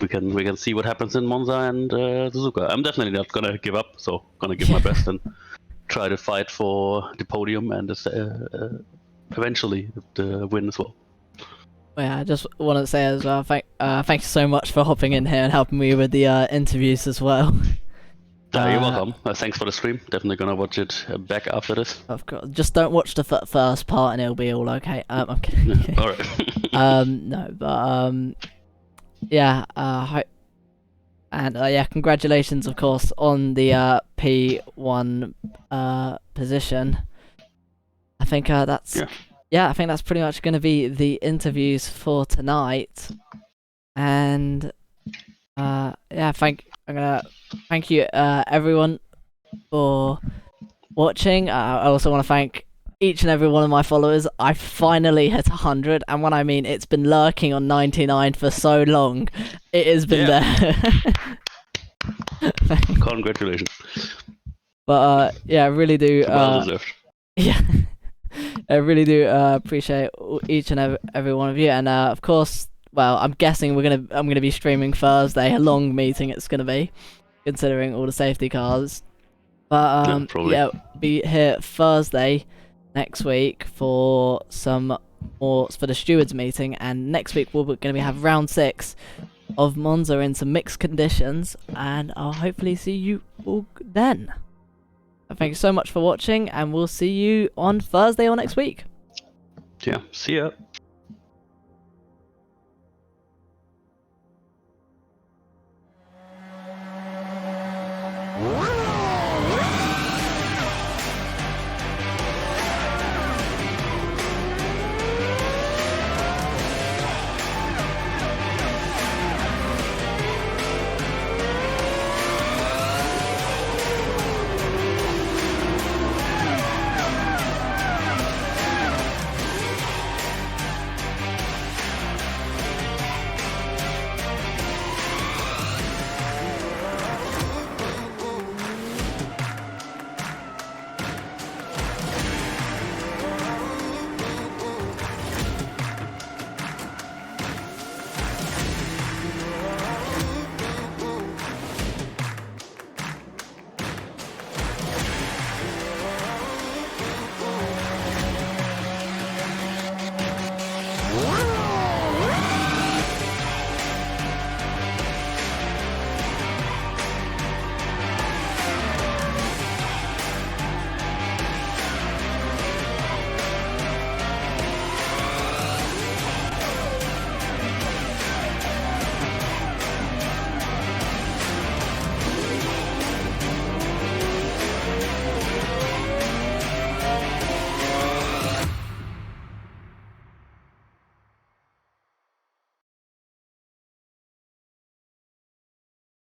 we can see what happens in Monza and Suzuka. I'm definitely not gonna give up, so gonna give my best and try to fight for the podium and eventually the win as well. Yeah, I just want to say as well, thank you so much for hopping in here and helping me with the interviews as well. You're welcome. Thanks for the stream. Definitely gonna watch it back after this. Of course, just don't watch the first part and it'll be all okay. I'm kidding. All right. No, but congratulations, of course, on the P1 position. I think that's I think that's pretty much going to be the interviews for tonight. And I'm gonna thank you everyone for watching. I also want to thank each and every one of my followers. I finally hit 100, and when I mean it's been lurking on 99 for so long, it has been there. Congratulations. But yeah, I really do. Well deserved. Yeah, I really do appreciate each and every one of you, and of course, well, I'm guessing I'm gonna be streaming Thursday. A long meeting it's gonna be, considering all the safety cars. But probably. be here Thursday next week for some more for the stewards meeting, and next week we're gonna have round 6 of Monza in some mixed conditions, and I'll hopefully see you all then. Thank you so much for watching, and we'll see you on Thursday or next week. Yeah, see ya.